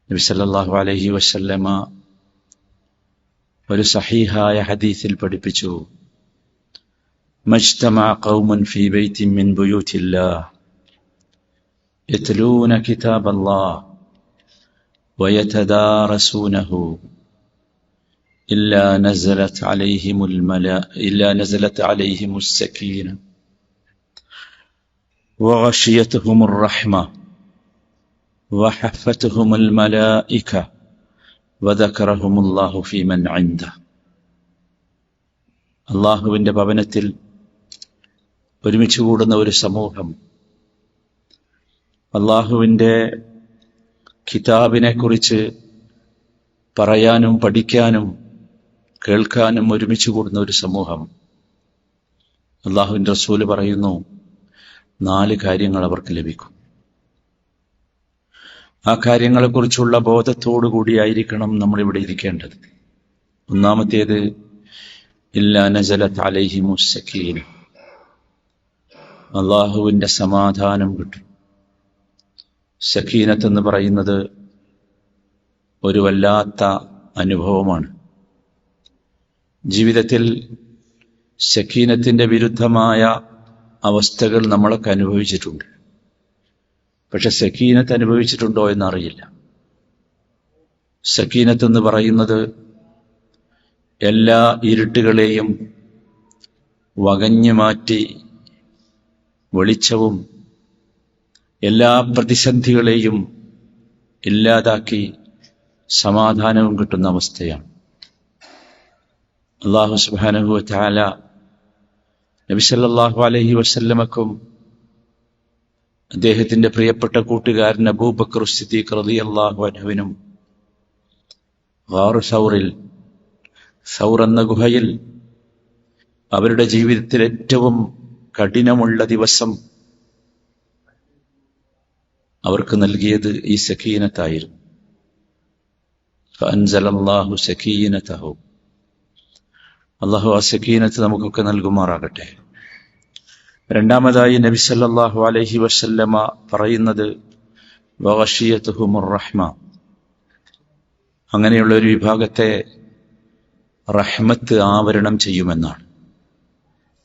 നബി സല്ലല്ലാഹു അലൈഹി വസല്ലമ ഒരു സഹീഹായ ഹദീസിൽ പഠിപ്പിച്ചു, മജ്തമഅ ഖൗമുൻ ഫീ ബൈത്തിൻ മിൻ ബുയൂത്തില്ലാഹ് യത്ലൂന കിതാബല്ലാഹ് വയതദാറസൂനഹു ഇല്ലാ നസലത് അലൈഹിമുസ് സകീന വഗശിയതുഹുമുർ റഹ്മ വഹഫത്തുഹുമുൽ മലായിക വദക്കറഹുമുല്ലാഹു ഫീമൻ ഇൻദഹു. അള്ളാഹുവിൻ്റെ ഭവനത്തിൽ ഒരുമിച്ച് കൂടുന്ന ഒരു സമൂഹം അള്ളാഹുവിൻ്റെ കിതാബിനെ കുറിച്ച് പറയാനും പഠിക്കാനും കേൾക്കാനും ഒരുമിച്ച് കൂടുന്ന ഒരു സമൂഹം, അള്ളാഹുവിൻ്റെ റസൂല് പറയുന്നു, 4 കാര്യങ്ങൾ അവർക്ക് ലഭിക്കും. ആ കാര്യങ്ങളെക്കുറിച്ചുള്ള ബോധത്തോടു കൂടിയായിരിക്കണം നമ്മളിവിടെ ഇരിക്കേണ്ടത്. ഒന്നാമത്തേത്, ഇല്ലാ നസലത് അലൈഹിമുസ് സകീന, അള്ളാഹുവിൻ്റെ സമാധാനം കിട്ടും. സകീനത്ത് എന്ന് പറയുന്നത് ഒരു വല്ലാത്ത അനുഭവമാണ്. ജീവിതത്തിൽ സകീനത്തിൻ്റെ വിരുദ്ധമായ അവസ്ഥകൾ നമ്മളൊക്കെ അനുഭവിച്ചിട്ടുണ്ട്. പക്ഷെ സകീനത്ത് അനുഭവിച്ചിട്ടുണ്ടോ എന്നറിയില്ല. സകീനത്ത് എന്ന് പറയുന്നത് എല്ലാ ഇരുട്ടുകളെയും വകഞ്ഞു മാറ്റി വെളിച്ചവും എല്ലാ പ്രതിസന്ധികളെയും ഇല്ലാതാക്കി സമാധാനവും കിട്ടുന്ന അവസ്ഥയാണ്. അല്ലാഹു സുബ്ഹാനഹു വ തആല നബി സല്ലല്ലാഹു അലൈഹി വസല്ലമക്കും അദ്ദേഹത്തിന്റെ പ്രിയപ്പെട്ട കൂട്ടുകാരൻ അബൂബക്കർ സിദ്ദീഖ് റളിയല്ലാഹു അൻഹുവിനും ഗാർ സൗർ എന്ന ഗുഹയിൽ അവരുടെ ജീവിതത്തിൽ ഏറ്റവും കഠിനമുള്ള ദിവസം അവർക്ക് നൽകിയത് ഈ സകീനത്തായിരുന്നു. ഫഅൻസലല്ലാഹു സകീനതഹു, അല്ലാഹു ആ സകീനത്ത് നമുക്കൊക്കെ നൽകുമാറാകട്ടെ. രണ്ടാമതായി നബി സല്ലല്ലാഹു അലൈഹി വസല്ലമ പറയുന്നത് വഗശിയതുഹുമുർ റഹ്മ, അങ്ങനെയുള്ള ഒരു വിഭാഗത്തെ റഹ്മത്ത് ആവരണം ചെയ്യുമെന്നാണ്.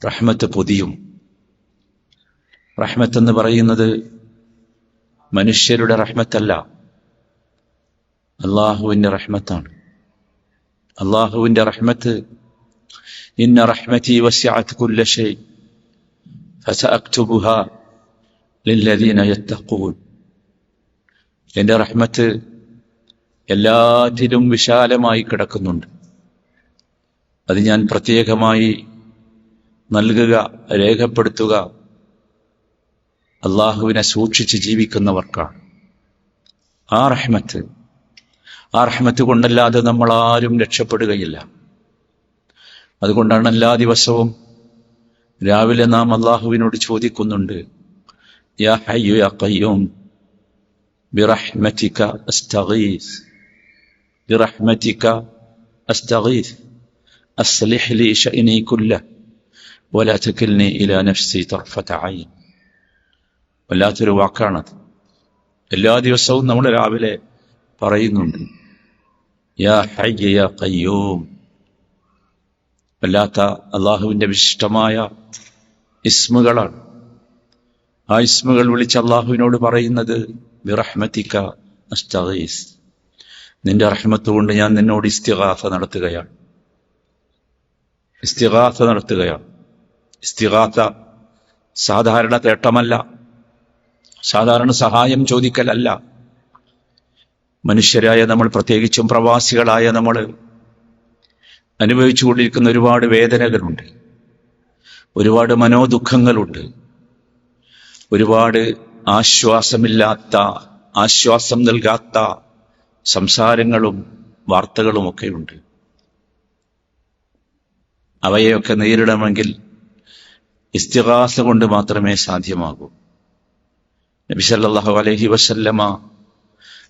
റഹ്മത്ത് പൊതിയും. റഹ്മത്ത് എന്ന് പറയുന്നത് മനുഷ്യരുടെ റഹ്മത്തല്ല, അള്ളാഹുവിൻ്റെ റഹ്മത്താണ്. അള്ളാഹുവിൻ്റെ റഹ്മത്ത്, ഇന്ന റഹ്മതി വസിഅത് കുല്ല ശൈ ഫസഅക്തുബുഹാ ലില്ലദീന യത്തഖൂൻ, എൻ്റെ റഹ്മത്ത് എല്ലാറ്റിലും വിശാലമായി കിടക്കുന്നുണ്ട്. അത് ഞാൻ പ്രത്യേകമായി നൽകുക, രേഖപ്പെടുത്തുക അള്ളാഹുവിനെ സൂക്ഷിച്ച് ജീവിക്കുന്നവർക്കാണ്. ആ റഹ്മത്ത് കൊണ്ടല്ലാതെ നമ്മൾ ആരും രക്ഷപ്പെടുകയില്ല. അതുകൊണ്ടാണ് എല്ലാ ദിവസവും രാവിലെ നാം അള്ളാഹുവിനോട് ചോദിക്കുന്നുണ്ട്, യാ ഹയ്യു യാ ഖയ്യൂം ബിറഹ്മതിക അസ്തഗീസ്, ബിറഹ്മതിക അസ്തഗീസ് അസ്ലിഹ് ലി ശഅനി കുല്ലഹ് വലാ തകിൽനി ഇലാ നഫ്സി തർഫത ഐൻ. വല്ലാത്തൊരു വാക്കാണത്. എല്ലാ ദിവസവും നമ്മൾ രാവിലെ പറയുന്നുണ്ട്, യാ ഹയ്യ യാ ഖയ്യൂം. വല്ലാത്ത അള്ളാഹുവിൻ്റെ വിശിഷ്ടമായ ഇസ്മുകളാണ്. ആ ഇസ്മുകൾ വിളിച്ച് അള്ളാഹുവിനോട് പറയുന്നത് ബിറഹ്മതിക അസ്തഗീസ്, നിന്റെ റഹ്മത്ത് കൊണ്ട് ഞാൻ നിന്നോട് ഇസ്തിഗാസ നടത്തുകയാണ്. ഇസ്തിഗാസ സാധാരണ തേട്ടമല്ല, സാധാരണ സഹായം ചോദിക്കലല്ല. മനുഷ്യരായ നമ്മൾ, പ്രത്യേകിച്ചും പ്രവാസികളായ നമ്മൾ അനുഭവിച്ചുകൊണ്ടിരിക്കുന്ന ഒരുപാട് വേദനകളുണ്ട്, ഒരുപാട് മനോദുഃഖങ്ങളുണ്ട്, ഒരുപാട് ആശ്വാസം നൽകാത്ത സംസാരങ്ങളും വാർത്തകളുമൊക്കെയുണ്ട്. അവയെയൊക്കെ നേരിടണമെങ്കിൽ ഇസ്തിഗാസ കൊണ്ട് മാത്രമേ സാധ്യമാകൂ. നബി സല്ലല്ലാഹു അലൈഹി വസല്ലമ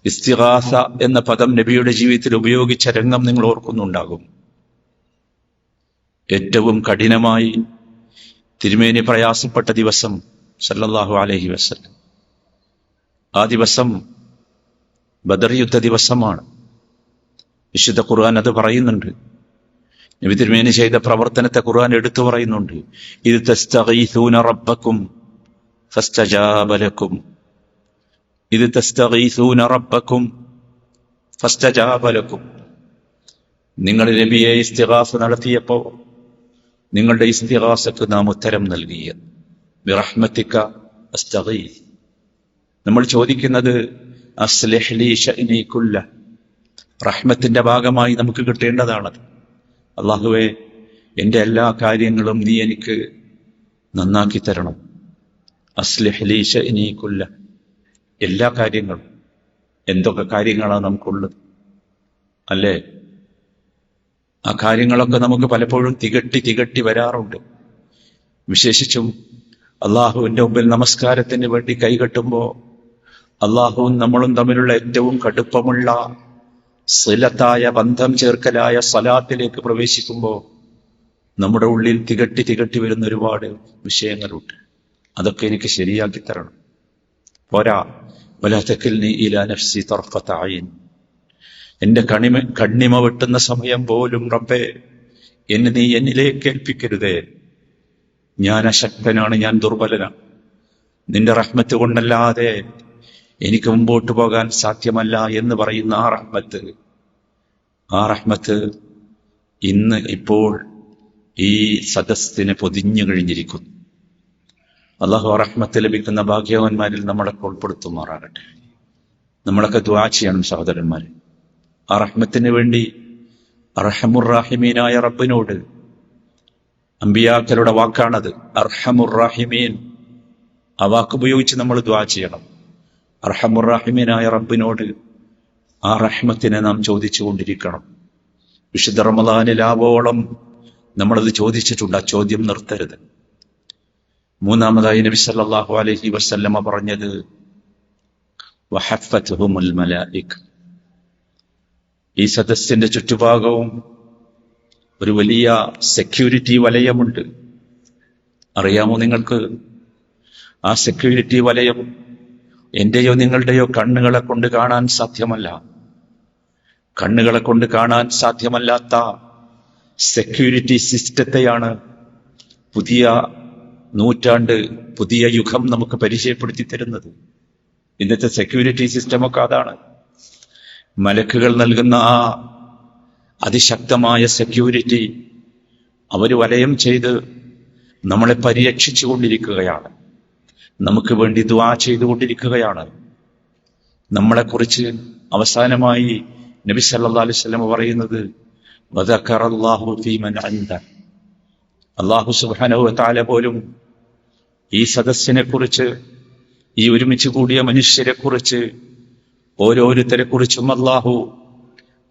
ഇസ്തിഗാസ എന്ന പദം നബിയുടെ ജീവിതത്തിൽ ഉപയോഗിച്ച രംഗം നിങ്ങൾ ഓർക്കുന്നുണ്ടാകും. ഏറ്റവും കഠിനമായി തിരുമേനി പ്രയാസപ്പെട്ട ദിവസം സല്ലല്ലാഹു അലൈഹി വസല്ലം, ആ ദിവസം ബദർ യുദ്ധ ദിവസമാണ്. വിശുദ്ധ ഖുർആൻ അത് പറയുന്നുണ്ട്. നബി തിരുമേനി ചെയ്ത പ്രവർത്തനത്തെ ഖുർആൻ എടുത്തു പറയുന്നുണ്ട്. ഇത് തസ്തഗീസൂന റബ്ബക്കും ഫസ്തജാബ ലക്കും. ഇത് തസ്തഗീസൂന റബ്ബക്കും ഫസ്തജാബ ലക്കും. നിങ്ങൾ നബിയെ ഇസ്തിഗാസ നടത്തിയപ്പോ നിങ്ങളുടെ ഇസ്തിഗാസക്ക് നാം ഉത്തരം നൽകിയത്. ബിറഹ്മതിക അസ്തഗീസ്. നമ്മൾ ചോദിക്കുന്നത് അസ്ലിഹ് ലീ ശഅനി കുല്ല. റഹ്മത്തിന്റെ ഭാഗമായി നമുക്ക് കിട്ടേണ്ടതാണത്. അല്ലാഹുവേ, എൻ്റെ എല്ലാ കാര്യങ്ങളും നീ എനിക്ക് നന്നാക്കി തരണം. അസ്ലിഹ് ലീ ശഅനി കുല്ല. എല്ലാ കാര്യങ്ങളും. എന്തൊക്കെ കാര്യങ്ങളാണ് നമുക്കുള്ളത് അല്ലേ? ആ കാര്യങ്ങളൊക്കെ നമുക്ക് പലപ്പോഴും തികട്ടി വരാറുണ്ട്. വിശേഷിച്ചും അള്ളാഹുവിന്റെ മുമ്പിൽ നമസ്കാരത്തിന് വേണ്ടി കൈകെട്ടുമ്പോൾ അള്ളാഹുവും നമ്മളും തമ്മിലുള്ള ഏറ്റവും കടുപ്പമുള്ള സിലത്തായ ബന്ധം ചേർക്കലായ സലാത്തിലേക്ക് പ്രവേശിക്കുമ്പോൾ നമ്മുടെ ഉള്ളിൽ തികട്ടി വരുന്ന ഒരുപാട് വിഷയങ്ങളുണ്ട്. അതൊക്കെ എനിക്ക് ശരിയാക്കി തരണം. പോരാ, വലാ തകിൽനി ഇലാ നഫ്സി തർഫത ഐൻ. എന്റെ കണ്ണിമ വെട്ടുന്ന സമയം പോലും റബ്ബേ, എന്നെ നീ എന്നിലേക്ക് ഏൽപ്പിക്കരുതേ. ഞാൻ അശക്തനാണ്, ഞാൻ ദുർബലനാണ്. നിന്റെ റഹ്മത്ത് കൊണ്ടല്ലാതെ എനിക്ക് മുമ്പോട്ട് പോകാൻ സാധ്യമല്ല എന്ന് പറയുന്ന ആ റഹ്മത്ത് ഇപ്പോൾ ഈ സദസ്സിനെ പൊതിഞ്ഞു കഴിഞ്ഞിരിക്കുന്നു. അള്ളാഹു ആ റഹ്മത്ത് ലഭിക്കുന്ന ഭാഗ്യവാന്മാരിൽ നമ്മളൊക്കെ ഉൾപ്പെടുത്തുമാറാകട്ടെ. നമ്മളൊക്കെ ദുആ ചെയ്യണം സഹോദരന്മാരെ. ആ റഹ്മത്തിന് വേണ്ടി അർഹമുർ-റാഹിമീനായ റബ്ബിനോട്, അമ്പിയാക്കളുടെ വാക്കാണത്, അർഹമുർ-റാഹിമീൻ. ആ വാക്കുപയോഗിച്ച് നമ്മൾ ദുആ ചെയ്യണം. അർഹമുർ-റാഹിമീനായ റബ്ബിനോട് ആ റഹ്മത്തിനെ നാം ചോദിച്ചു കൊണ്ടിരിക്കണം. വിശുദ്ധ റമളാനിൽ ആവോളം നമ്മളത് ചോദിച്ചിട്ടുണ്ട്. ആ ചോദ്യം നിർത്തരുത്. മൂന്നാമതായി നബി സല്ലല്ലാഹു അലൈഹി വസല്ലമ പറഞ്ഞത് വഹഫത്തുഹുമുൽ മലായിക. ഈ സദസ്സിന്റെ ചുറ്റുഭാഗവും ഒരു വലിയ സെക്യൂരിറ്റി വലയമുണ്ട്. അറിയാമോ നിങ്ങൾക്ക്? ആ സെക്യൂരിറ്റി വലയം എന്റെയോ നിങ്ങളുടെയോ കണ്ണുകളെ കൊണ്ട് കാണാൻ സാധ്യമല്ല. കണ്ണുകളെ കൊണ്ട് കാണാൻ സാധ്യമല്ലാത്ത സെക്യൂരിറ്റി സിസ്റ്റത്തെയാണ് പുതിയ നൂറ്റാണ്ട്, പുതിയ യുഗം നമുക്ക് പരിചയപ്പെടുത്തി തരുന്നത്. ഇന്നത്തെ സെക്യൂരിറ്റി സിസ്റ്റമൊക്കെ അതാണ്. മലക്കുകൾ നൽകുന്ന ആ അതിശക്തമായ സെക്യൂരിറ്റി അവർ വലയം ചെയ്ത് നമ്മളെ പരിരക്ഷിച്ചു കൊണ്ടിരിക്കുകയാണ്. നമുക്ക് വേണ്ടി ദുആ ചെയ്തുകൊണ്ടിരിക്കുകയാണ്. നമ്മളെക്കുറിച്ച് അവസാനമായി നബി സല്ലല്ലാഹു അലൈഹി വസല്ലം പറയുന്നത് വദക്കറല്ലാഹു ഫീമൻ അൻദ. അല്ലാഹു സുബ്ഹാനഹു വ തആല പോലും ഈ സദസ്സിനെ കുറിച്ച്, ഈ ഒരുമിച്ച് കൂടിയ മനുഷ്യരെ കുറിച്ച്, ഓരോരുത്തരെ കുറിച്ചും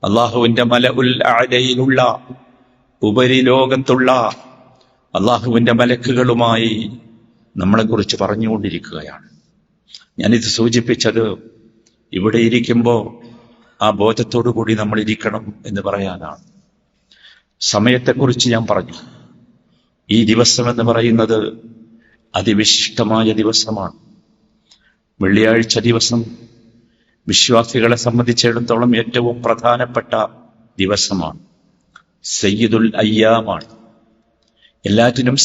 അള്ളാഹുവിന്റെ മലഉൽ അഅലയിലുള്ള, ഉപരിലോകത്തുള്ള അള്ളാഹുവിന്റെ മലക്കുകളുമായി നമ്മളെക്കുറിച്ച് പറഞ്ഞുകൊണ്ടിരിക്കുകയാണ്. ഞാനിത് സൂചിപ്പിച്ചത് ഇവിടെ ഇരിക്കുമ്പോൾ ആ ബോധത്തോടു കൂടി നമ്മൾ ഇരിക്കണം എന്ന് പറയാനാണ്. സമയത്തെക്കുറിച്ച് ഞാൻ പറഞ്ഞു. ഈ ദിവസം എന്ന് പറയുന്നത് അതിവിശിഷ്ടമായ ദിവസമാണ്. വെള്ളിയാഴ്ച ദിവസം വിശ്വാസികളെ സംബന്ധിച്ചിടത്തോളം ഏറ്റവും പ്രധാനപ്പെട്ട ദിവസമാണ്. സയ്യിദുൽ അയ്യാമാണ്. എല്ലാറ്റിനും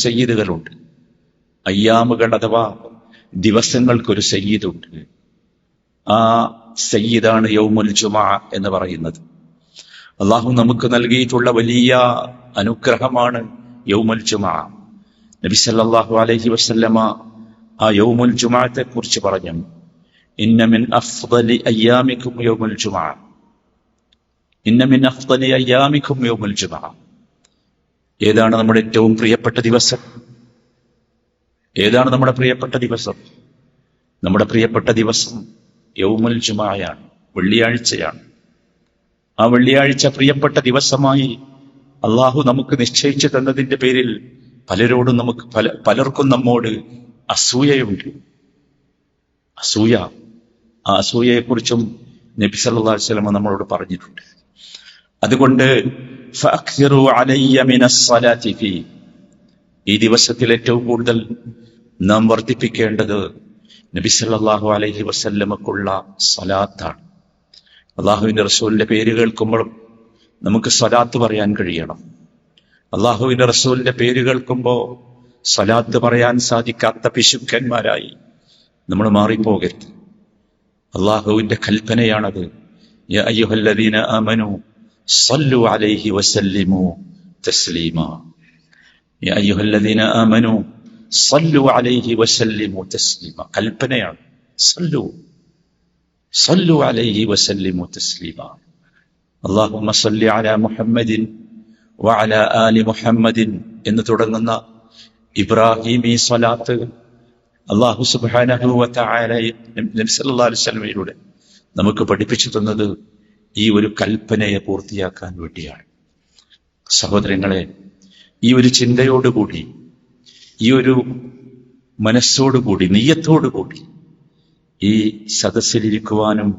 സയ്യിദുകളുണ്ട്. അയ്യാമുകൾ അഥവാ ദിവസങ്ങൾക്കൊരു സയ്യിദുണ്ട്. ആ സയ്യിദാണ് യൗമുൽ ജുമുഅ എന്ന് പറയുന്നത്. അള്ളാഹു നമുക്ക് നൽകിയിട്ടുള്ള വലിയ അനുഗ്രഹമാണ് യൗമുൽ ജുമുഅ. നബി സല്ലല്ലാഹു അലൈഹി വസല്ലമ ആ യൗമുൽ ജുമുഅത്തെ കുറിച്ച് പറഞ്ഞു, ഇന്ന മിൻ അഫ്ളലി അയ്യാമിക്കും യൗമുൽ ജുമുഅ. ഇന്ന മിൻ അഫ്ളലി അയ്യാമിക്കും യൗമുൽ ജുമുഅ. ഏതാണ് നമ്മുടെ ഏറ്റവും പ്രിയപ്പെട്ട ദിവസം? ഏതാണ് നമ്മുടെ പ്രിയപ്പെട്ട ദിവസം? നമ്മുടെ പ്രിയപ്പെട്ട ദിവസം യൗമുൽ ജുമുഅയാണ്, വെള്ളിയാഴ്ചയാണ്. ആ വെള്ളിയാഴ്ച പ്രിയപ്പെട്ട ദിവസമായി അള്ളാഹു നമുക്ക് നിശ്ചയിച്ചു തന്നതിന്റെ പേരിൽ പലർക്കും നമ്മോട് അസൂയയുണ്ട്. അസൂയ. ആ അസൂയയെക്കുറിച്ചും നബി സല്ലല്ലാഹു അലൈഹി വസല്ലം നമ്മളോട് പറഞ്ഞിട്ടുണ്ട്. അതുകൊണ്ട് ഫഅക്സിറു അലയ്യ മിനസ്സലാത്തി ഫീ. ഈ ദിവസത്തിൽ ഏറ്റവും കൂടുതൽ നാം വർദ്ധിപ്പിക്കേണ്ടത് നബി സല്ലല്ലാഹു അലൈഹി വസല്ലമക്കുള്ള സ്വലാത്താണ്. അള്ളാഹുവിന്റെ റസൂലിന്റെ പേര് കേൾക്കുമ്പോഴും നമുക്ക് സ്വലാത്ത് പറയാൻ കഴിയണം. അള്ളാഹുവിന്റെ റസൂലിന്റെ പേര് കേൾക്കുമ്പോൾ സ്വലാത്ത് പറയാൻ സാധിക്കാത്ത പിശുക്കന്മാരായി നമ്മൾ മാറിപ്പോകരുത്. അള്ളാഹുവിന്റെ കൽപ്പനയാണത്. യാ അയ്യുഹല്ലദീന ആമനൂ സ്വല്ലു അലൈഹി വസല്ലിമൂ തസ്ലീമാ. യാ അയ്യുഹല്ലദീന ആമനൂ സ്വല്ലു അലൈഹി വസല്ലിമൂ തസ്ലീമാ. കൽപ്പനയാണ്. സ്വല്ലു അലൈഹി വസല്ലിമൂ തസ്ലീമാ. അല്ലാഹുമ്മ സ്വല്ലി അലാ മുഹമ്മദിൻ വഅലാ ആലി മുഹമ്മദിൻ എന്ന് തുടങ്ങുന്ന ഇബ്രാഹിമി സ്വലാത്ത് അല്ലാഹു സുബ്ഹാനഹു വ തആല നബി സല്ലല്ലാഹു അലൈഹി വസല്ലമയിലൂടെ നമുക്ക് പഠിപ്പിച്ചു തന്നത് ഈ ഒരു കൽപ്പനയെ പൂർത്തിയാക്കാൻ വേണ്ടിയാണ്. സഹോദരങ്ങളെ, ഈ ഒരു ചിന്തയോടുകൂടി, ഈ ഒരു മനസ്സോടുകൂടി, നിയ്യത്തോടുകൂടി ഈ സദസ്സിലിരിക്കുവാനും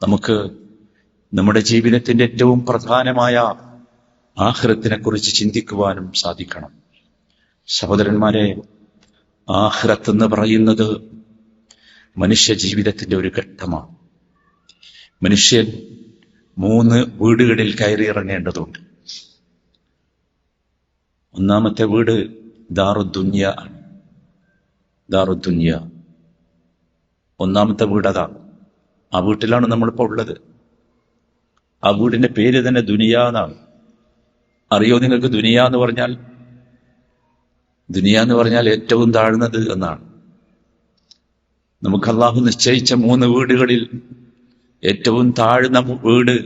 നമുക്ക് നമ്മുടെ ജീവിതത്തിന്റെ ഏറ്റവും പ്രധാനമായ ആഖിറത്തിനെ കുറിച്ച് ചിന്തിക്കുവാനും സാധിക്കണം. സഹോദരന്മാരെ, ആഖിറത്ത് എന്ന് പറയുന്നത് മനുഷ്യ ജീവിതത്തിന്റെ ഒരു ഘട്ടമാണ്. മനുഷ്യൻ 3 വീടുകളിൽ കയറിയിറങ്ങേണ്ടതുണ്ട്. ഒന്നാമത്തെ വീട് ദാറുദ്ദുനിയ ആണ്. ദാറുദ്ദുനിയ ഒന്നാമത്തെ വീട് അതാണ്. ആ വീട്ടിലാണ് നമ്മളിപ്പോൾ ഉള്ളത്. ആ വീടിന്റെ പേര് തന്നെ ദുനിയ എന്നാണ്. അറിയോ നിങ്ങൾക്ക് ദുനിയ എന്ന് പറഞ്ഞാൽ? ദുനിയ എന്ന് പറഞ്ഞാൽ ഏറ്റവും താഴ്ന്നത് എന്നാണ്. നമുക്ക് അള്ളാഹു നിശ്ചയിച്ച 3 വീടുകളിൽ ഏറ്റവും താഴ്ന്ന വീട്,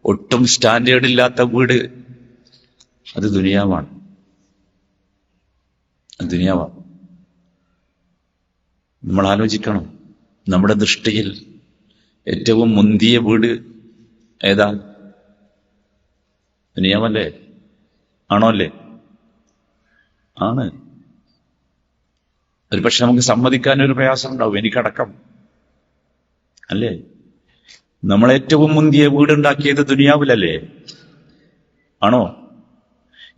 ഒട്ടും സ്റ്റാൻഡേർഡ് ഇല്ലാത്ത വീട്, അത് ദുനിയാവാണ്. ദുനിയാവാണ്. നമ്മൾ ആലോചിക്കണം, നമ്മുടെ ദൃഷ്ടിയിൽ ഏറ്റവും മുന്തിയ വീട് ഏതാ? ദുനിയാവല്ലേ? ആണോ? അല്ലേ? ആണ്. ഒരു പക്ഷെ നമുക്ക് സമ്മതിക്കാനൊരു പ്രയാസം ഉണ്ടാവും, എനിക്കടക്കം. അല്ലേ? നമ്മൾ ഏറ്റവും മുന്തിയ വീടുണ്ടാക്കിയത് ദുനിയാവിലല്ലേ? ആണോ?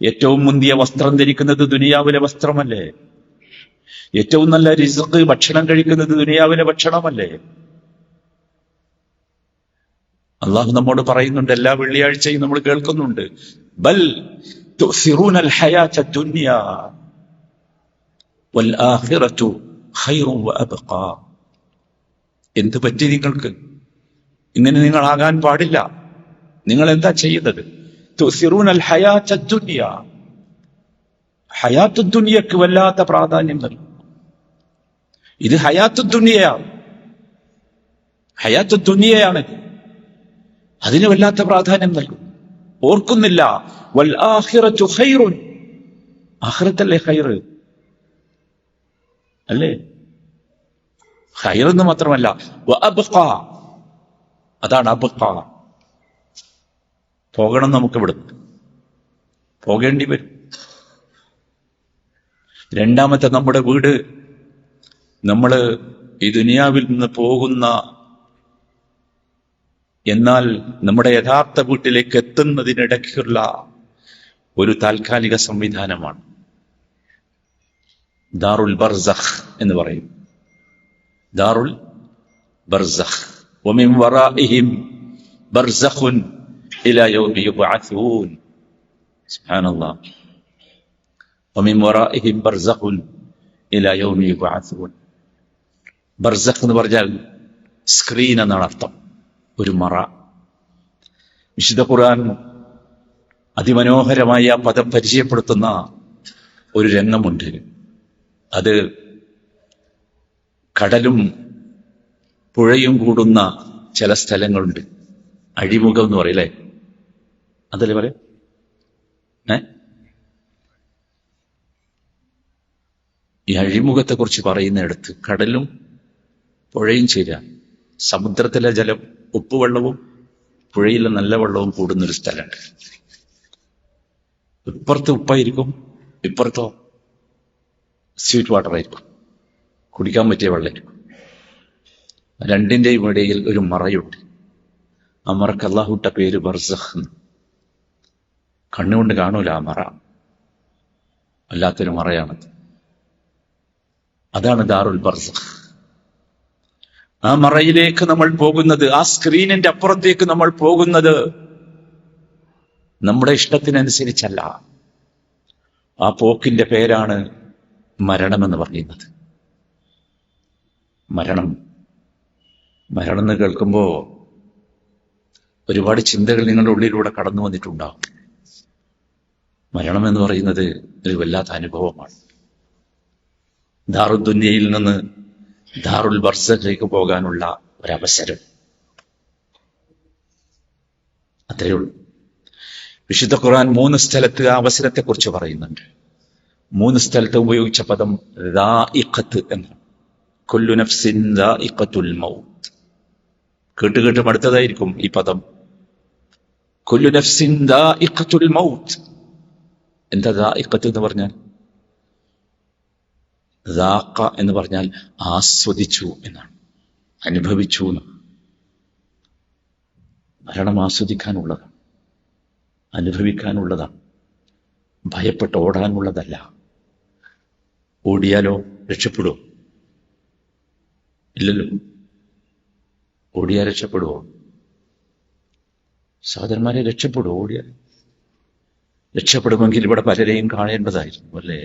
ഏറ്റവും മുന്തിയ വസ്ത്രം ധരിക്കുന്നത് ദുനിയാവിലെ വസ്ത്രമല്ലേ? ഏറ്റവും നല്ല റിസ്ക് ഭക്ഷണം കഴിക്കുന്നത് ദുനിയാവിലെ ഭക്ഷണമല്ലേ? അള്ളാഹു നമ്മോട് പറയുന്നുണ്ട്, എല്ലാ വെള്ളിയാഴ്ചയും നമ്മൾ കേൾക്കുന്നുണ്ട്, ബൽ തുസിറൂനൽ ഹയാത്ത ദുനിയ വൽ ആഖിറതു ഖൈറുൻ വഅബ്ഖാ. എന്ത് പറ്റി നിങ്ങൾക്ക്? ഇങ്ങനെ നിങ്ങളാകാൻ പാടില്ല. നിങ്ങൾ എന്താ ചെയ്യുന്നത്? തുസിറൂനൽ ഹയാത്ത ദുനിയ. ഹയാത്തു ദുനിയക്ക് വല്ലാത്ത പ്രാധാന്യം നൽകും. ഇത് ഹയാത്തു ദുനിയയാണ്. ഹയാത്തു ദുനിയയാണിത്. അതിന് വല്ലാത്ത പ്രാധാന്യം നൽകും. ഓർക്കുന്നില്ല, വൽ ആഖിറതു ഖൈറുൻ. ആഖിറത്തല്ലേ ഖൈർ? അല്ലേ? ഖൈർ എന്ന് മാത്രമല്ല, വഅബ്ഖാ. അതാണ് അബ്ഖാ. പോകണം. നമുക്ക് ഇവിടുന്ന് പോകേണ്ടി വരും. രണ്ടാമത്തെ നമ്മുടെ വീട്, നമ്മൾ ഈ ദുനിയാവിൽ നിന്ന് പോകുന്ന, എന്നാൽ നമ്മുടെ യഥാർത്ഥ വീട്ടിലേക്ക് എത്തുന്നതിനിടയ്ക്കുള്ള ഒരു താൽക്കാലിക സംവിധാനമാണ് ദാറുൽ ബർസഖ് എന്ന് പറയും. ദാറുൽ ബർസഖ്. വമിൻ വറാഇഹിം ബർസഖുൻ ഇലാ യൗമി യുബ്അഥൂൻ. സുബ്ഹാനല്ലാഹ്. വമിൻ വറാഇഹിം ബർസഖുൻ ഇലാ യൗമി യുബ്അഥൂൻ. ബർസഖ് എന്ന് പറഞ്ഞാൽ സ്ക്രീൻ എന്നാണ് അർത്ഥം. ഒരു മറ. വിശുദ്ധ ഖുർആൻ അതിമനോഹരമായി ആ പദം പരിചയപ്പെടുത്തുന്ന ഒരു രംഗമുണ്ട്. അത് കടലും പുഴയും കൂടുന്ന ചില സ്ഥലങ്ങളുണ്ട്. അഴിമുഖം എന്ന് പറയില്ലേ? അതല്ലേ പറയാ? ഈ അഴിമുഖത്തെ കുറിച്ച് പറയുന്നിടത്ത് കടലും പുഴയും ചേരാ. സമുദ്രത്തിലെ ജലം, ഉപ്പുവെള്ളവും പുഴയിലെ നല്ല വെള്ളവും കൂടുന്നൊരു സ്ഥലമുണ്ട്. ഇപ്പുറത്ത് ഉപ്പായിരിക്കും, ഇപ്പുറത്തോ സ്വീറ്റ് വാട്ടർ ആയിരിക്കും, കുടിക്കാൻ പറ്റിയ വെള്ളമായിരിക്കും. രണ്ടിന്റെയും ഇടയിൽ ഒരു മറയുണ്ട്. ആ മറക്ക് അല്ലാഹുവിട്ട പേര് ബർസഖ്. കണ്ണുകൊണ്ട് കാണൂല ആ മറ. വല്ലാത്തൊരു മറയാണത്. അതാണ് ദാറുൽ ബർസഖ്. ആ മറയിലേക്ക് നമ്മൾ പോകുന്നത്, ആ സ്ക്രീനിന്റെ അപ്പുറത്തേക്ക് നമ്മൾ പോകുന്നത് നമ്മുടെ ഇഷ്ടത്തിനനുസരിച്ചല്ല. ആ പോക്കിന്റെ പേരാണ് മരണമെന്ന് പറയുന്നത്. മരണം എന്ന് കേൾക്കുമ്പോ ഒരുപാട് ചിന്തകൾ നിങ്ങളുടെ ഉള്ളിലൂടെ കടന്നു വന്നിട്ടുണ്ടാവും. മരണം എന്ന് പറയുന്നത് ഒരു വല്ലാത്ത അനുഭവമാണ്. ദാറുദ്ദുന്യയിൽ നിന്ന് ദാറുൽ ബർസഖിലേക്ക് പോകാനുള്ള ഒരവസരം, അത്രയേ ഉള്ളൂ. വിശുദ്ധ ഖുർആൻ 3 സ്ഥലത്ത് ആ അവസരത്തെ കുറിച്ച് പറയുന്നുണ്ട്. 3 സ്ഥലത്ത് ഉപയോഗിച്ച പദം ദാഇഖത്ത് എന്നാണ്. കുല്ലു നഫ്സിൻ ദാഇഖത്തുൽ മൗത്ത്. കേട്ട് മടുത്തതായിരിക്കും ഈ പദം. കുല്ലു നഫ്സിൻ ദാഇഖത്തുൽ മൗത്ത്. എന്താ ദാഇഖത്ത് എന്ന് പറഞ്ഞാൽ? ദാഖ എന്ന് പറഞ്ഞാൽ ആസ്വദിച്ചു എന്നാണ്, അനുഭവിച്ചു എന്നാണ്. മരണം ആസ്വദിക്കാനുള്ളതാണ്, അനുഭവിക്കാനുള്ളതാണ്, ഭയപ്പെട്ട് ഓടാനുള്ളതല്ല. ഓടിയാലോ രക്ഷപ്പെടുവോ? ഇല്ലല്ലോ. ഓടിയാൽ രക്ഷപ്പെടുവോ? സഹോദരന്മാരെ, രക്ഷപ്പെടുവോ? ഓടിയാൽ രക്ഷപ്പെടുമെങ്കിൽ ഇവിടെ പലരെയും കാണേണ്ടതായിരുന്നു, അല്ലേ?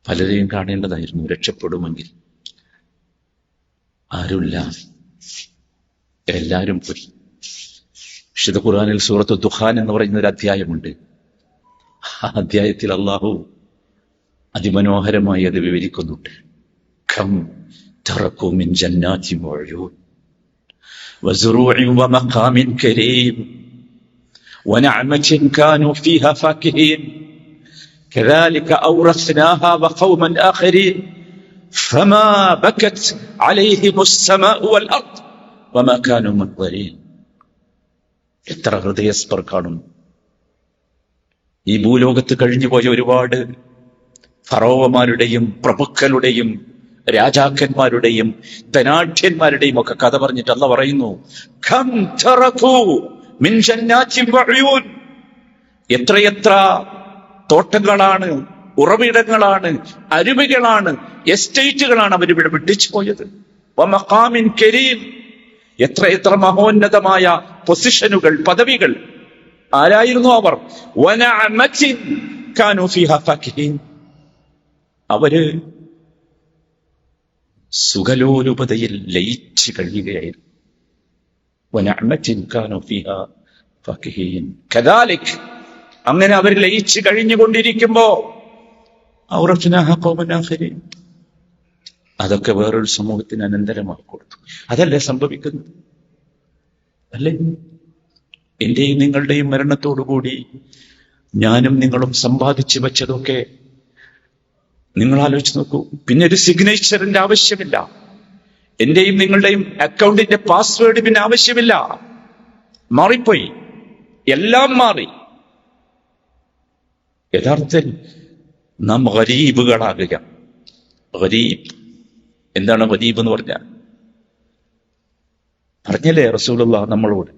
പലരെയും കാണേണ്ടതായിരുന്നു രക്ഷപ്പെടുമെങ്കിൽ. ആരുമില്ല, എല്ലാവരും പോയി. വിശുദ്ധ ഖുർആനിൽ സൂറത്ത് ദുഖാൻ എന്ന് പറയുന്ന ഒരു അധ്യായമുണ്ട്. ആ അധ്യായത്തിൽ അള്ളാഹു അതിമനോഹരമായി അത് വിവരിക്കുന്നുണ്ട്. കം തറകൂ മിൻ ജന്നാതി വഉയൂൻ വസുറൂഇൻ വമഖാമിൻ കരീം വനഅമതിൻ കാനൂ ഫീഹാ ഫാകിഹീൻ كذلك أورثناها وقوما آخرين فما بكت عليهم السماء والأرض وما كانوا منظرين. എത്ര ഹൃദയസ്പർക്കാണ്! ഈ ഭൂലോകത്ത് കഴിഞ്ഞുപോയ ഒരുപാട് ഫറോവമാരുടെയും പ്രഭുക്കളുടെയും രാജാക്കന്മാരുടെയും ധനാഢ്യന്മാരുടെയും ഒക്കെ കഥ പറഞ്ഞിട്ട് അല്ലാഹു പറയുന്നു, കം തറകൂ മിൻ ജന്നാതിൻ വഉയൂൻ. എത്രയെത്ര തോട്ടങ്ങളാണ്, ഉറവിടങ്ങളാണ്, അരുവികളാണ്, എസ്റ്റേറ്റുകളാണ് അവരിവിടെ വിട്ടിച്ചു പോയത്. വമഖാമിൻ കരീം. എത്ര മഹോന്നതമായ പൊസിഷനുകൾ, പദവികൾ. ആരായിരുന്നു അവർ? വനഅമതിൻ കാനൂ ഫീഹാ ഫാകിഹീൻ. അവര് സുഖലോലുപതയിൽ ലയിച്ചു കഴിയുകയായിരുന്നു. വനഅമതിൻ കാനൂ ഫീഹാ ഫാകിഹീൻ. കദാലിക്, അങ്ങനെ അവർ ലയിച്ചു കഴിഞ്ഞുകൊണ്ടിരിക്കുമ്പോ ഔറത്നാഹാ ഖൗമൻ ആഖരീൻ, അതൊക്കെ വേറൊരു സമൂഹത്തിന് അനന്തരമായി കൊടുത്തു. അതല്ലേ സംഭവിക്കുന്നത്? അല്ലേ? എന്റെയും നിങ്ങളുടെയും മരണത്തോടുകൂടി ഞാനും നിങ്ങളും സമ്പാദിച്ചു വെച്ചതൊക്കെ നിങ്ങൾ ആലോചിച്ച് നോക്കൂ. പിന്നെ ഒരു സിഗ്നേച്ചറിന്റെ ആവശ്യമില്ല. എന്റെയും നിങ്ങളുടെയും അക്കൗണ്ടിന്റെ പാസ്വേഡ് പിന്നെ ആവശ്യമില്ല. മാറിപ്പോയി, എല്ലാം മാറി. യഥാർത്ഥത്തിൽ നാം ഗരീബുകളാകുക. ഗരീബ് എന്താണ്? ഗരീബ് എന്ന് പറഞ്ഞാൽ, പറഞ്ഞല്ലേ റസൂലുള്ളാഹ് നമ്മളോട്,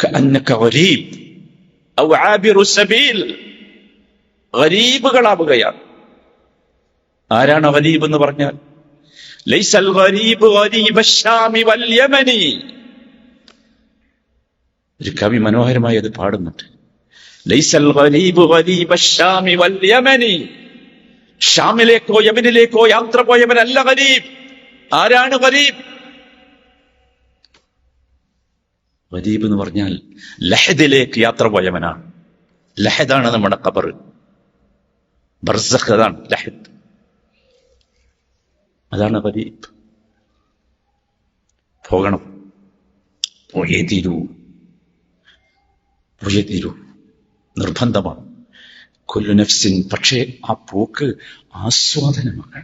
കഅന്നക ഗരീബ് ഔ ആബിറു സബീൽ. ഗരീബുകളാവുകയാണ്. ആരാണ് ഗരീബ് എന്ന് പറഞ്ഞാൽ? ലൈസൽ ഗരീബ് ഗരീബ് അശ്ശാമി വൽ യമനി. ഒരു കവി മനോഹരമായി അത് പാടുന്നുണ്ട്. ലൈസൽ ഗരീബ് ഗരീബ് അശ്ശാമി വൽ യമനി. ഷാമിലേക്കോ യമനിലേക്കോ യാത്ര പോയവനല്ല ഗരീബ്. ആരാണ് ഗരീബ്? ഗരീബ് എന്ന് പറഞ്ഞാൽ ലഹദിലേക്ക് യാത്ര പോയവനാണ്. ലഹദാണ് നമ്മുടെ ഖബർ, ബർസഖ് അതാണ് ലഹദ്. അതാണ് ഗരീബ്. പോകണം, പോയേ തീരൂ, പോയേ തീരൂ, നിർബന്ധമാണ്. കുല്ലു നഫ്സിൻ. പക്ഷേ ആ പോക്ക് ആസ്വാദനമാണ്.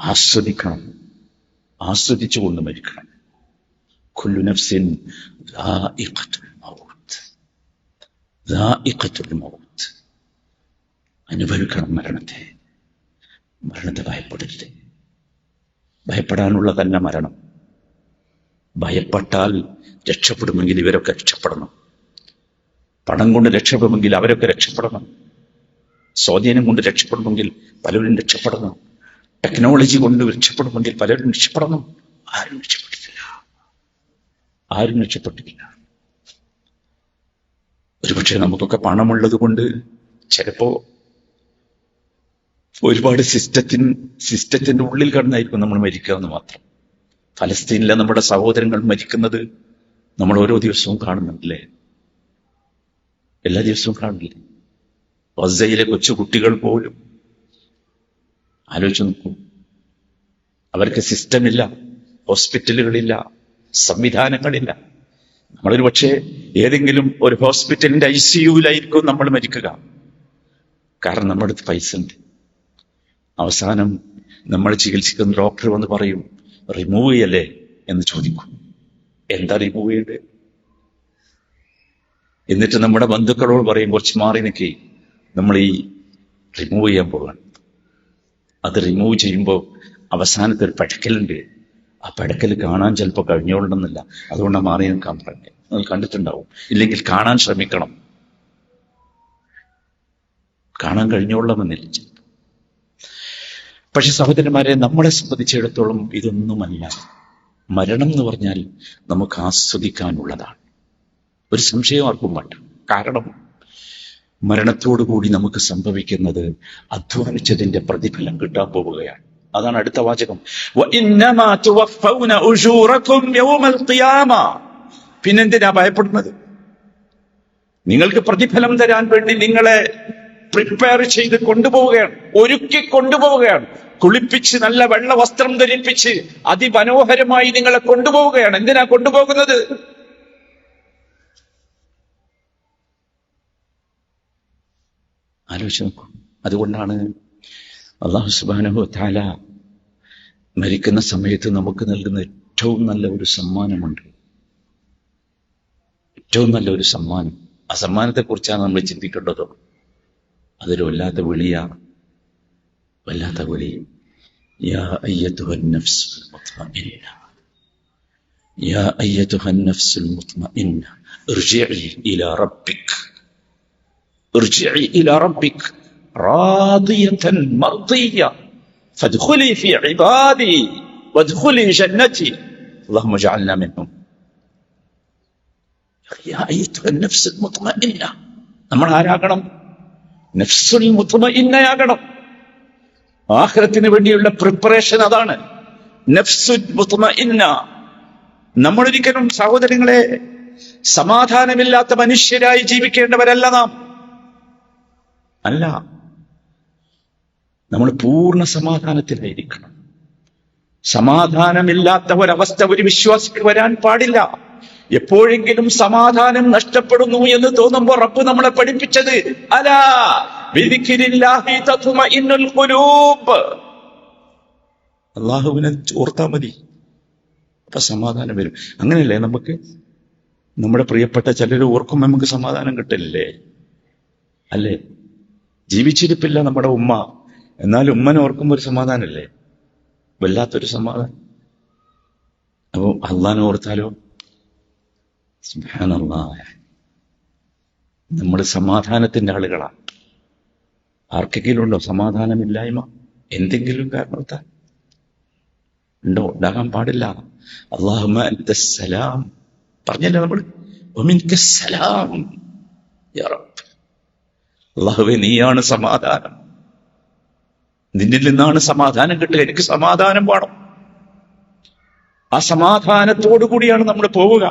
ആസ്വദിക്കണം, ആസ്വദിച്ചുകൊണ്ട് മരിക്കണം. കുല്ലു നഫ്സിൻ ദാഇഖത്തുൽ മൗത്ത്. ദാഇഖത്തുൽ മൗത്ത്. അനുഭവിക്കണം മരണത്തെ. മരണത്തെ ഭയപ്പെടരുത്. ഭയപ്പെടാനുള്ളതല്ല മരണം. ഭയപ്പെട്ടാൽ രക്ഷപ്പെടുമെങ്കിൽ ഇവരൊക്കെ രക്ഷപ്പെടണം. പണം കൊണ്ട് രക്ഷപ്പെടുമെങ്കിൽ അവരൊക്കെ രക്ഷപ്പെടണം. സ്വാധീനം കൊണ്ട് രക്ഷപ്പെടണമെങ്കിൽ പലരും രക്ഷപ്പെടണം. ടെക്നോളജി കൊണ്ട് രക്ഷപ്പെടണമെങ്കിൽ പലരും രക്ഷപ്പെടണം. ആരും രക്ഷപ്പെട്ടിട്ടില്ല. ആരും രക്ഷപ്പെട്ടിട്ടില്ല. ഒരുപക്ഷെ നമുക്കൊക്കെ പണമുള്ളത് കൊണ്ട് ചിലപ്പോ ഒരുപാട് സിസ്റ്റത്തിന്റെ ഉള്ളിൽ കിടന്നായിരിക്കും നമ്മൾ മരിക്കുക എന്ന് മാത്രം. ഫലസ്തീനിലെ നമ്മുടെ സഹോദരങ്ങൾ മരിക്കുന്നത് നമ്മൾ ഓരോ ദിവസവും കാണുന്നുണ്ടല്ലേ? എല്ലാ ദിവസവും കാണില്ലേ? ഗസയിലെ കൊച്ചു കുട്ടികൾ പോലും ആലോചിച്ച് നോക്കൂ. അവർക്ക് സിസ്റ്റമില്ല, ഹോസ്പിറ്റലുകളില്ല, സംവിധാനങ്ങളില്ല. നമ്മളൊരു പക്ഷേ ഏതെങ്കിലും ഒരു ഹോസ്പിറ്റലിന്റെ ICUവിലായിരിക്കും നമ്മൾ മരിക്കുക. കാരണം നമ്മുടെ അടുത്ത് പൈസ ഉണ്ട്. അവസാനം നമ്മൾ ചികിത്സിക്കുന്ന ഡോക്ടർ വന്ന് പറയും, റിമൂവ് ചെയ്യല്ലേ എന്ന് ചോദിക്കും. എന്താ റിമൂവ് ചെയ്യേണ്ടത്? എന്നിട്ട് നമ്മുടെ ബന്ധുക്കളോട് പറയും, കുറച്ച് മാറി നിൽക്കി, നമ്മൾ ഈ റിമൂവ് ചെയ്യാൻ പോവാണ്. അത് റിമൂവ് ചെയ്യുമ്പോൾ അവസാനത്തെ ഒരു പഴക്കലുണ്ട്. ആ പഴക്കൽ കാണാൻ ചിലപ്പോൾ കഴിഞ്ഞോളണമെന്നില്ല. അതുകൊണ്ടാണ് മാറി നിൽക്കാൻ പറഞ്ഞത്. നിങ്ങൾ കണ്ടിട്ടുണ്ടാവും. ഇല്ലെങ്കിൽ കാണാൻ ശ്രമിക്കണം. കാണാൻ കഴിഞ്ഞോളണമെന്നില്ല ചിലപ്പോൾ. പക്ഷെ സഹോദരന്മാരെ, നമ്മളെ സംബന്ധിച്ചിടത്തോളം ഇതൊന്നുമല്ല. മരണം എന്ന് പറഞ്ഞാൽ നമുക്ക് ആസ്വദിക്കാനുള്ളതാണ്. ഒരു സംശയം ആർക്കും വേണ്ട. കാരണം മരണത്തോടുകൂടി നമുക്ക് സംഭവിക്കുന്നത് അധ്വാനിച്ചതിന്റെ പ്രതിഫലം കിട്ടാൻ പോവുകയാണ്. അതാണ് അടുത്ത വാചകം. പിന്നെന്തിനാ ഭയപ്പെടുന്നത്? നിങ്ങൾക്ക് പ്രതിഫലം തരാൻ വേണ്ടി നിങ്ങളെ പ്രിപ്പയർ ചെയ്ത് കൊണ്ടുപോവുകയാണ്, ഒരുക്കി കൊണ്ടുപോവുകയാണ്. കുളിപ്പിച്ച് നല്ല വെള്ള വസ്ത്രം ധരിപ്പിച്ച് അതിമനോഹരമായി നിങ്ങളെ കൊണ്ടുപോവുകയാണ്. എന്തിനാ കൊണ്ടുപോകുന്നത്? ആലോചിച്ച് നോക്കൂ. അതുകൊണ്ടാണ് അല്ലാഹു സുബ്ഹാനഹു വ തആല മരിക്കുന്ന സമയത്ത് നമുക്ക് നൽകുന്ന ഏറ്റവും നല്ല ഒരു സമ്മാനമുണ്ട്. ഏറ്റവും നല്ല ഒരു സമ്മാനം. ആ സമ്മാനത്തെക്കുറിച്ചാണ് നമ്മൾ ചിന്തിക്കേണ്ടത്. അതൊരു വല്ലാത്ത വിളിയാണ്, വല്ലാത്ത വിളി. യാ അയ്യതുഹൻ നഫ്സുൽ മുത്മഇന്ന, യാ അയ്യതുഹൻ നഫ്സുൽ മുത്മഇന്ന ഇർജിഇ ഇലാ റബ്ബിക്, ഇർജിഇ ഇലാ റബ്ബിക് റാദിയതൻ മർദിയ ഫദ്ഖുലി ഫീ ഇബാദി വദ്ഖുലി ജന്നതി അല്ലാഹുമ്മ ജഅൽനാ മിൻഹും. യാ അയ്യതുഹൻ നഫ്സുൽ മുത്മഇന്ന, നമ്മൾ ആരാകണം? നഫ്സുൽ മുത്മഇന്നയാകണം. ആഖിറത്തിന് വേണ്ടിയുള്ള പ്രിപ്പറേഷൻ അതാണ്, നഫ്സുൽ മുത്മഇന്ന. നമ്മളൊരിക്കലും സഹോദരങ്ങളെ സമാധാനമില്ലാത്ത മനുഷ്യരായി ജീവിക്കേണ്ടവരല്ല നാം. അല്ല, നമ്മൾ പൂർണ്ണ സമാധാനത്തിലായിരിക്കണം. സമാധാനമില്ലാത്ത ഒരവസ്ഥ ഒരു വിശ്വാസിക്ക് വരാൻ പാടില്ല. എപ്പോഴെങ്കിലും സമാധാനം നഷ്ടപ്പെടുന്നു എന്ന് തോന്നുമ്പോൾ റബ്ബ് നമ്മളെ പഠിപ്പിച്ചത് അലാ ബിദിക്രില്ലാഹി തത്മഇന്നുൽ ഖുലൂബ്, അല്ലാഹുവിനെ ഓർത്താ മതി, അപ്പൊ സമാധാനം വരും. അങ്ങനെയല്ലേ നമുക്ക് നമ്മുടെ പ്രിയപ്പെട്ട ചിലർ ഓർക്കുമ്പോൾ നമുക്ക് സമാധാനം കിട്ടില്ലേ? അല്ലേ? ജീവിച്ചിരിപ്പില്ല നമ്മുടെ ഉമ്മ, എന്നാൽ ഉമ്മനെ ഓർക്കുമ്പോൾ ഒരു സമാധാനമല്ലേ? വല്ലാത്തൊരു സമാധാനം. അപ്പൊ അള്ളാനെ ഓർത്താലോ? സുബ്ഹാനല്ലാഹ്, നമ്മൾ സമാധാനത്തിന്റെ ആളുകളാണ്. ആർക്കെങ്കിലും ഉണ്ടോ സമാധാനമില്ലായ്മ? എന്തെങ്കിലും കാരണത്താൽ ഉണ്ടോ? ഉണ്ടാകാൻ പാടില്ല. അല്ലാഹുമ്മ അൻതസ്സലാം പറഞ്ഞല്ലേ നമ്മൾ, വമിൻകസ്സലാം യാ റബ്ബ്. അല്ലാഹുവേ, നീയാണ് സമാധാനം, നിന്നിൽ നിന്നാണ് സമാധാനം കിട്ടുക. എനിക്ക് സമാധാനം വേണം. ആ സമാധാനത്തോടു കൂടിയാണ് നമ്മൾ പോവുക.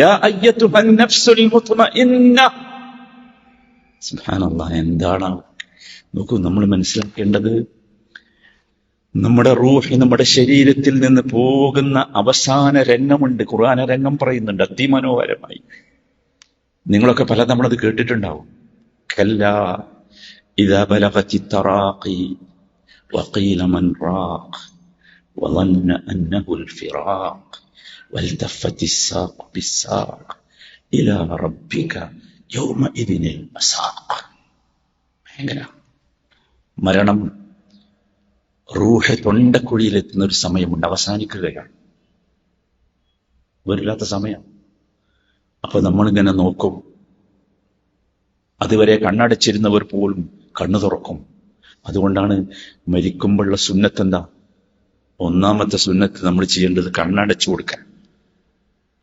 യാ അയ്യതുഹൻ നഫ്സുൽ മുത്മഇന്ന. സുബ്ഹാനല്ലാഹ്, എന്താണ് നോക്കൂ, നമ്മൾ മനസ്സിലാക്കേണ്ടത് നമ്മുടെ റൂഹ്, നമ്മുടെ ശരീരത്തിൽ നിന്ന് പോകുന്ന അവസാന രംഗമുണ്ട്. ഖുർആൻ രംഗം പറയുന്നുണ്ട് അതിമനോഹരമായി. നിങ്ങളൊക്കെ പല നമ്മളത് കേട്ടിട്ടുണ്ടാവും. കല്ലാ ഇദാ ബലഗതി തറാഖി വഖീല മൻ റാഖ് വظن أنه الفراق والتفت الساق بالساق إلى ربك يومئذ المساق. ഭയങ്കര മരണം, റൂഹ് തൊണ്ടക്കുഴിയിലെത്തുന്ന ഒരു സമയമുണ്ട്, അവസാനിക്കുകയാണ്, വരില്ലാത്ത സമയം. അപ്പൊ നമ്മളിങ്ങനെ നോക്കും. അതുവരെ കണ്ണടച്ചിരുന്നവർ പോലും കണ്ണു തുറക്കും. അതുകൊണ്ടാണ് മരിക്കുമ്പോഴുള്ള സുന്നത്ത് എന്താ? ഒന്നാമത്തെ സുന്നത്ത് നമ്മൾ ചെയ്യേണ്ടത് കണ്ണടച്ചു കൊടുക്കാൻ.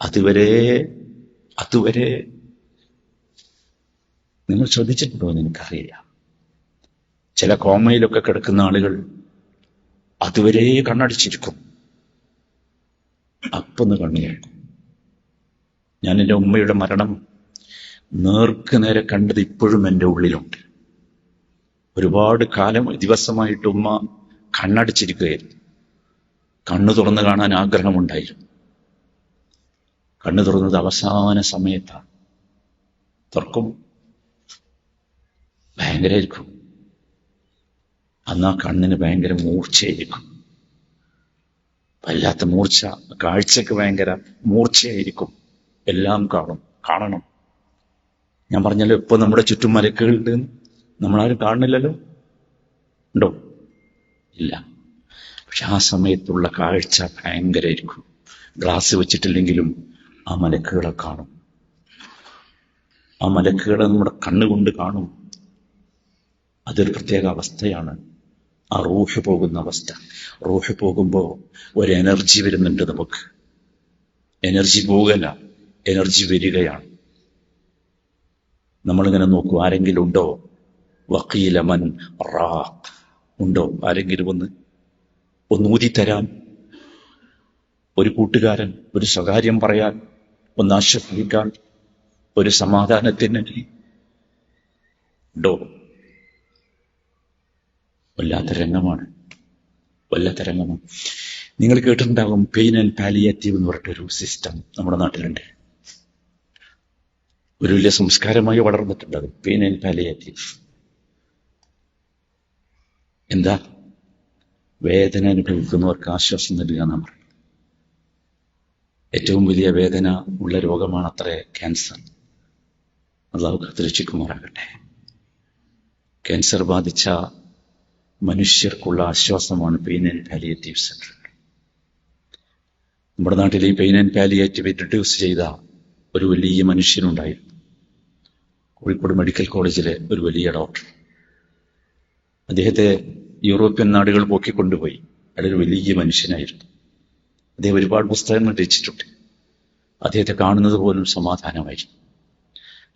അതുവരെ നിങ്ങൾ ശ്രദ്ധിച്ചിട്ടുണ്ടോ എന്ന് എനിക്കറിയില്ല. ചില കോമയിലൊക്കെ കിടക്കുന്ന ആളുകൾ അതുവരെ കണ്ണടിച്ചിരിക്കും. അപ്പൊന്ന് കണ്ണു തുറക്കും. ഞാൻ എൻ്റെ ഉമ്മയുടെ മരണം നേർക്ക് നേരെ കണ്ടത് ഇപ്പോഴും എൻ്റെ ഉള്ളിലുണ്ട്. ഒരുപാട് ദിവസമായിട്ട് ഉമ്മ കണ്ണടിച്ചിരിക്കുകയായിരുന്നു. കണ്ണു തുറന്ന് കാണാൻ ആഗ്രഹമുണ്ടായിരുന്നു. കണ്ണു തുറന്നത് അവസാന സമയത്താണ്. തുറക്കും, ഭയങ്കരമായിരിക്കും. അന്ന് ആ കണ്ണിന് ഭയങ്കര മൂർച്ചയായിരിക്കും. വല്ലാത്ത മൂർച്ച, കാഴ്ചക്ക് ഭയങ്കര മൂർച്ചയായിരിക്കും. എല്ലാം കാണണം. ഞാൻ പറഞ്ഞല്ലോ, ഇപ്പൊ നമ്മുടെ ചുറ്റും മലക്കുകളുണ്ട്, നമ്മളാരും കാണുന്നില്ലല്ലോ. ഉണ്ടോ? ഇല്ല. പക്ഷെ ആ സമയത്തുള്ള കാഴ്ച ഭയങ്കരമായിരിക്കും. ഗ്ലാസ് വെച്ചിട്ടില്ലെങ്കിലും ആ മലക്കുകളെ കാണും. ആ മലക്കുകളെ നമ്മുടെ കണ്ണുകൊണ്ട് കാണും. അതൊരു പ്രത്യേക അവസ്ഥയാണ്, ആ റൂഹ് പോകുന്ന അവസ്ഥ. റൂഹ് പോകുമ്പോൾ ഒരു എനർജി വരുന്നുണ്ട് നമുക്ക്. എനർജി പോകല്ല, എനർജി വരികയാണ്. നമ്മളിങ്ങനെ നോക്കൂ, ആരെങ്കിലും ഉണ്ടോ? വഖീല മൻ റാഖ്. ഉണ്ടോ ആരെങ്കിലും ഒന്ന് ഊതിത്തരാൻ? ഒരു കൂട്ടുകാരൻ, ഒരു സ്വകാര്യം പറയാൻ, ഒന്ന് ആശ്വസിപ്പിക്കാൻ, ഒരു സമാധാനത്തിന് ഉണ്ടോ? വല്ലാത്ത രംഗമാണ്. നിങ്ങൾ കേട്ടിട്ടുണ്ടാകും പെയിൻ ആൻഡ് പാലിയേറ്റീവ് എന്ന് പറഞ്ഞിട്ടൊരു സിസ്റ്റം നമ്മുടെ നാട്ടിലുണ്ട്. ഒരു വലിയ സംസ്കാരമായി വളർന്നിട്ടുണ്ട് അത്, പെയിൻ ആൻഡ് പാലിയേറ്റീവ്. എന്താ? വേദന അനുഭവിക്കുന്നവർക്ക് ആശ്വാസം നൽകുക എന്നാണ് പറയുന്നത്. ഏറ്റവും വലിയ വേദന ഉള്ള രോഗമാണ് അത്രേ ക്യാൻസർ. അള്ളാഹു കാത്തുരക്ഷിക്കുമാറാകട്ടെ. ക്യാൻസർ ബാധിച്ച മനുഷ്യർക്കുള്ള ആശ്വാസമാണ് പെയിൻ ആൻഡ് പാലിയേറ്റീവ് സെന്റർ. നമ്മുടെ നാട്ടിൽ ഈ പെയിൻ ആൻഡ് പാലിയേറ്റീവ് ഇൻട്രൊഡ്യൂസ് ചെയ്ത ഒരു വലിയ മനുഷ്യനുണ്ടായിരുന്നു. കോഴിക്കോട് മെഡിക്കൽ കോളേജിലെ ഒരു വലിയ ഡോക്ടർ. അദ്ദേഹത്തെ യൂറോപ്യൻ നാടുകൾ പോക്കിക്കൊണ്ടുപോയി. അയാളൊരു വലിയ മനുഷ്യനായിരുന്നു. അദ്ദേഹം ഒരുപാട് പുസ്തകങ്ങൾ രചിച്ചിട്ടുണ്ട്. അദ്ദേഹത്തെ കാണുന്നത് പോലും സമാധാനമായിരുന്നു.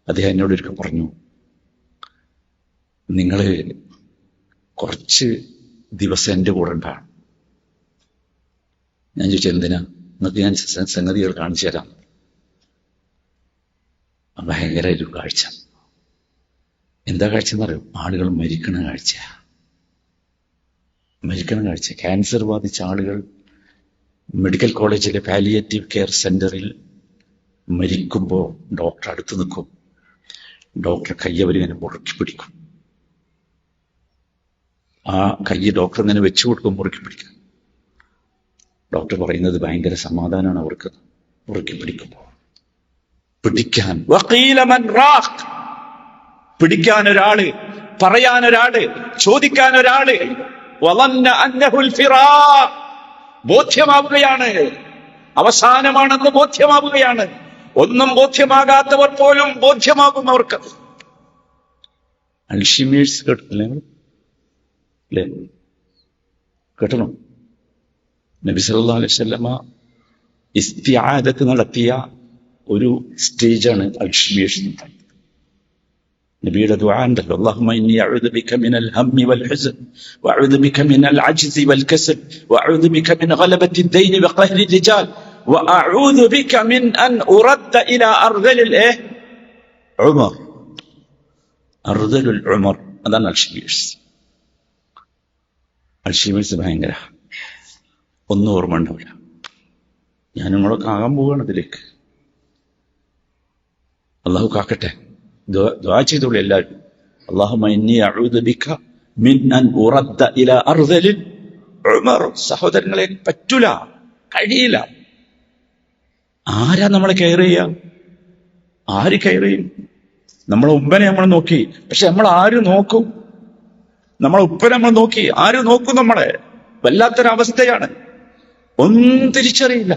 അദ്ദേഹം എന്നോട് ഒരിക്കൽ പറഞ്ഞു, നിങ്ങൾ കുറച്ച് ദിവസം എൻ്റെ കൂടെ ഉണ്ടാണ്. ഞാൻ ചോദിച്ചു, എന്തിനാ? എന്നൊക്കെ ഞാൻ സംഗതികൾ കാണിച്ചു തരാം. ഭയങ്കര ഒരു കാഴ്ച. എന്താ കാഴ്ച എന്നറിയോ? ആളുകൾ മരിക്കണ കാഴ്ച. ക്യാൻസർ ബാധിച്ച ആളുകൾ മെഡിക്കൽ കോളേജിലെ പാലിയേറ്റീവ് കെയർ സെന്ററിൽ മരിക്കുമ്പോൾ ഡോക്ടർ അടുത്ത് നിൽക്കും. ഡോക്ടർ കയ്യവരിങ്ങനെ മുറുക്കി പിടിക്കും. ആ കൈ ഡോക്ടർ ഇങ്ങനെ വെച്ചു കൊടുക്കും, മുറുക്കി പിടിക്കും. ഡോക്ടർ പറയുന്നത് ഭയങ്കര സമാധാനമാണ് അവർക്ക്. മുറുക്കി പിടിക്കുമ്പോൾ പിടിക്കാൻ ഒരാള്, പറയാനൊരാള്, ചോദിക്കാനൊരാള്. ബോധ്യമാവുകയാണ്, അവസാനമാണെന്ന് ബോധ്യമാവുകയാണ്. ഒന്നും ബോധ്യമാകാത്തവർ പോലും ബോധ്യമാകും അവർക്ക്. അൽഷിമേഴ്സ് കേട്ടില്ലേ? കേട്ടണം? നബി സല്ലല്ലാഹു അലൈഹി വസല്ലമ ഇസ്തിആദത്ത് നടത്തിയ ഒരു സ്റ്റേജാണ് അൽഷിമേഴ്സ്. നബിയുടെ ദുആ ഉണ്ടല്ലോ, അല്ലാഹുമ്മ ഇന്നി അഊദു ബിക മിനൽ ഹമ്മി വൽ ഹുസ്ൻ വഅഊദു ബിക മിനൽ അജ്സി വൽ കസൽ വഅഊദു ബിക മിൻ ഗലബത്തി ദൈനി വഖഹ്രി റിജാൽ വഅഊദു ബിക മിൻ അൻ ഉറദ്ദ ഇലാ അർദലിൽ ഉമർ. അർദലുൽ ഉമർ, അതാണ് അൽഷിമേഴ്സ്. അൽഷിമേഴ്സ് ഭയങ്കര, ഒന്നും ഓർമ്മ ഉണ്ടാവില്ല. ഞാൻ നിങ്ങളൊക്കെ ആകാൻ പോവുകയാണ് ഇതിലേക്ക്. അള്ളാഹു കാക്കട്ടെ. ദുആ ചെയ്തോളൂ എല്ലാവരും. അല്ലാഹുമ്മ ഇന്നി അഊദു ബിക മിൻ അൻ ഉറദ്ദ ഇലാ അർദലിൽ ഉമർ. സഹോദരങ്ങളെ, പറ്റൂല, കഴിയില്ല. ആരാ നമ്മളെ കെയർ ചെയ്യുക? ആര് കെയർ ചെയ്യും? നമ്മളെ ഉപ്പനെ നമ്മൾ നോക്കി, പക്ഷെ നമ്മൾ ആര് നോക്കും? നമ്മളെ ഉപ്പനെ നമ്മൾ നോക്കി, ആര് നോക്കും നമ്മളെ? വല്ലാത്തൊരവസ്ഥയാണ്. ഒന്നും തിരിച്ചറിയില്ല,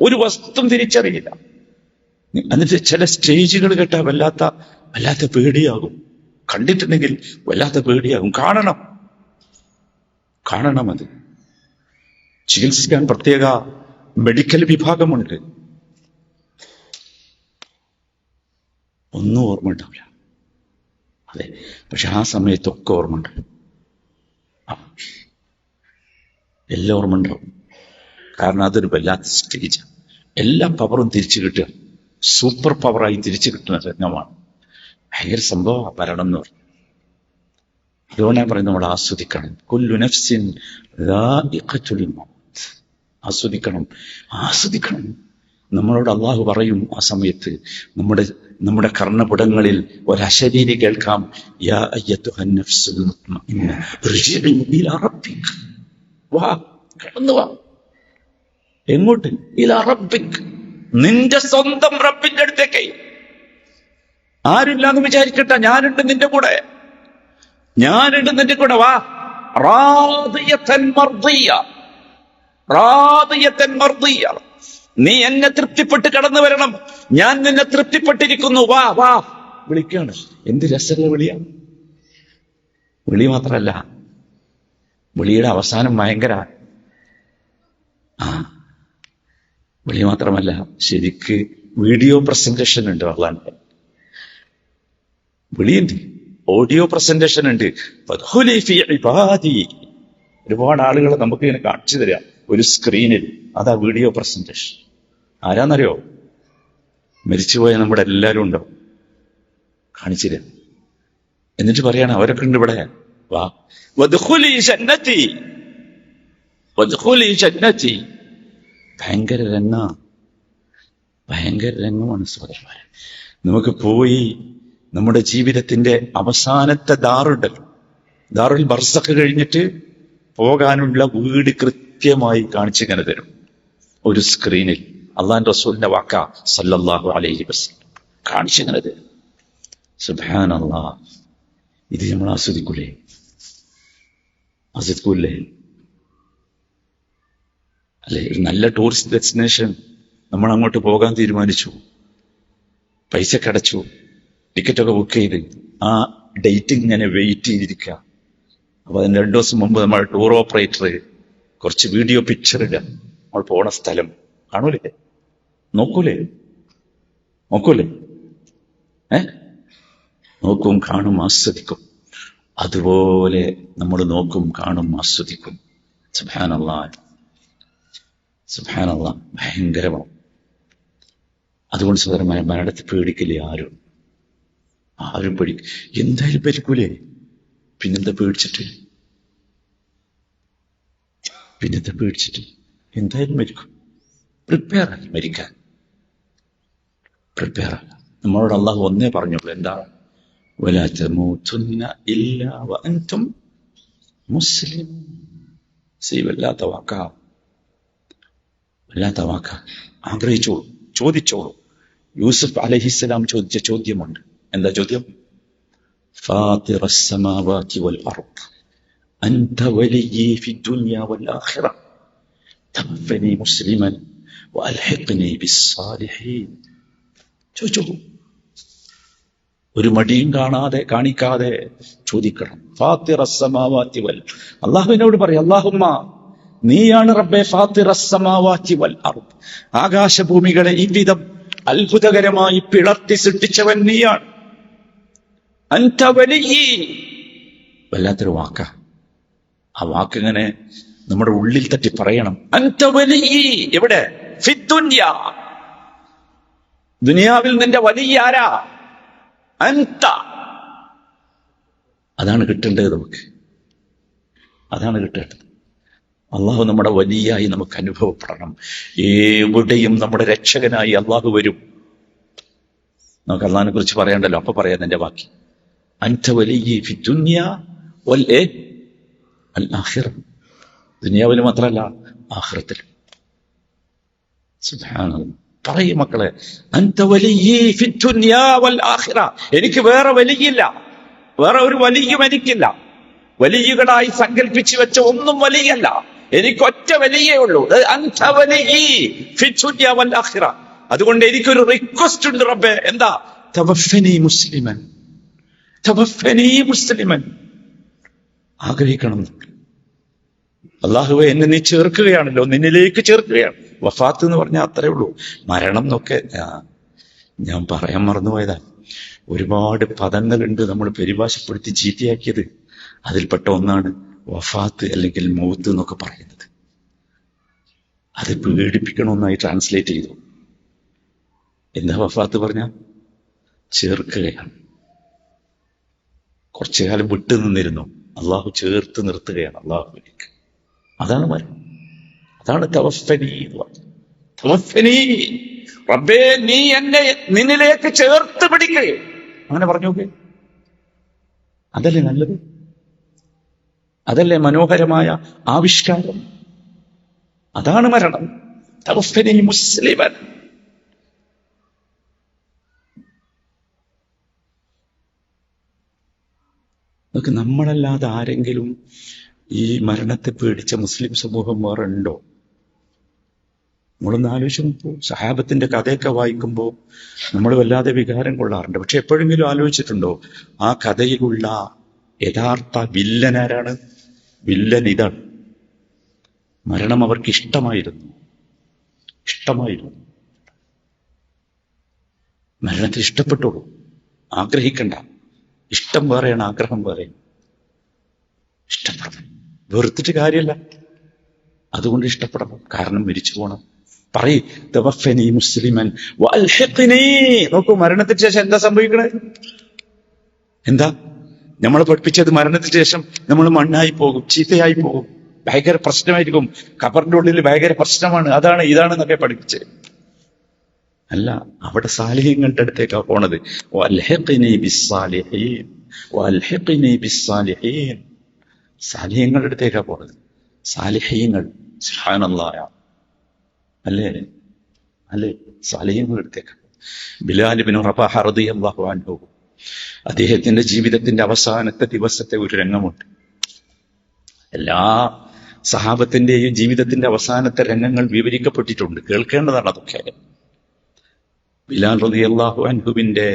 ഒരു വസ്തുവും തിരിച്ചറിയില്ല. എന്നിട്ട് ചില സ്റ്റേജുകൾ കേട്ടാൽ വല്ലാത്ത പേടിയാകും. കണ്ടിട്ടുണ്ടെങ്കിൽ വല്ലാത്ത പേടിയാകും. കാണണം. അത് ചികിത്സിക്കാൻ പ്രത്യേക മെഡിക്കൽ വിഭാഗമുണ്ട്. ഒന്നും ഓർമ്മ ഉണ്ടാവില്ല. അതെ, പക്ഷെ ആ സമയത്തൊക്കെ ഓർമ്മ ഉണ്ടാവും. എല്ലാം ഓർമ്മ ഉണ്ടാവും. കാരണം അതൊരു വല്ലാത്ത സ്റ്റേജ്. എല്ലാ പവറും തിരിച്ചു കിട്ടുക, സൂപ്പർ പവറായി തിരിച്ചു കിട്ടുന്ന രംഗമാണ്. ഭയങ്കര സംഭവം മരണം എന്ന് പറഞ്ഞു. അതുകൊണ്ടാണ് പറയുന്നത് നമ്മൾ ആസ്വദിക്കണം. കുല്ലു നഫ്സിൻ ദാഇഖത്തുൽ മൗത്ത്. ആസ്വദിക്കണം. നമ്മളോട് അള്ളാഹു പറയും ആ സമയത്ത്, നമ്മുടെ കർണപുടങ്ങളിൽ ഒരശരീരി കേൾക്കാം, യാ അയ്യത്തുഹൻ നഫ്സുൽ മുത്മഇന്ന ഇർജിഇ ഇലാ റബ്ബിക്. കടന്നു വാ. എങ്ങോട്ട്? ഇലാ റബ്ബിക്, നിന്റെ സ്വന്തം റബ്ബിന്റെ അടുത്തേക്ക്. ആരുമില്ലാന്ന് വിചാരിക്കട്ടെ, ഞാനുണ്ട് നിന്റെ കൂടെ. വാ. റാദിയതൻ മർദിയ. നീ എന്നെ തൃപ്തിപ്പെട്ട് കടന്നു വരണം. ഞാൻ നിന്നെ തൃപ്തിപ്പെട്ടിരിക്കുന്നു. വാ. വിളിക്കാണ്. എന്ത് രസമുള്ള വിളിയാണ്. വിളി മാത്രല്ല, വിളിയുടെ അവസാനം ഭയങ്കര. വിളി മാത്രമല്ല, ശരിക്ക് വീഡിയോ പ്രസന്റേഷൻ ഉണ്ട്. അള്ളാന്റെ വിളിയുണ്ട്, ഓഡിയോ പ്രസന്റേഷൻ ഉണ്ട്. ഒരുപാട് ആളുകൾ നമുക്ക് ഇങ്ങനെ കാണിച്ചു തരാം ഒരു സ്ക്രീനിൽ. അതാ വീഡിയോ പ്രസന്റേഷൻ. ആരാന്നറിയോ? മരിച്ചുപോയ നമ്മുടെ എല്ലാവരും ഉണ്ടാവും. കാണിച്ചില്ല. എന്നിട്ട് പറയാണ്, അവരൊക്കെ ഉണ്ട് ഇവിടെ. വാ, വദ്ഖുലി ജന്നതി. ഭയങ്കര രംഗമാണ് സഹോദരന്മാരെ. നമുക്ക് പോയി നമ്മുടെ ജീവിതത്തിന്റെ അവസാനത്തെ ദാറുണ്ടല്ലോ, ദാറുൽ ബർസഖ് കഴിഞ്ഞിട്ട് പോകാനുള്ള വീട് കൃത്യമായി കാണിച്ചിങ്ങനെ തരും ഒരു സ്ക്രീനിൽ. അള്ളാന്റെ റസൂലിന്റെ വാക്ക സല്ലല്ലാഹു അലൈഹി വസല്ലം കാണിച്ചിങ്ങനെ തരും. സുബ്ഹാനല്ലാഹ്. ഇത് നമ്മൾ ആസ്വദിക്കൂലേ? അല്ലെ? ഒരു നല്ല ടൂറിസ്റ്റ് ഡെസ്റ്റിനേഷൻ നമ്മൾ അങ്ങോട്ട് പോകാൻ തീരുമാനിച്ചു, പൈസ അടച്ചു, ടിക്കറ്റൊക്കെ ബുക്ക് ചെയ്ത് ആ ഡേറ്റ് ഇങ്ങനെ വെയിറ്റ് ചെയ്തിരിക്കുക. അപ്പൊ അതിന് 2 ദിവസം മുമ്പ് നമ്മൾ ടൂർ ഓപ്പറേറ്റർ കുറച്ച് വീഡിയോ പിക്ചർ ഇടുക. നമ്മൾ പോണ സ്ഥലം കാണൂലേ? നോക്കൂലേ? നോക്കും, കാണും, ആസ്വദിക്കും. അതുപോലെ നമ്മൾ നോക്കും, കാണും, ആസ്വദിക്കും. സുബ്ഹാനല്ലാഹ്. ഭയങ്കരമാണ്. അതുകൊണ്ട് സഹോദരന്മാരെ, മരണത്തെ പേടിക്കില്ലേ? ആരും പേടിക്കും. എന്തായാലും പേടിക്കൂലേ? പിന്നെന്താ പേടിച്ചിട്ട്? എന്തായാലും മരിക്കും. പ്രിപ്പയർ ആയി മരിക്കാൻ. നമ്മളോട് അള്ളാഹു ഒന്നേ പറഞ്ഞോളൂ. എന്താ? വലാ തമൂതുന്ന ഇല്ലാ വഅൻതും മുസ്ലിമൂൻ. വല്ലാത്ത വാക്കാ. ആഗ്രഹിച്ചോളൂ, ചോദിച്ചോളൂ. യൂസുഫ് അലൈഹിസ്സലാം ചോദിച്ച ചോദ്യമുണ്ട്. എന്താ ചോദ്യം? ഫാത്തിറസ് സമാവാതി വൽ അർദ് അൻത വലിയ്യി ഫിദ്ദുനിയ വൽ ആഖിറ തവഫനി മുസ്ലിമൻ വഅൽഹിഖ്നി ബിസ്സാലിഹീൻ. ചോദിച്ചോളൂ. ഒരു മടിയും കാണിക്കാതെ ചോദിക്കണം. ഫാത്തിറസ് സമാവാതി വൽ, അല്ലാഹുവിനോട് പറയും, അല്ലാഹുമ്മ നീയാണ് റബ്ബേ ഫാത്തിറസ് സമാവാതി വൽ അർദ്, ആകാശഭൂമികളെ ഇவ்விதം അത്ഭുതകരമായി പിളർത്തി സൃഷ്ടിച്ചവൻ നീയാണ്. അൻത വലിയ്യി. വല്ലാത്തൊരു വാക്ക. ആ വാക്കിങ്ങനെ നമ്മുടെ ഉള്ളിൽ തട്ടി പറയണം. അൻത വലിയ്യി. എവിടെ? ഫിദ്ദുനിയ. ദുനിയാവിൽ നിന്റെ വലിയ ആരാ? അൻത. അതാണ് കിട്ടേണ്ടത് നമുക്ക്. അള്ളാഹു നമ്മുടെ വലിയായി നമുക്ക് അനുഭവപ്പെടണം. എവിടെയും നമ്മുടെ രക്ഷകനായി അള്ളാഹു വരും. നമുക്ക് അള്ളാഹിനെ കുറിച്ച് പറയണ്ടല്ലോ, അപ്പൊ പറയാൻ എന്റെ ബാക്കി. അൻത വലിയ്യി ഫിദ്ദുനിയ വൽ ആഖിറ. ദുനിയാവിൽ മാത്രമല്ല, ആഖിറത്തിലും. സുബ്ഹാനല്ലാഹ്. പറയും മക്കളെ, അൻത വലിയ്യി ഫിദ്ദുനിയ വൽ ആഖിറ. എനിക്ക് വേറെ വലിയില്ല, വേറെ ഒരു വലിയും എനിക്കില്ല. വലിയുകളായി സങ്കല്പിച്ചു വെച്ച ഒന്നും വലിയല്ല. എനിക്ക് ഒറ്റ വലിയേ ഉള്ളൂ. അൻത വലിയ്യി ഫിദ്ദുനിയ വൽ ആഖിറ. അതുകൊണ്ട് എനിക്കൊരു റിക്വസ്റ്റ് ഉണ്ട് റബ്ബേ. എന്താ? തവഫനി മുസ്ലിമൻ, തവഫനി മുസ്ലിമൻ. ആഗ്രഹിക്കണം. അള്ളാഹുവെ എന്നെ നീ ചേർക്കുകയാണല്ലോ, നിന്നിലേക്ക് ചേർക്കുകയാണ്. വഫാത്ത് എന്ന് പറഞ്ഞാൽ അത്രേ ഉള്ളൂ. മരണം എന്നൊക്കെ ഞാൻ പറയാൻ മറന്നുപോയതാ. ഒരുപാട് പദങ്ങളുണ്ട് നമ്മൾ പരിഭാഷപ്പെടുത്തി ചീത്തയാക്കിയത്. അതിൽപ്പെട്ട ഒന്നാണ് വഫാത്ത് അല്ലെങ്കിൽ മൗത്ത് എന്നൊക്കെ പറയുന്നത്. അത് പേടിപ്പിക്കണമെന്നായി ട്രാൻസ്ലേറ്റ് ചെയ്തു. എന്താ വഫാത്ത് പറഞ്ഞ? ചേർക്കുകയാണ്. കുറച്ചു കാലം വിട്ടു നിന്നിരുന്നു, അള്ളാഹു ചേർത്ത് നിർത്തുകയാണ് അള്ളാഹുവിലേക്ക്. അതാണ് മരണം. അതാണ് തവഫനി എന്ന് പറഞ്ഞത്. തവഫനി റബ്ബേ, നീ എന്നെ നിന്നിലേക്ക് ചേർത്ത് പിടിക്കുക. അങ്ങനെ പറഞ്ഞു നോക്കേ. അതല്ലേ നല്ലത്? അതല്ലേ മനോഹരമായ ആവിഷ്കാരം? അതാണ് മരണം. തവഫനി മുസ്ലിമൻ. നമുക്ക് നമ്മളല്ലാതെ ആരെങ്കിലും ഈ മരണത്തെ പേടിച്ച മുസ്ലിം സമൂഹം വേറെ ഉണ്ടോ? നമ്മളൊന്ന് ആലോചിച്ച് നോക്കൂ. സഹാബത്തിന്റെ കഥയൊക്കെ വായിക്കുമ്പോൾ നമ്മൾ വല്ലാതെ വികാരം കൊള്ളാറുണ്ട്. പക്ഷെ എപ്പോഴെങ്കിലും ആലോചിച്ചിട്ടുണ്ടോ ആ കഥയിലുള്ള യഥാർത്ഥ വില്ലൻ ആരാണ്? വില്ലൻ ഇതാണ്. മരണം അവർക്ക് ഇഷ്ടമായിരുന്നു. മരണത്തെ ഇഷ്ടപ്പെട്ടോളൂ, ആഗ്രഹിക്കണ്ട. ഇഷ്ടം വേറെയാണ്, ആഗ്രഹം വേറെയാണ്. ഇഷ്ടപ്പെടണം, വെറുത്തിട്ട് കാര്യമല്ല. അതുകൊണ്ട് ഇഷ്ടപ്പെടണം, കാരണം മരിച്ചു പോകണം. പറയ് തവഫനി മുസ്ലിമൻ വഅൽഹിഖ്നി. നോക്കൂ, മരണത്തിന് ശേഷം എന്താ സംഭവിക്കണേ? എന്താ നമ്മളെ പഠിപ്പിച്ചത്? മരണത്തിന് ശേഷം നമ്മൾ മണ്ണായി പോകും, ചീത്തയായി പോകും, ഭയങ്കര പ്രശ്നമായിരിക്കും, ഖബറിന്റെ ഉള്ളിൽ ഭയങ്കര പ്രശ്നമാണ്, അതാണ് ഇതാണെന്നൊക്കെ പഠിപ്പിച്ചത്. അല്ല, അവിടെ സാലിഹ്യങ്ങളുടെ അടുത്തേക്കാ പോണത്. വഅൽഹിഖ്നി ബിസ്സാലിഹീൻ, വഅൽഹിഖ്നി ബിസ്സാലിഹീൻ. സാലിഹ്യങ്ങളുടെ അടുത്തേക്കാ പോണത്. സാലിഹീങ്ങൾ, സുബ്ഹാനല്ലാഹ്, അല്ലേ സാലിഹ്യങ്ങളുടെ അടുത്തേക്കാ. ബിലാൽ ഇബ്നു റബാഹ റളിയല്ലാഹു അൻഹു, അദ്ദേഹത്തിന്റെ ജീവിതത്തിന്റെ അവസാനത്തെ ദിവസത്തെ ഒരു രംഗമുണ്ട്. എല്ലാ സഹാബത്തിന്റെയും ജീവിതത്തിന്റെ അവസാനത്തെ രംഗങ്ങൾ വിവരിക്കപ്പെട്ടിട്ടുണ്ട്, കേൾക്കേണ്ടതാണ് അതൊക്കെ. ബിലാൽ റളിയല്ലാഹു അൻഹുവിന്റെ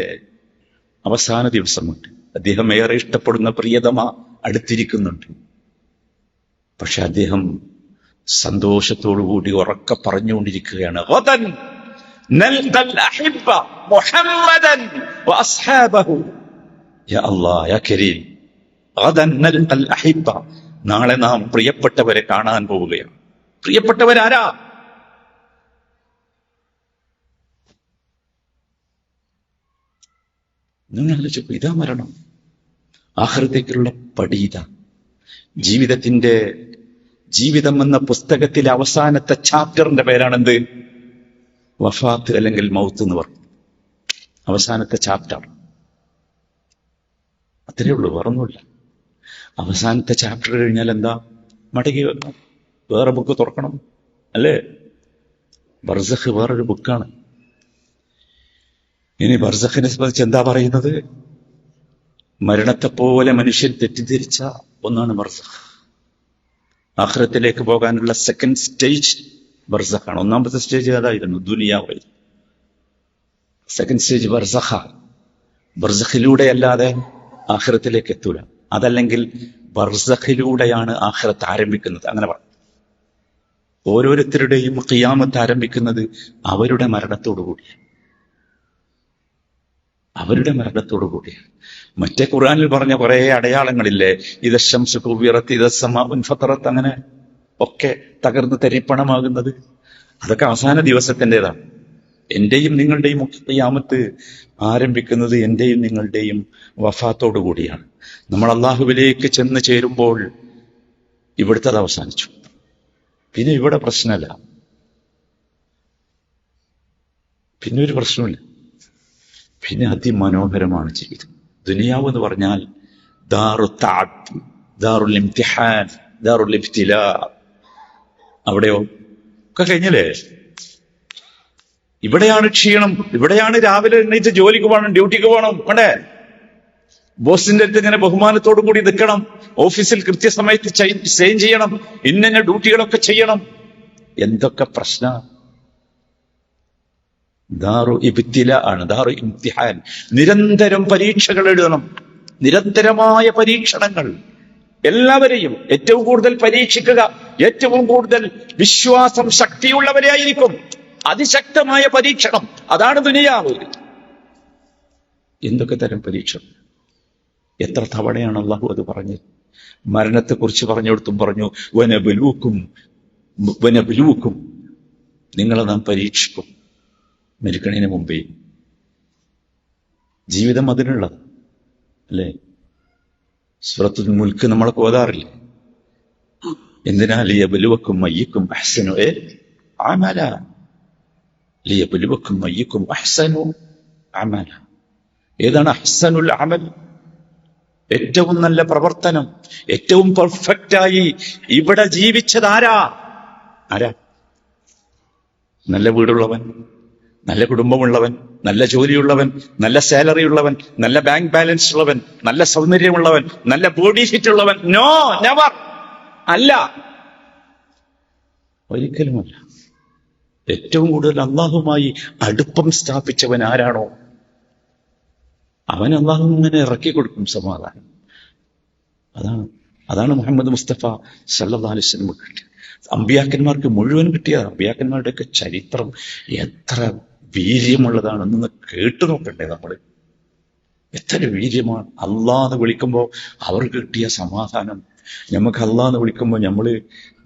അവസാന ദിവസമുണ്ട്. അദ്ദേഹം ഏറെ ഇഷ്ടപ്പെടുന്ന പ്രിയതമ അടുത്തിരിക്കുന്നുണ്ട്. പക്ഷെ അദ്ദേഹം സന്തോഷത്തോടുകൂടി ഉറക്കെ പറഞ്ഞുകൊണ്ടിരിക്കുകയാണ്, ഗദൻ നൽഖൽ അഹിബ്ബ മുഹമ്മദൻ വഅസ്ഹാബഹു. യാ അല്ലാഹ്, യാ കരീം, ഗദൻ നൽഖൽ അഹിബ്ബ. നാളെ നാം പ്രിയപ്പെട്ടവരെ കാണാൻ പോവുകയാണ്. പ്രിയപ്പെട്ടവരാരാ? നിങ്ങൾ ആലോചിച്ചു, ഇതാ മരണം. ആഖിറത്തേക്കുള്ള പടി ഇതാ. ജീവിതം എന്ന പുസ്തകത്തിലെ അവസാനത്തെ ചാപ്റ്ററിന്റെ പേരാണെന്ത്? വഫാത്ത് അല്ലെങ്കിൽ മൗത്ത് എന്ന് പറഞ്ഞു. അവസാനത്തെ ചാപ്റ്റർ അത്രേ ഉള്ളൂ, വേറൊന്നുമില്ല. അവസാനത്തെ ചാപ്റ്റർ കഴിഞ്ഞാൽ എന്താ? മടങ്ങി വെക്കണം, വേറെ ബുക്ക് തുറക്കണം, അല്ലേ? ബർസഖ് വേറൊരു ബുക്കാണ്. ഇനി ബർസഖിനെ സംബന്ധിച്ച് എന്താ പറയുന്നത്? മരണത്തെപ്പോലെ മനുഷ്യൻ തെറ്റിദ്ധരിച്ച ഒന്നാണ് ബർസഖ്. ആഖിറത്തിലേക്ക് പോകാനുള്ള സെക്കൻഡ് സ്റ്റേജ് ബർസഖാണ്. ഒന്നാമത്തെ സ്റ്റേജ് അതായിരുന്നു, ദുനിയാവായിരുന്നു. Second stage ബർസഖ. ബർസഖിലൂടെ അല്ലാതെ ആഖിറത്തിലേക്ക് എത്തൂല. അതല്ലെങ്കിൽ ബർസഖിലൂടെയാണ് ആഖിറത്ത് ആരംഭിക്കുന്നത്. അങ്ങനെ പറഞ്ഞു. ഓരോരുത്തരുടെയും ഖിയാമത്ത് ആരംഭിക്കുന്നത് അവരുടെ മരണത്തോടുകൂടിയാണ്. മറ്റേ ഖുർആനിൽ പറഞ്ഞ കുറെ അടയാളങ്ങളില്ലേ, ഇദ ശംസു കുവിറത്ത്, ഇദ സമാഉൻ ഫതറത്ത്, അങ്ങനെ ഒക്കെ തകർന്ന് തരിപ്പണമാകുന്നത്, അതൊക്കെ അവസാന ദിവസത്തിൻ്റെതാണ്. എന്റെയും നിങ്ങളുടെയും ഖിയാമത്ത് ആരംഭിക്കുന്നത് എന്റെയും നിങ്ങളുടെയും വഫാത്തോടു കൂടിയാണ്. നമ്മൾ അള്ളാഹുവിലേക്ക് ചെന്ന് ചേരുമ്പോൾ ഇവിടുത്തെ അത് അവസാനിച്ചു. പിന്നെ ഇവിടെ പ്രശ്നമല്ല, പിന്നെ ഒരു പ്രശ്നമില്ല. പിന്നെ അതിമനോഹരമാണ് ജീവിതം. ദുനിയാവ് എന്ന് പറഞ്ഞാൽ ദാറു തഅബ്, ദാറുൽ ഇംതിഹാൻ, ദാറുൽ ഇബ്തിലാ. അവിടെയോ ഒക്കെ കഴിഞ്ഞല്ലേ? ഇവിടെയാണ് ക്ഷീണം, ഇവിടെയാണ് രാവിലെ എണീറ്റ് ജോലിക്ക് പോകണം, ഡ്യൂട്ടിക്ക് പോകണം, വേണ്ടേ? ബോസിന്റെ അടുത്ത് ഇങ്ങനെ ബഹുമാനത്തോടു കൂടി നിൽക്കണം, ഓഫീസിൽ കൃത്യസമയത്ത് സൈൻ ചെയ്യണം, ഇന്ന ഡ്യൂട്ടികളൊക്കെ ചെയ്യണം. എന്തൊക്കെ പ്രശ്ന! ദാറു ഇബ്തിലാ ആണ്, ദാറു ഇംതിഹാൻ. നിരന്തരം പരീക്ഷകൾ എഴുതണം. നിരന്തരമായ പരീക്ഷണങ്ങൾ. എല്ലാവരെയും ഏറ്റവും കൂടുതൽ പരീക്ഷിക്കുക ഏറ്റവും കൂടുതൽ വിശ്വാസം ശക്തിയുള്ളവരെ ആയിരിക്കും. അതിശക്തമായ പരീക്ഷണം, അതാണ് ദുനിയാവ്. എന്തൊക്കെ തരം പരീക്ഷണം! എത്ര തവണയാണ് അള്ളാഹു അത് പറഞ്ഞത്? മരണത്തെക്കുറിച്ച് പറഞ്ഞെടുത്തും പറഞ്ഞു, വനബലുവുക്കും, നിങ്ങളെ നാം പരീക്ഷിക്കും. മരിക്കണതിന് മുമ്പേ. ജീവിതം അതിനുള്ളത് അല്ലേ? സൂറത്തുൽ മുൽക്ക് നമ്മളൊക്കെ ഓതാറില്ലേ? എന്തിനാ? ലിയബ്ലുവക്കും അയ്യക്കും അഹ്സനു അമല. ലിയബ്ലുവക്കും അയ്യക്കും അഹ്സനു അമല. ഏതാണ് അഹ്സനുൽ അമൽ? ഏറ്റവും നല്ല പ്രവർത്തനം, ഏറ്റവും പെർഫെക്റ്റായി ഇവിടെ ജീവിച്ചത് ആരാ? നല്ല വീടുള്ളവൻ, നല്ല കുടുംബമുള്ളവൻ, നല്ല ജോലിയുള്ളവൻ, നല്ല സാലറി ഉള്ളവൻ, നല്ല ബാങ്ക് ബാലൻസ് ഉള്ളവൻ, നല്ല സൗന്ദര്യമുള്ളവൻ, നല്ല ബോഡി ഫിറ്റ് ഉള്ളവൻ? No, never. അല്ല, ഒരിക്കലുമല്ല. ഏറ്റവും കൂടുതൽ അള്ളാഹുമായി അടുപ്പം സ്ഥാപിച്ചവൻ ആരാണോ അവൻ അള്ളാഹു ഇങ്ങനെ ഇറക്കി കൊടുക്കും സമാധാനം. അതാണ് മുഹമ്മദ് മുസ്തഫ സല്ലല്ലാഹു അലൈഹി വസല്ലം കിട്ടിയത്. അമ്പിയാക്കന്മാർക്ക് മുഴുവൻ കിട്ടിയത്. അമ്പിയാക്കന്മാരുടെയൊക്കെ ചരിത്രം എത്ര വീര്യമുള്ളതാണെന്ന് കേട്ടു നോക്കണ്ടേ നമ്മള്? എത്ര വീര്യമാണ്! അള്ളാന്ന് വിളിക്കുമ്പോൾ അവർക്ക് കിട്ടിയ സമാധാനം. നമുക്ക് അള്ളാന്ന് വിളിക്കുമ്പോൾ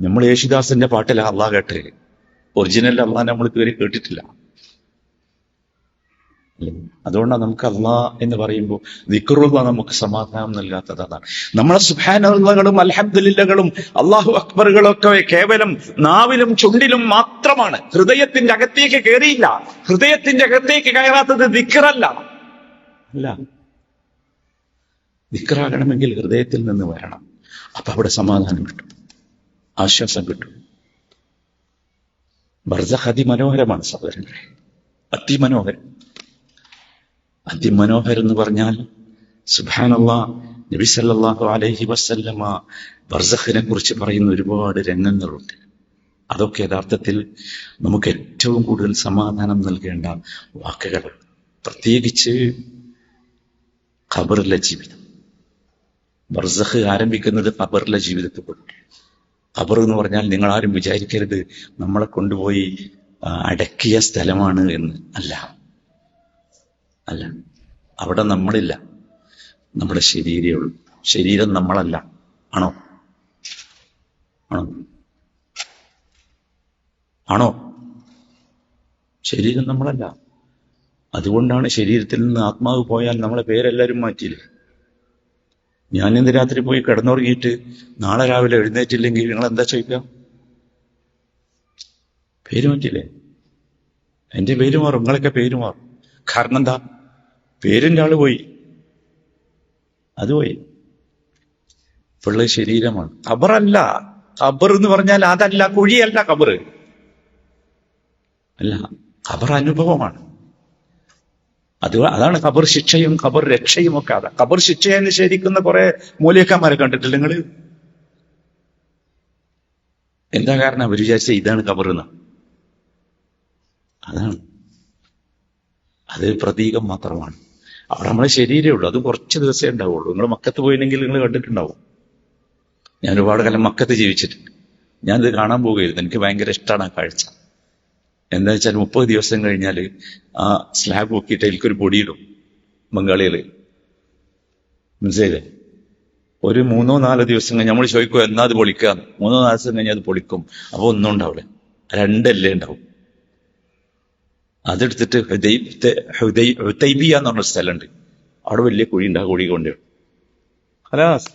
നമ്മള് യേശുദാസിന്റെ പാട്ടിലാ അള്ളാഹ് കേട്ടത്. ഒറിജിനൽ അള്ളാഹ് നമ്മൾ ഇതുവരെ കേട്ടിട്ടില്ല. അതുകൊണ്ടാണ് നമുക്ക് അള്ളാഹ് എന്ന് പറയുമ്പോൾ ദിക്റുള്ള നമുക്ക് സമാധാനം നൽകാത്തത് അതാണ്. നമ്മളെ സുബ്ഹാനല്ലാഹുകളും അൽഹംദുലില്ലകളും അല്ലാഹു അക്ബറുകളും ഒക്കെ കേവലം നാവിലും ചുണ്ടിലും മാത്രമാണ്. ഹൃദയത്തിന്റെ അകത്തേക്ക് കയറിയില്ല. ഹൃദയത്തിന്റെ അകത്തേക്ക് കയറാത്തത് ദിക്റല്ല. അല്ല, ദിക്റാകണമെങ്കിൽ ഹൃദയത്തിൽ നിന്ന് വരണം. അപ്പൊ അവിടെ സമാധാനം കിട്ടും, ആശ്വാസം കിട്ടും. ബർസഖ് അതിമനോഹരമാണ് സഹോദരങ്ങളെ, അതിമനോഹരം. അതിമനോഹരം എന്ന് പറഞ്ഞാൽ സുബ്ഹാനല്ലാഹ്, നബി സല്ലല്ലാഹു അലൈഹി വസല്ലമ ബർസഖിനെ കുറിച്ച് പറയുന്ന ഒരുപാട് രംഗങ്ങളുണ്ട്. അതൊക്കെ യഥാർത്ഥത്തിൽ നമുക്ക് ഏറ്റവും കൂടുതൽ സമാധാനം നൽകേണ്ട വാക്കുകൾ. പ്രത്യേകിച്ച് ഖബറിലെ ജീവിതം. ബർസഖ് ആരംഭിക്കുന്നത് ഖബറിലെ ജീവിതത്തെ കൊണ്ട്. ഖബർ എന്ന് പറഞ്ഞാൽ നിങ്ങൾ ആരും വിചാരിക്കരുത് നമ്മളെ കൊണ്ടുപോയി അടക്കിയ സ്ഥലമാണ് എന്ന്. അല്ല, അവിടെ നമ്മളില്ല, നമ്മുടെ ശരീരമേ ഉള്ളൂ. ശരീരം നമ്മളല്ല. ആണോ? ശരീരം നമ്മളല്ല. അതുകൊണ്ടാണ് ശരീരത്തിൽ നിന്ന് ആത്മാവ് പോയാൽ നമ്മളെ പേരെല്ലാവരും മാറ്റിയില്ലേ? ഞാൻ ഇന്ന് രാത്രി പോയി കിടന്നുറങ്ങിയിട്ട് നാളെ രാവിലെ എഴുന്നേറ്റില്ലെങ്കിൽ നിങ്ങൾ എന്താ ചോദിക്കുക? പേര് മാറ്റില്ലേ? എന്റെ പേര് മാറും, നിങ്ങളൊക്കെ പേര് മാറും. കാരണം എന്താ? പേരിന്റെ ആള് പോയി, അത് പോയി. ഇപ്പോഴുള്ള ശരീരമാണ്. ഖബറല്ല. ഖബർ എന്ന് പറഞ്ഞാൽ അതല്ല, കുഴിയല്ല ഖബർ. അല്ല, ഖബർ അനുഭവമാണ്. അതാണ് ഖബർ ശിക്ഷയും ഖബർ രക്ഷയും ഒക്കെ. അതാ ഖബർ ശിക്ഷയെ നിഷേധിക്കുന്ന കുറെ മൂല്യക്കാന്മാരെ കണ്ടിട്ടില്ല നിങ്ങൾ? എന്താ കാരണം? അവർ വിചാരിച്ച ഇതാണ് ഖബർ എന്ന്. അതാണ്, അത് പ്രതീകം മാത്രമാണ്. അവിടെ നമ്മളെ ശരീരമേ ഉള്ളൂ, അത് കുറച്ച് ദിവസമേ ഉണ്ടാവുള്ളൂ. നിങ്ങൾ മക്കത്ത് പോയില്ലെങ്കിൽ നിങ്ങൾ കണ്ടിട്ടുണ്ടാവും. ഞാൻ ഒരുപാട് കാലം മക്കത്ത് ജീവിച്ചിട്ടുണ്ട്. ഞാനിത് കാണാൻ പോവുകയായിരുന്നു. എനിക്ക് ഭയങ്കര ഇഷ്ടമാണ് ആ കാഴ്ച. എന്താ വെച്ചാൽ 30 ദിവസം കഴിഞ്ഞാൽ ആ സ്ലാബ് നോക്കിയിട്ട് എനിക്കൊരു പൊടിയിടും ബംഗാളികള്. മനസ്സിലായില്ലേ? ഒരു 3-4 ദിവസം കഴിഞ്ഞ് നമ്മൾ ചോദിക്കുക എന്നാ അത് പൊളിക്കാന്ന്. 3-4 ദിവസം കഴിഞ്ഞാൽ അത് പൊളിക്കും. അപ്പൊ ഒന്നും ഉണ്ടാവില്ല, 2 ഉണ്ടാവും. അതെടുത്തിട്ട് ഹുദൈബിയ എന്ന് പറഞ്ഞ സ്ഥലമുണ്ട്. അവിടെ വലിയ കുഴി ഉണ്ട്. ആ കുഴി കൊണ്ട് ഖലാസ്,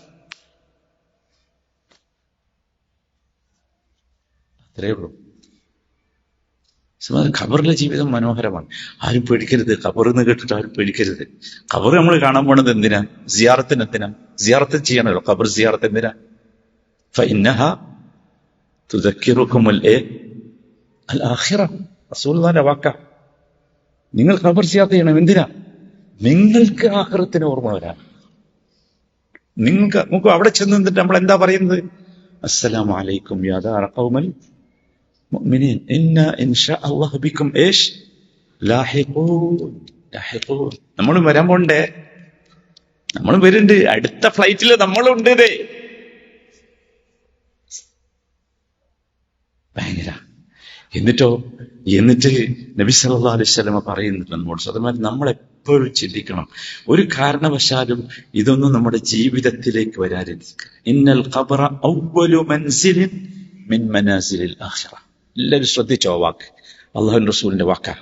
അത്രേ ഉള്ളൂ. ഖബറിലെ ജീവിതം മനോഹരമാണ്. ആരും പേടിക്കരുത്. ഖബർ എന്ന് കേട്ടിട്ട് ആരും പേടിക്കരുത്. ഖബർ നമ്മൾ കാണാൻ പോണത് എന്തിനാ? സിയാറത്തിന്. എന്തിനാ സിയാറത്ത് ചെയ്യണല്ലോ? ഖബർ സിയാറത്ത് എന്തിനാ? ഫഇന്നഹാ തുദക്കിറുകുമുൽ ആഖിറ. റസൂലുള്ളാഹിന്റെ വാക്കാ. നിങ്ങൾ ഖബർ സിയാറത്ത് ചെയ്യണം. എന്തിനാ? നിങ്ങൾക്ക് ആഖിറത്തിന് ഓർമ്മ വരാൻ. നമുക്ക് അവിടെ ചെന്ന് നിന്നിട്ട് നമ്മൾ എന്താ പറയുന്നത്? അസ്സലാമു അലൈക്കും യാ ദാറ ഖൗമൽ മുഅ്മിനീൻ ഇന്നാ ഇൻഷാ അല്ലാഹു ബിക്കും ലാഹിഖൂൻ. നമ്മൾ വരാൻ പോണ്ടേ? നമ്മൾ വരുന്നുണ്ട്, അടുത്ത ഫ്ലൈറ്റിൽ നമ്മളുണ്ട്. ഇതേ ഭയങ്കര. എന്നിട്ട് നബി സല്ലല്ലാഹു അലൈഹി വസല്ലമ പറയുന്നുണ്ട് നമ്മോട്, സത്യമായി നമ്മളെപ്പോഴും ചിന്തിക്കണം, ഒരു കാരണവശാലും ഇതൊന്നും നമ്മുടെ ജീവിതത്തിലേക്ക് വരാതിരിക്കുക. ഇന്നൽ ഖബ്റ അവ്വലു മൻസിലിൻ മിൻ മനാസിലിൽ ആഖിറ. എല്ലാവരും ശ്രദ്ധിച്ചോ വാക്ക്, അല്ലാഹുവിന്റെ റസൂലിന്റെ വാക്കാ.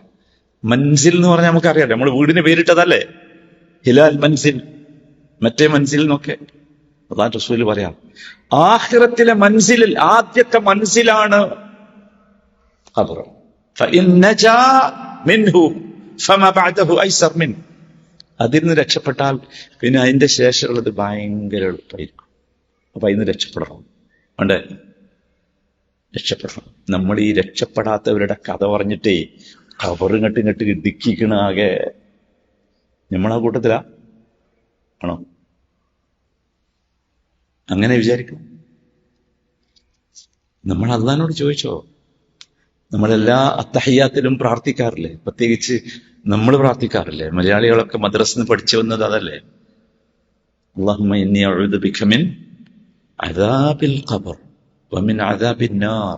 മൻസിൽ എന്ന് പറഞ്ഞാൽ നമുക്കറിയാം, നമ്മൾ വീടിന് പേരിട്ടതല്ലേ, ഹിലാൽ മൻസിൽ, മറ്റേ മൻസിൽ എന്നൊക്കെ. അല്ലാഹുവിന്റെ റസൂൽ പറയാം, ആഖിറത്തിലെ മൻസിലിൽ ആദ്യത്തെ മൻസിലാണ് ഖബ്ർ. ഫഇൻ നജാ മിൻഹു ഫമാ ബഅദഹു ഐസർ മിൻ. അതിൽ നിന്ന് രക്ഷപ്പെട്ടാൽ പിന്നെ അതിന്റെ ശേഷമുള്ളത് ഭയങ്കര എളുപ്പമായിരിക്കും. അപ്പൊ അതിന് രക്ഷപ്പെടണം, വേണ്ടേ? രക്ഷപ്പെടണം. നമ്മൾ ഈ രക്ഷപ്പെടാത്തവരുടെ കഥ പറഞ്ഞിട്ടേ ഖബർ ഇങ്ങോട്ട് ഇടുക്കിക്കണ ആകെ. നമ്മളാ കൂട്ടത്തിലാ ആണോ? അങ്ങനെ വിചാരിക്കണം. നമ്മൾ അല്ലാഹുവിനോട് ചോദിച്ചോ? നമ്മളെല്ലാ അത്തഹിയ്യാത്തിലും പ്രാർത്ഥിക്കാറില്ലേ? പ്രത്യേകിച്ച് നമ്മൾ പ്രാർത്ഥിക്കാറില്ലേ? മലയാളികളൊക്കെ മദ്രസയിൽ നിന്ന് പഠിച്ചു വന്നത് അതല്ലേ? അല്ലാഹുമ്മ ഇന്നി അഊദു ബിക മിൻ അദാബിൽ ഖബർ വമിൻ അദാബിൻ നാർ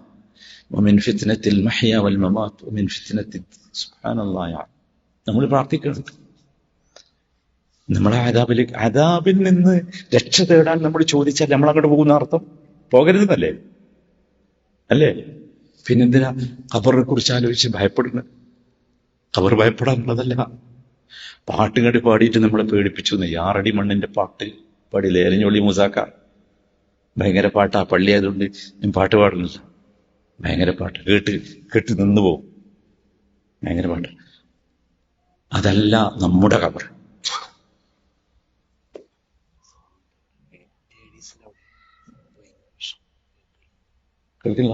വമിൻ ഫിത്നത്തിൽ മഹ്യ വൽ മമാത്ത് വമിൻ ഫിത്നത്തി സുബ്ഹാനല്ലാഹ്. നമ്മൾ പ്രാർത്ഥിക്കണം. നമ്മളെ അദാബിൽ നിന്ന് രക്ഷ തേടാൻ നമ്മൾ ചോദിച്ചാൽ നമ്മൾ അങ്ങോട്ട് പോകുന്ന അർത്ഥം പോകരുതെന്നല്ലേ? അല്ലേ? പിന്നെന്തിനാ ഖബറിനെ കുറിച്ച് ആലോചിച്ച് ഭയപ്പെടുന്നത്? ഖബർ ഭയപ്പെടാനുള്ളതല്ല. പാട്ടുകടി പാടിയിട്ട് നമ്മളെ പേടിപ്പിച്ചു. 6 അടി മണ്ണിന്റെ പാട്ട് പാടില്ലേ എലഞ്ഞൊള്ളി മൂസാക്ക? ഭയങ്കര പാട്ടാ. പള്ളി ആയതുകൊണ്ട് ഞാൻ പാട്ട് പാടുന്നില്ല. ഭയങ്കര പാട്ട്, കേട്ട് നിന്നു പോകും. ഭയങ്കര പാട്ട്. അതല്ല നമ്മുടെ ഖബർ. കേൾക്കില്ല?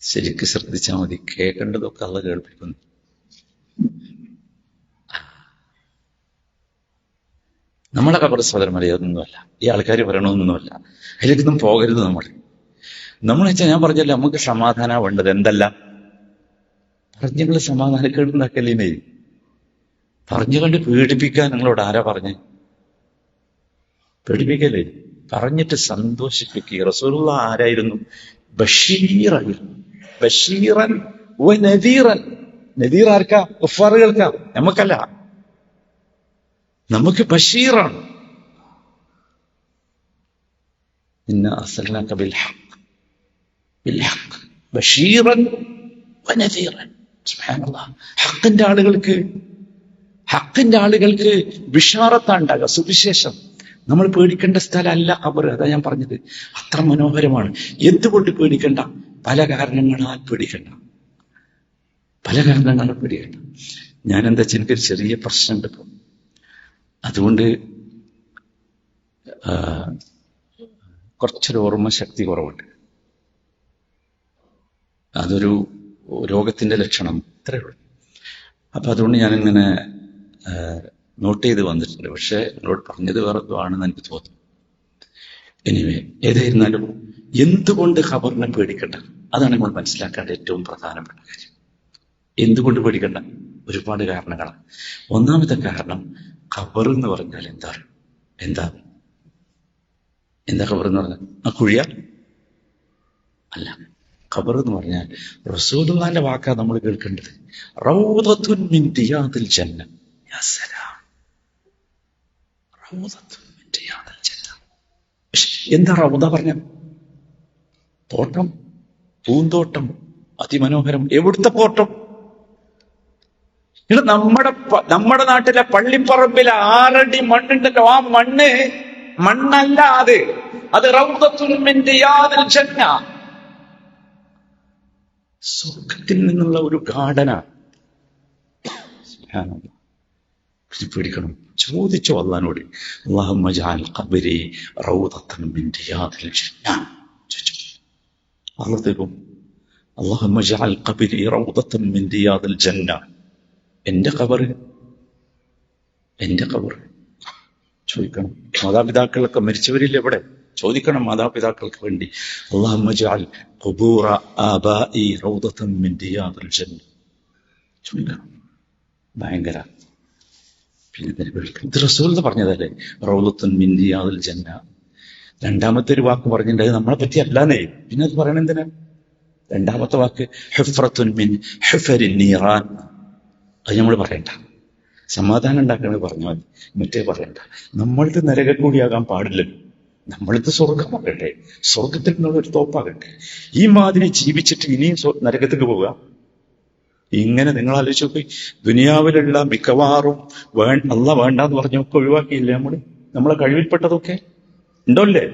ശരിക്ക് ശ്രദ്ധിച്ചാൽ മതി. കേൾക്കേണ്ടതൊക്കെ അള്ള കേൾപ്പിക്കുന്നു. നമ്മളെ ഖബർ സഹോദരന്മാരെ അതൊന്നുമല്ല, ഈ ആൾക്കാർ പറയണമെന്നൊന്നുമല്ല. അതിലേക്കൊന്നും പോകരുത്. നമ്മൾ വെച്ചാൽ ഞാൻ പറഞ്ഞല്ലോ, നമുക്ക് സമാധാനം വേണ്ടത്. എന്തല്ല പറഞ്ഞുങ്ങൾ സമാധാനക്കേടുണ്ടാക്കല്ലേ? പറഞ്ഞു കണ്ട് പേടിപ്പിക്കാൻ നിങ്ങളോട് ആരാ പറഞ്ഞ്? പേടിപ്പിക്കല്ലേ? പറഞ്ഞിട്ട് സന്തോഷിപ്പിക്കുക. റസൂലുള്ളാഹി ആരായിരുന്നു? ബഷീറായിരുന്നു. ബഷീറൻ വ നദീറൻ. നദീർ ആർക്കാ? കുഫാറുകൾക്കാ, നമുക്കല്ല. നമുക്ക് ബഷീറാണ്. ഇന്നാ അർസൽനാക ബിൽ ഹഖ് ബഷീറൻ വ നദീറൻ. സുബ്ഹാനല്ലാഹ്. ഹഖിന്റെ ആളുകൾക്ക് ബിഷാറത്താണ് ഉണ്ടാകുക, സുവിശേഷം. നമ്മൾ പേടിക്കേണ്ട സ്ഥലമല്ല ഖബർ. അതാ ഞാൻ പറഞ്ഞത്, അത്ര മനോഹരമാണ്. എന്തുകൊണ്ട് പേടിക്കണ്ട? പല കാരണങ്ങളാൽ പേടിക്കണ്ട. ഞാൻ എന്താ വെച്ചാൽ എനിക്കൊരു ചെറിയ പ്രശ്നമുണ്ട് ഇപ്പം. അതുകൊണ്ട് കുറച്ചൊരു ഓർമ്മ ശക്തി കുറവുണ്ട്. അതൊരു രോഗത്തിന്റെ ലക്ഷണം, ഇത്രയേ ഉള്ളൂ. അപ്പൊ അതുകൊണ്ട് ഞാനിങ്ങനെ നോട്ട് ചെയ്ത് വന്നിട്ടുണ്ട്. പക്ഷെ എന്നോട് പറഞ്ഞത് വേറെ ആണെന്ന് എനിക്ക് തോന്നുന്നു. എനിവേ, ഏതായിരുന്നാലും എന്തുകൊണ്ട് ഖബറിനെ പേടിക്കണ്ട? അതാണ് നമ്മൾ മനസ്സിലാക്കേണ്ട ഏറ്റവും പ്രധാനപ്പെട്ട കാര്യം. എന്തുകൊണ്ട് പേടിക്കണ്ട? ഒരുപാട് കാരണങ്ങളാണ്. ഒന്നാമത്തെ കാരണം, ഖബർ എന്ന് പറഞ്ഞാൽ എന്താ ഖബർ എന്ന് പറഞ്ഞാൽ ആ കുഴിയ അല്ല. ഖബർ എന്ന് പറഞ്ഞാൽ റസൂലുള്ളാഹിന്റെ വാക്കാ നമ്മൾ കേൾക്കേണ്ടത്. റൗദത്തുൻ മിൻ റിയാദിൽ ജന്ന. യാ സലാം. റൗദത്തുൻ മിൻ റിയാദിൽ ജന്ന. എന്താ റൗദ പറഞ്ഞ? തോട്ടം, പൂന്തോട്ടം, അതിമനോഹരം. എവിടുത്തെ തോട്ടം? ഇത് നമ്മുടെ നാട്ടിലെ പള്ളിപ്പറമ്പിലെ 6 അടി മണ്ണുണ്ടല്ലോ, ആ മണ്ണല്ല അത് റൗദത്തുൻ മിൻ റിയാദിൽ ജന്ന. സ്വർഗത്തിൽ നിന്നുള്ള ഒരു ഗാർഡനാണ്. പേടിക്കണം. ചോദിച്ചോ അള്ളാഹിനോട്, അല്ലാഹുമ്മ ജഅൽ ഖബ്രി റൗദത്തൻ മിൻ റിയാദിൽ ജന്ന. അല്ലാഹു തരും. അല്ലാഹുമ്മ ജഅൽ ഖബ്രി റൗദത്തൻ മിൻ റിയാദിൽ ജന്ന. എന്റെ ഖബർ ചോദിക്കണം. മാതാപിതാക്കളൊക്കെ മരിച്ചവരില്ല ഇവിടെ? ചോദിക്കണം മാതാപിതാക്കൾക്ക് വേണ്ടി. അല്ലാഹുമ്മ ജഅൽ ഖുബൂറ ആബാഇ റൗദത്തൻ മിൻ റിയാദിൽ ജന്ന. ചോദിക്കണം. ഭയങ്കര. ഇത് റസൂൽ പറഞ്ഞതല്ലേ, റൗളത്തുൻ മിൻ റിയാദിൽ ജന്ന. രണ്ടാമത്തെ ഒരു വാക്ക് പറഞ്ഞിട്ടുണ്ട് നമ്മളെ പറ്റി അല്ലാന്നേ, പിന്നെ അത് പറയണ എന്തിനാ? രണ്ടാമത്തെ വാക്ക് ഹുഫ്റത്തുൻ മിൻ ഹുഫരിൻ നീറാൻ. അത് നമ്മൾ പറയണ്ട, സമാധാനം ഉണ്ടാക്കണത് പറഞ്ഞാൽ മതി, മറ്റേ പറയണ്ട. നമ്മളിത് നരകക്കൂടിയാകാൻ പാടില്ലല്ലോ, നമ്മളിത് സ്വർഗമാകട്ടെ, സ്വർഗത്തിൽ നിന്നുള്ള ഒരു തോപ്പാകട്ടെ. ഈ മാതിരി ജീവിച്ചിട്ട് ഇനിയും നരകത്തേക്ക് പോവുക? ഇങ്ങനെ നിങ്ങൾ ആലോചിച്ച് നോക്കി, ദുനിയാവിലുള്ള മിക്കവാറും അല്ല വേണ്ടെന്ന് പറഞ്ഞൊക്കെ ഒഴിവാക്കിയില്ലേ നമ്മളെ കഴിവിൽപ്പെട്ടതൊക്കെ ഉണ്ടല്ലേ?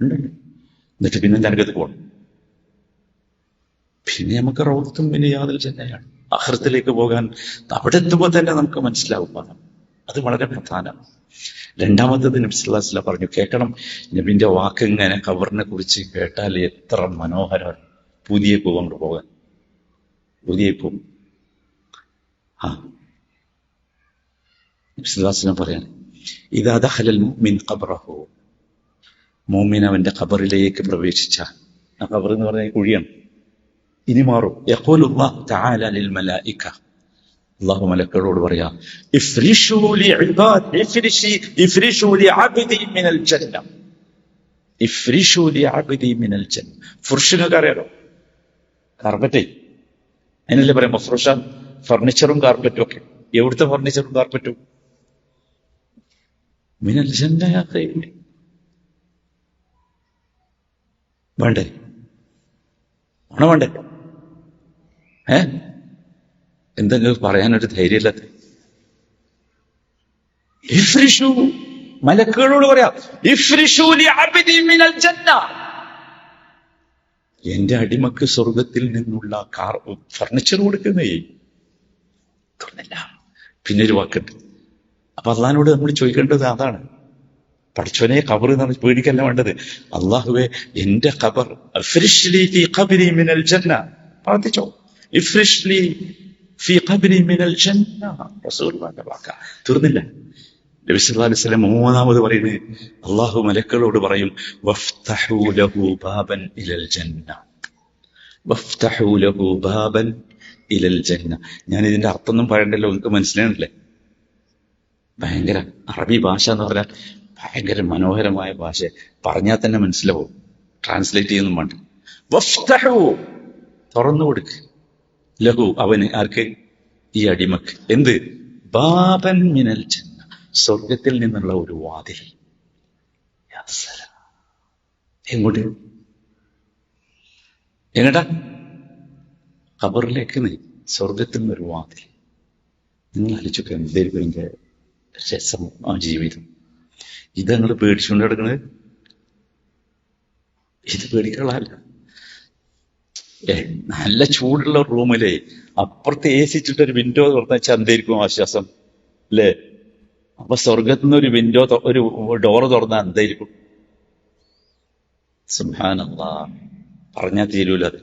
ഉണ്ടല്ലോ. എന്നിട്ട് പിന്നെ നരകത്ത് പോകണം. പിന്നെ നമുക്ക് റൗളത്തുൻ മിൻ റിയാദിൽ ജന്നയാണ്. ആഖിറത്തിലേക്ക് പോകാൻ അവിടെ എത്തുമ്പോൾ തന്നെ നമുക്ക് മനസ്സിലാവും. അത് വളരെ പ്രധാനമാണ്. രണ്ടാമത്തത് നബി സല്ലല്ലാഹു അലൈഹി വസല്ലം പറഞ്ഞു, കേൾക്കണം. നബിന്റെ വാക്ക് ഇങ്ങനെ ഖബറിനെ കുറിച്ച് കേട്ടാൽ എത്ര മനോഹരമാണ്. പുതിയപ്പൂ കൊണ്ടുപോകാൻ പുതിയപ്പൂ. നബി സല്ലല്ലാഹു അലൈഹി വസല്ലം പറയാണ്, ഇദാ ദഖലൽ മുഅ്മിൻ ഖബ്റഹു, മുഅ്മിൻ അവന്റെ ഖബറിലേക്ക് പ്രവേശിച്ചാൽ, ആ ഖബർ എന്ന് പറഞ്ഞാൽ കുഴിയാണ്, ഇനി മാറും. യഖൂലുല്ലാഹു തആല ലിൽ മലായിക, അല്ലാഹു മലക്കുകളോട് പറയാ, ഇഫ്രിഷൂ ലിഇബാദി ഇഫ്രിഷൂ ലിഅബ്ദി മിനൽ ജന്ന, ഇഫ്രിഷൂ ലിഅബ്ദി മിനൽ ജന്ന. ഫുർഷിനൊക്കെ അറിയാലോ, കാർപ്പറ്റ്, അതിനല്ലേ പറയാം മഫ്രൂഷ. ഫർണിച്ചറും കാർപ്പറ്റും ഒക്കെ. എവിടുത്തെ ഫർണിച്ചറും കാർപ്പറ്റും? മിനൽ ജന്ന. വേണ്ടേ? വേണ്ടേ? എന്തെങ്കിലും പറയാനൊരു ധൈര്യമില്ലാത്ത ഇഫ്രിഷു, മലക്കുകളോട് പറയാം, ഇഫ്രിഷു ലിഅബ്ദി മിനൽ ജന്ന, എന്റെ അടിമക്ക് സ്വർഗത്തിൽ നിന്നുള്ള ഫർണിച്ചർ കൊടുക്കുന്നേ. തുറന്നില്ല. പിന്നെ ഒരു വാക്കുണ്ട്. അപ്പൊ അള്ളാഹിനോട് നമ്മൾ ചോദിക്കേണ്ടത് അതാണ്, പഠിച്ചവനെ ഖബർ എന്ന് പറഞ്ഞ് പേടിക്കല്ല വേണ്ടത്. അള്ളാഹുവേ, എന്റെ ഖബർ ഇഫ്രിഷ്ലി ഫീ ഖബ്രി മിനൽ ജന്ന, പ്രാർത്ഥിച്ചോ. ഇഫ്രിഷ്ലി ഫീ ഖബ്രി മിനൽ ജന്ന, റസൂലുള്ളാഹിന്റെ വാക്ക. തീർന്നില്ല. നബി സല്ലല്ലാഹു അലൈഹി വസല്ലം മൂന്നാമത് പറയുന്നത്, അള്ളാഹു മലക്കുകളോട് പറയും, വഫ്തഹൂ ലഹു ബാബൻ ഇലൽ ജന്ന, വഫ്തഹൂ ലഹു ബാബൻ ഇലൽ ജന്ന. ഞാൻ ഇതിന്റെ അർത്ഥമൊന്നും പറയണ്ടല്ലോ, നിങ്ങൾക്ക് മനസ്സിലാണില്ലേ? ഭയങ്കര അറബി ഭാഷ എന്ന് പറഞ്ഞാൽ ഭയങ്കര മനോഹരമായ ഭാഷ, പറഞ്ഞാൽ തന്നെ മനസ്സിലാവും, ട്രാൻസ്ലേറ്റ് ചെയ്യുന്നു വേണ്ട. വഫ്തഹൂ, തുറന്നു കൊടുക്ക്, ലഹു, അവന്, ആർക്ക്? ഈ അടിമക്ക്. എന്ത്? ബാബൻ മിനൽ ജന്ന, സ്വർഗത്തിൽ നിന്നുള്ള ഒരു വാതിൽ. എങ്ങോട്ട്? എങ്ങട്ടാ? ഖബറിലേക്ക്. സ്വർഗത്തിൽ നിന്നൊരു വാതിൽ. നിങ്ങൾ ആലോചിച്ചൊക്കെ എന്തായിരിക്കും എന്റെ രസം, ആ ജീവിതം. ഇത് നിങ്ങൾ പേടിച്ചുകൊണ്ട് കിടക്കുന്നത്? ഇത് പേടിക്കാനുള്ളതല്ല. നല്ല ചൂടുള്ള റൂമിലെ അപ്പുറത്ത് ഏസിച്ചിട്ടൊരു വിൻഡോ തുറന്നു വെച്ചാൽ എന്തായിരിക്കും ആശ്വാസം, അല്ലേ? അപ്പൊ സ്വർഗത്തിൽ നിന്ന് ഒരു വിൻഡോ, ഒരു ഡോറ് തുറന്നാൽ എന്തായിരിക്കും? സുബ്ഹാനല്ലാഹ്, പറഞ്ഞാൽ തീരൂല അത്.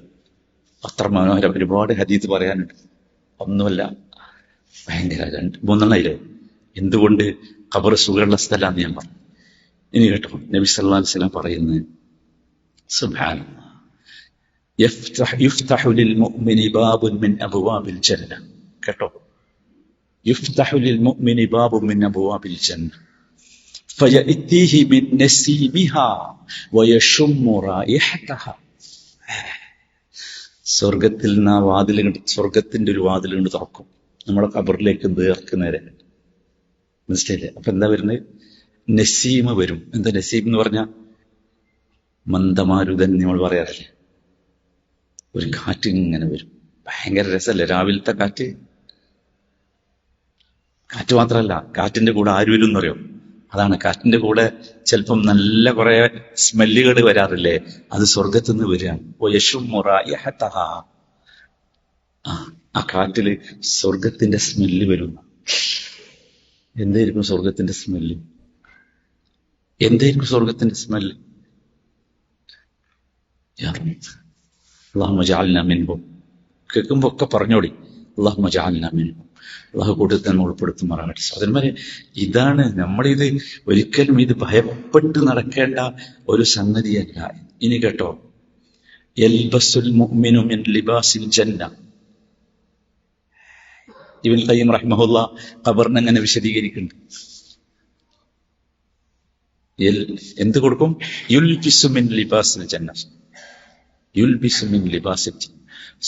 അത്ര മനോഹരം. ഒരുപാട് ഹദീസ് പറയാനുണ്ട്. ഒന്നുമല്ല, ഭയങ്കര. മൂന്നെണ്ണയില്ലേ? എന്തുകൊണ്ട് ഖബർ സുഖമുള്ള സ്ഥലമാണെന്ന് ഞാൻ പറഞ്ഞു. ഇനി കേട്ടോ, നബി സല്ലല്ലാഹു അലൈഹി വസല്ലം പറയുന്നത്, സുബ്ഹാനല്ലാഹ്, യുഫ്തഹു ലിൽ മുഅ്മിനി ബാബുൻ മിൻ അബ്വാബിൽ ജന്ന. കേട്ടോ, യുഫ്തഹു ലിൽ മുഅ്മിനി ബാബുൻ മിൻ അബ്വാബിൽ ജന്ന ഫയഅതീഹി മിൻ നസീമിഹാ വയശുമ്മു റായിഹതഹാ. സ്വർഗത്തിൽ നിന്ന് ആ വാതിൽ, സ്വർഗത്തിന്റെ ഒരു വാതിൽ കൊണ്ട് തുറക്കും, നമ്മളെ ഖബറിലേക്ക് നേർക്ക് നേരെ. മനസ്സിലായില്ലേ? അപ്പൊ എന്താ വരുന്നത്? നസീമ വരും. എന്താ നസീം എന്ന് പറഞ്ഞ? മന്ദമാരുതൻ നമ്മൾ പറയാറില്ലേ? ഒരു കാറ്റ് ഇങ്ങനെ വരും, ഭയങ്കര രസമല്ലേ രാവിലത്തെ കാറ്റ്? കാറ്റ് മാത്രമല്ല, കാറ്റിന്റെ കൂടെ ആര് വരും എന്നറിയോ? അതാണ്, കാറ്റിന്റെ കൂടെ ചിലപ്പം നല്ല കുറെ സ്മെല്ലുകൾ വരാറില്ലേ? അത് സ്വർഗത്തു നിന്ന് വരികയാണ്. ആ കാറ്റില് സ്വർഗത്തിന്റെ സ്മെല്ല് വരുന്ന. എന്തായിരിക്കും സ്വർഗത്തിന്റെ സ്മെല്ല്? എന്തായിരിക്കും സ്വർഗത്തിന്റെ സ്മെല്ല്? അല്ലാഹുമ്മ ജഅൽനാ മിൻഹും. കേൾക്കുമ്പോ ഒക്കെ പറഞ്ഞോടി, അല്ലാഹുമ്മ ജഅൽനാ മിൻഹും. അള്ളാഹു കൂട്ടത്തിൽ നമ്മൾ ഉൾപ്പെടുത്തുമാറാകട്ടെ. സഹോദരന്മാരെ, ഇതാണ് നമ്മളിത് ഒരിക്കലും ഇത് ഭയപ്പെട്ട് നടക്കേണ്ട ഒരു സംഗതിയല്ല. ഇനി കേട്ടോ, യൽബസുൽ മുഅ്മിനു മിൻ ലിബാസിൽ ജന്ന. ഇബ്നുൽ ഖയ്യിം റഹിമഹുല്ലാ ഖബറിനെ അങ്ങനെ വിശദീകരിക്കുന്നുണ്ട്. എന്ത് കൊടുക്കും? യുൽബിസു മിൻ ലിബാസിൽ ജന്ന, യുൽബിസു മിൻ ലിബാസിൽ ജന്ന,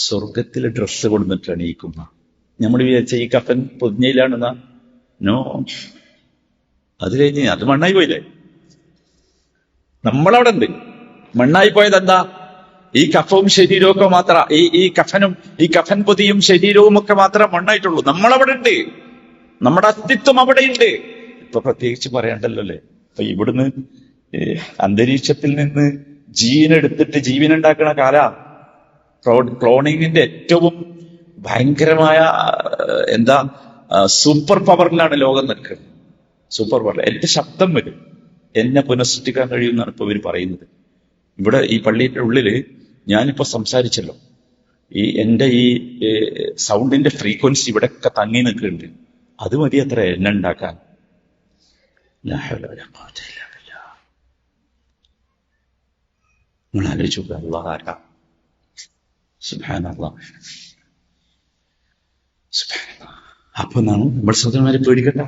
സ്വർഗത്തിലെ ഡ്രസ്സ് കൊടുത്തിട്ട് അണിയിക്കുന്ന. നമ്മൾ വിചാരിച്ച ഈ കഫൻ പൊതിഞ്ഞയിലാണെന്നാ? നോ, അത് കഴിഞ്ഞ് അത് മണ്ണായി പോയില്ലേ? നമ്മളവിടെ ഉണ്ട്. മണ്ണായി പോയത് എന്താ? ഈ കഫവും ശരീരവും ഒക്കെ മാത്രം, ഈ കഫനും ഈ കഫൻ പൊതിയും ശരീരവും ഒക്കെ മാത്രം മണ്ണായിട്ടുള്ളൂ. നമ്മളവിടെ ഉണ്ട്, നമ്മുടെ അസ്തിത്വം അവിടെയുണ്ട്. ഇപ്പൊ പ്രത്യേകിച്ച് പറയണ്ടല്ലോ അല്ലേ? അപ്പൊ ഇവിടുന്ന് അന്തരീക്ഷത്തിൽ നിന്ന് ജീവനെടുത്തിട്ട് ജീവനുണ്ടാക്കുന്ന കാല. ക്ലോണിങ്ങിന്റെ ഏറ്റവും ഭയങ്കരമായ സൂപ്പർ പവറിലാണ് ലോകം നിൽക്കുന്നത്. Super power. എന്റെ ശബ്ദം വരും, എന്നെ പുനഃസൃഷ്ടിക്കാൻ കഴിയുമെന്നാണ് ഇപ്പൊ ഇവർ പറയുന്നത്. ഇവിടെ ഈ പള്ളിയുടെ ഉള്ളില് ഞാനിപ്പോ സംസാരിച്ചല്ലോ, എന്റെ ഈ സൗണ്ടിന്റെ ഫ്രീക്വൻസി ഇവിടെയൊക്കെ തങ്ങി നിൽക്കുന്നുണ്ട്. അത് മതി അത്ര എന്നെ ഉണ്ടാക്കാൻ. നിങ്ങൾ ആലോചിച്ചു, അല്ലാഹ് ആരാ? സുബ്ഹാനല്ലാഹ്. അപ്പൊ നമ്മൾ സഹോദരന്മാരെ പേടിക്കണ്ട,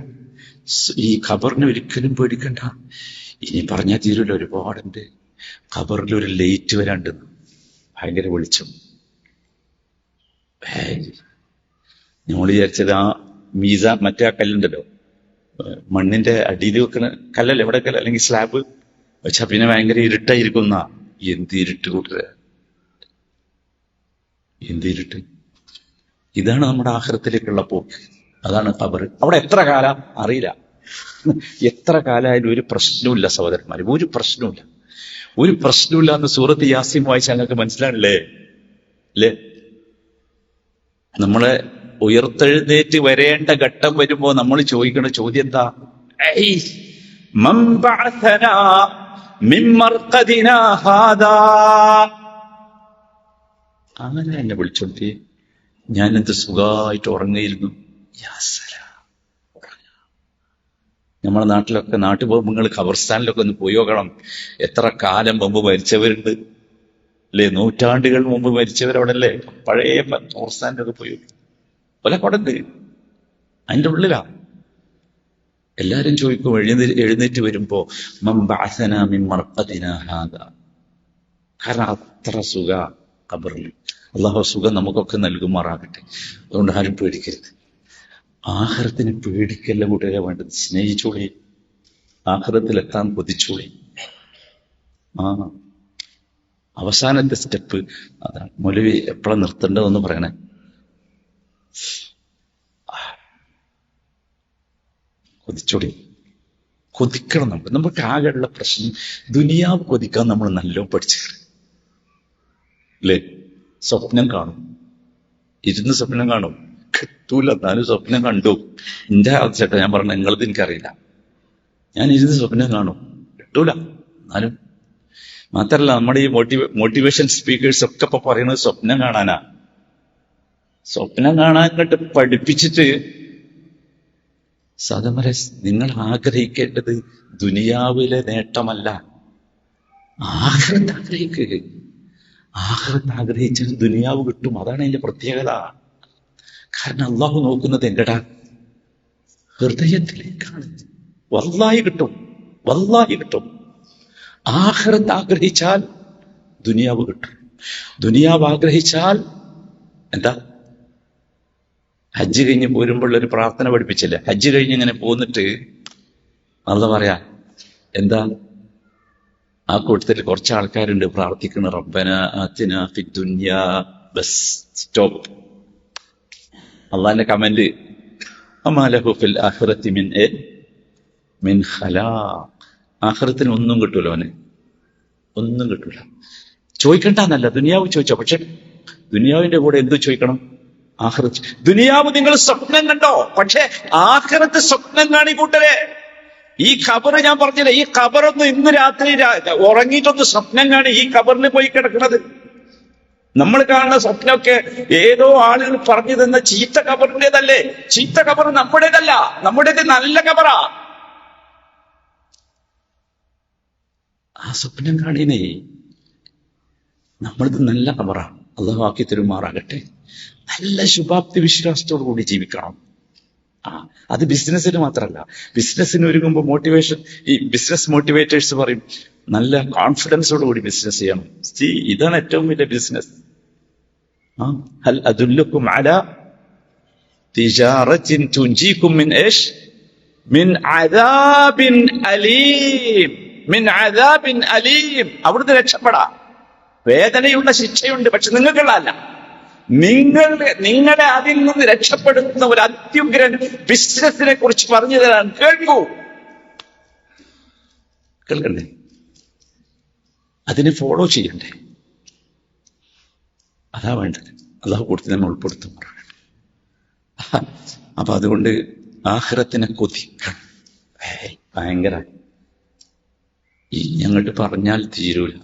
ഈ ഖബറിനെ ഒരിക്കലും പേടിക്കണ്ട. ഇനി പറഞ്ഞാൽ തീരുമല്ലോ, ഒരുപാടുണ്ട്. ഖബറിൽ ഒരു ലൈറ്റ് വരാണ്ട്, ഭയങ്കര വെളിച്ചം. നമ്മൾ വിചാരിച്ചത് ആ മീസാൻ, മറ്റേ ആ കല്ലുണ്ടല്ലോ, മണ്ണിന്റെ അടിയിൽ വെക്കുന്ന കല്ലല്ലേ എവിടെ കല്ല്, അല്ലെങ്കിൽ സ്ലാബ് വെച്ചാ പിന്നെ ഭയങ്കര ഇരുട്ടായിരിക്കുന്ന. എന്ത് ഇരുട്ട് കൂട്ടര്, എന്ത് ഇരുട്ട്! ഇതാണ് നമ്മുടെ ആഖിറത്തിലേക്കുള്ള പോക്ക്. അതാണ് ഖബർ. അവിടെ എത്ര കാലം അറിയില്ല, എത്ര കാലമായാലും ഒരു പ്രശ്നവുമില്ല സഹോദരന്മാരെ, ഒരു പ്രശ്നവുമില്ല, ഒരു പ്രശ്നമില്ല എന്ന് സൂറത്ത് യാസീൻ വായിച്ചാൽ ഞങ്ങൾക്ക് മനസ്സിലാണില്ലേ? അല്ലേ? നമ്മളെ ഉയർത്തെഴുന്നേറ്റ് വരേണ്ട ഘട്ടം വരുമ്പോ നമ്മൾ ചോദിക്കുന്ന ചോദ്യം എന്താ? അങ്ങനെ എന്നെ വിളിച്ചോണ്ടി, ഞാൻ എന്ത് സുഖമായിട്ട് ഉറങ്ങിയിരുന്നു. നമ്മളെ നാട്ടിലൊക്കെ നാട്ടുപോകുമ്പോൾ ഖബർസ്ഥാനിലൊക്കെ ഒന്ന് പോയി നോക്കണം. എത്ര കാലം മുമ്പ് മരിച്ചവരുണ്ട് അല്ലേ? നൂറ്റാണ്ടുകൾ മുമ്പ് മരിച്ചവരവിടെ അല്ലേ? പഴയ ഖബർസ്ഥാനിലൊക്കെ പോയി പല കൊടണ്ട്, അതിന്റെ ഉള്ളിലാ. എല്ലാരും ചോദിക്കും എഴുന്നേറ്റ് വരുമ്പോ കാരണം അത്ര സുഖ ഖബറിൽ. അള്ളാഹു സുഖം നമുക്കൊക്കെ നൽകുമാറാകട്ടെ. അതുകൊണ്ട് ആരും പേടിക്കരുത്. ആഖിറത്തിനെ പേടിക്കല്ല കൂട്ടുകാരെ വേണ്ടത്, സ്നേഹിച്ചോളി. ആഖിറത്തിലെത്താൻ കൊതിച്ചോളി. അവസാനത്തെ സ്റ്റെപ്പ് അതാണ്. മൗലവി എപ്പോഴാ നിർത്തേണ്ടതെന്ന് പറയണേ. കൊതിച്ചോളി, കൊതിക്കണം. നമുക്ക് ആകെയുള്ള പ്രശ്നം ദുനിയാവ് കൊതിക്കാൻ നമ്മൾ നല്ലോണം പഠിച്ചു അല്ലേ? സ്വപ്നം കാണും, ഇരുന്ന് സ്വപ്നം കാണും, കിട്ടൂല. എന്നാലും സ്വപ്നം കണ്ടു. എന്റെ ചേട്ടാ ഞാൻ പറഞ്ഞ നിങ്ങളത് എനിക്കറിയില്ല. ഞാൻ ഇരുന്ന് സ്വപ്നം കാണും, കിട്ടൂല. എന്നാലും മാത്രല്ല, നമ്മുടെ ഈ മോട്ടിവേഷൻ സ്പീക്കേഴ്സ് ഒക്കെ ഇപ്പൊ പറയുന്നത് സ്വപ്നം കാണാനാ. സ്വപ്നം കാണാൻ കണ്ട് പഠിപ്പിച്ചിട്ട് സദമരെ, നിങ്ങൾ ആഗ്രഹിക്കേണ്ടത് ദുനിയാവിലെ നേട്ടമല്ല, ആഖിറത്ത് ആഗ്രഹിക്കുക. ആഖിറത്ത് ആഗ്രഹിച്ചാൽ ദുനിയാവ് കിട്ടും. അതാണ് അതിന്റെ പ്രത്യേകത. കാരണം അള്ളാഹു നോക്കുന്നത് എങ്ങടാ? ഹൃദയത്തിലേക്കാണ്. വല്ലാഹി കിട്ടും, വല്ലാഹി കിട്ടും. ആഖിറത്ത് ആഗ്രഹിച്ചാൽ ദുനിയാവ് കിട്ടും. ദുനിയാവ് ആഗ്രഹിച്ചാൽ എന്താ? ഹജ്ജ് കഴിഞ്ഞ് പോരുമ്പോൾ ഒരു പ്രാർത്ഥന പഠിപ്പിച്ചില്ലേ? ഹജ്ജ് കഴിഞ്ഞ് ഇങ്ങനെ പോന്നിട്ട് അള്ളാഹ് പറയാ എന്താ? ആ കൂട്ടത്തിൽ കുറച്ച് ആൾക്കാരുണ്ട് പ്രാർത്ഥിക്കുന്ന, റബ്ബന ആതിന ഫിദ്ദുനിയാ, ബസ് സ്റ്റോപ്പ്. അള്ളാന്റെ കമന്റ്, അമാ ലഹു ഫിൽ ആഖിറതി മിൻ ഖലാഖ്. ആഖിറത്തിന് ഒന്നും കിട്ടൂല, അവന് ഒന്നും കിട്ടൂല. ചോദിക്കണ്ടെന്നല്ല, ദുനിയാവ് ചോദിച്ചോ. പക്ഷെ ദുനിയാവിന്റെ കൂടെ എന്ത് ചോദിക്കണം? ആഖിറത്ത്. ദുനിയാവ് നിങ്ങൾ സ്വപ്നം കണ്ടോ? പക്ഷെ ആഖിറത്ത് സ്വപ്നം കാണി കൂട്ടരെ. ഈ ഖബർ ഞാൻ പറഞ്ഞില്ലേ, ഈ ഖബറൊന്ന് ഇന്ന് രാത്രി ഉറങ്ങിയിട്ടൊന്ന് സ്വപ്നം കാണി. ഈ ഖബറിൽ പോയി കിടക്കുന്നത് നമ്മൾ കാണുന്ന സ്വപ്നമൊക്കെ ഏതോ ആളുകൾ പറഞ്ഞു തന്ന ചീത്ത ഖബറിന്റേതല്ലേ? ചീത്ത ഖബർ നമ്മുടേതല്ല, നമ്മുടേത് നല്ല ഖബറാ. ആ സ്വപ്നം കാണീനേ, നമ്മളത് നല്ല ഖബറാ. അള്ളാഹു ആക്കി തരുമാറാകട്ടെ. നല്ല ശുഭാപ്തി വിശ്വാസത്തോടു കൂടി ജീവിക്കണം. അത് ബിസിനസ്സിന് മാത്രമല്ല. ബിസിനസ്സിന് ഒരുങ്ങുമ്പോൾ മോട്ടിവേഷൻ, ഈ ബിസിനസ് മോട്ടിവേറ്റേഴ്സ് പറയും നല്ല കോൺഫിഡൻസോട് കൂടി ബിസിനസ് ചെയ്യണം. ഇതാണ് ഏറ്റവും വലിയ ബിസിനസ്. ഹൽ അദുല്ലുക്കും അലാ തിജാറത്തിൻ തുൻജീകും മിൻ ഇഷ് മിൻ അദാബിൻ അലീം. മിൻ അദാബിൻ അലീം. അവിടുന്ന് രക്ഷപ്പെടാം. വേദനയുള്ള ശിക്ഷയുണ്ട്, പക്ഷെ നിങ്ങൾക്കുള്ളതല്ല. നിങ്ങളെ അതിൽ നിന്ന് രക്ഷപ്പെടുത്തുന്ന ഒരു അത്യുഗ്രൻ ബിസിനസിനെ കുറിച്ച് പറഞ്ഞു തരാൻ കേൾക്കണ്ടേ? അതിനെ ഫോളോ ചെയ്യണ്ടേ? അതാ വേണ്ടത്. അല്ലാഹു കൊടുത്ത് നമ്മൾ ഉൾപ്പെടുത്തും. അപ്പൊ അതുകൊണ്ട് ആഖിറത്തിനെ കൊതിക്കണം. ഭയങ്കര ഞങ്ങോട്ട് പറഞ്ഞാൽ തീരൂല.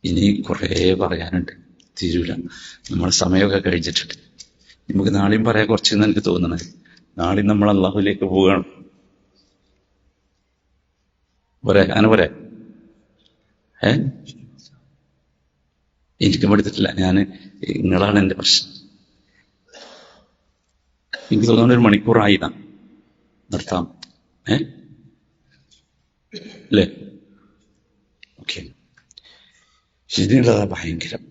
ഇനി കുറേ പറയാനുണ്ട്, തീരൂല. നമ്മളെ സമയമൊക്കെ കഴിച്ചിട്ടുണ്ട്. നമുക്ക് നാളെയും പറയാൻ കുറച്ചെന്ന് എനിക്ക് തോന്നണേ. നാളെയും നമ്മൾ അള്ളാഹുലേക്ക് പോവുകയാണ്. പോരെ? അങ്ങനെ പോരെ? എനിക്കും എടുത്തിട്ടില്ല. നിങ്ങളാണ് എന്റെ പ്രശ്നം. എനിക്ക് തോന്നുന്ന 1 മണിക്കൂറായി നിർത്താം. അല്ലേ? ഓക്കെ. ഇതിനുള്ളതാ ഭയങ്കരം.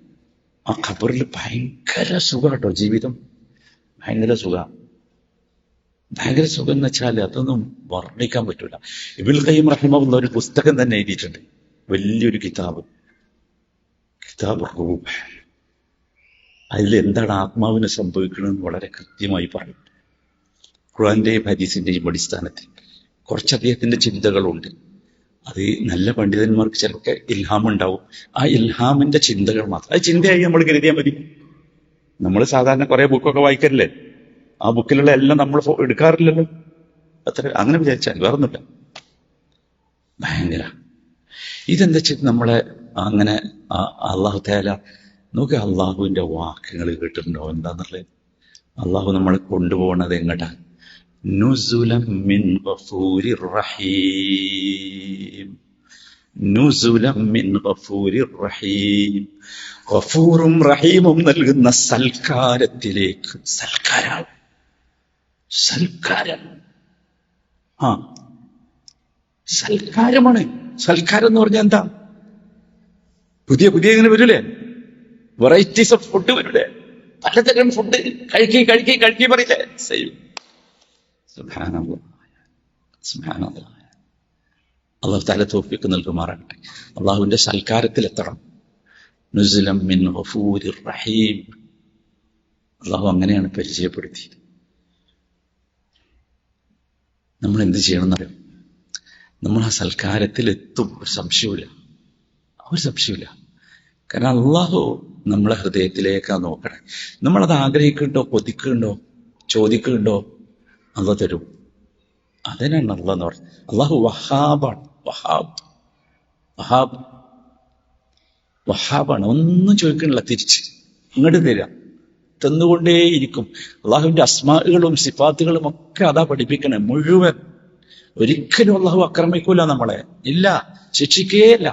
ആ ഖബറിൽ ഭയങ്കര സുഖം കേട്ടോ. ജീവിതം ഭയങ്കര സുഖം. ഭയങ്കര സുഖം എന്ന് വെച്ചാൽ അതൊന്നും വർണ്ണിക്കാൻ പറ്റൂല. ഇബ്നുൽ ഖയ്യിം റഹിമഹുള്ള ഒരു പുസ്തകം തന്നെ എഴുതിയിട്ടുണ്ട്, വലിയൊരു കിതാബ് റൂഹ്. അതിൽ എന്താണ് ആത്മാവിന് സംഭവിക്കണമെന്ന് വളരെ കൃത്യമായി പറയും. ഖുർആന്റെയും ഹദീസിന്റെയും അടിസ്ഥാനത്തിൽ കുറച്ച് അദ്ദേഹത്തിന്റെ ചിന്തകളുണ്ട്. അത് നല്ല പണ്ഡിതന്മാർക്ക് ചിലർക്ക് ഇൽഹാം ഉണ്ടാവും. ആ ഇൽഹാമിന്റെ ചിന്തകൾ മാത്രം, അത് ചിന്തയായി നമ്മൾ കരുതിയാൽ മതി. നമ്മൾ സാധാരണ കുറെ ബുക്കൊക്കെ വായിക്കാറില്ലേ? ആ ബുക്കിലുള്ള എല്ലാം നമ്മൾ എടുക്കാറില്ലല്ലോ. അങ്ങനെ വിചാരിച്ചാൽ വേറൊന്നുമില്ല. ഭയങ്കര ഇതെന്താ വെച്ചാൽ നമ്മളെ അങ്ങനെ അള്ളാഹു തആല നോക്കി അള്ളാഹുവിന്റെ വാക്കുകൾ കേട്ടിട്ടുണ്ടോ എന്താന്നുള്ളത്? അള്ളാഹു നമ്മളെ കൊണ്ടുപോകണത് എങ്ങട്ടാ? നുസുലം മിൻ ഗഫൂരിർ റഹീം. നുസുലം മിൻ ഗഫൂരിർ റഹീം. ഗഫൂറും റഹീമും നൽകുന്ന സൽക്കാരത്തിലേക്ക്. സൽക്കാരം. സൽക്കാരമാണ്. സൽക്കാരം എന്ന് പറഞ്ഞാൽ എന്താ? പുതിയ ഇങ്ങനെ വരൂലേ? വെറൈറ്റീസ് ഓഫ് ഫുഡ് വരൂലേ? പലതരം ഫുഡ് കഴിക്കി പറയില്ലേ? സെയിം. അള്ളാഹു തആല തൗഫീഖ് നൽകുമാറാകട്ടെ. അള്ളാഹുവിന്റെ സൽക്കാരത്തിലെത്തണം. നുസുലം മിൻ ഗഫൂരിർ റഹീം. അള്ളാഹു അങ്ങനെയാണ് പരിചയപ്പെടുത്തിയത്. നമ്മൾ എന്ത് ചെയ്യണമെന്നറിയാം? നമ്മൾ ആ സൽക്കാരത്തിലെത്തും. ഒരു സംശയമില്ല. കാരണം അള്ളാഹു നമ്മളെ ഹൃദയത്തിലേക്കാണ് നോക്കണേ. നമ്മളത് ആഗ്രഹിക്കുന്നുണ്ടോ, കൊതിക്കുന്നുണ്ടോ, ചോദിക്കുന്നുണ്ടോ, അള്ളാഹ് തരും. അതിനാണ് അള്ളാഹ് എന്ന് പറഞ്ഞത്. അള്ളാഹു വഹാബാണ്. വഹാബാണ്. ഒന്നും ചോദിക്കണില്ല, തിരിച്ച് ഇങ്ങോട്ട് തരാം, തന്നുകൊണ്ടേയിരിക്കും. അള്ളാഹുവിന്റെ അസ്മാകളും സിഫാത്തുകളും ഒക്കെ അതാ പഠിപ്പിക്കണേ മുഴുവൻ. ഒരിക്കലും അള്ളാഹു ആക്രമിക്കൂല നമ്മളെ. ഇല്ല, ശിക്ഷിക്കേയില്ല.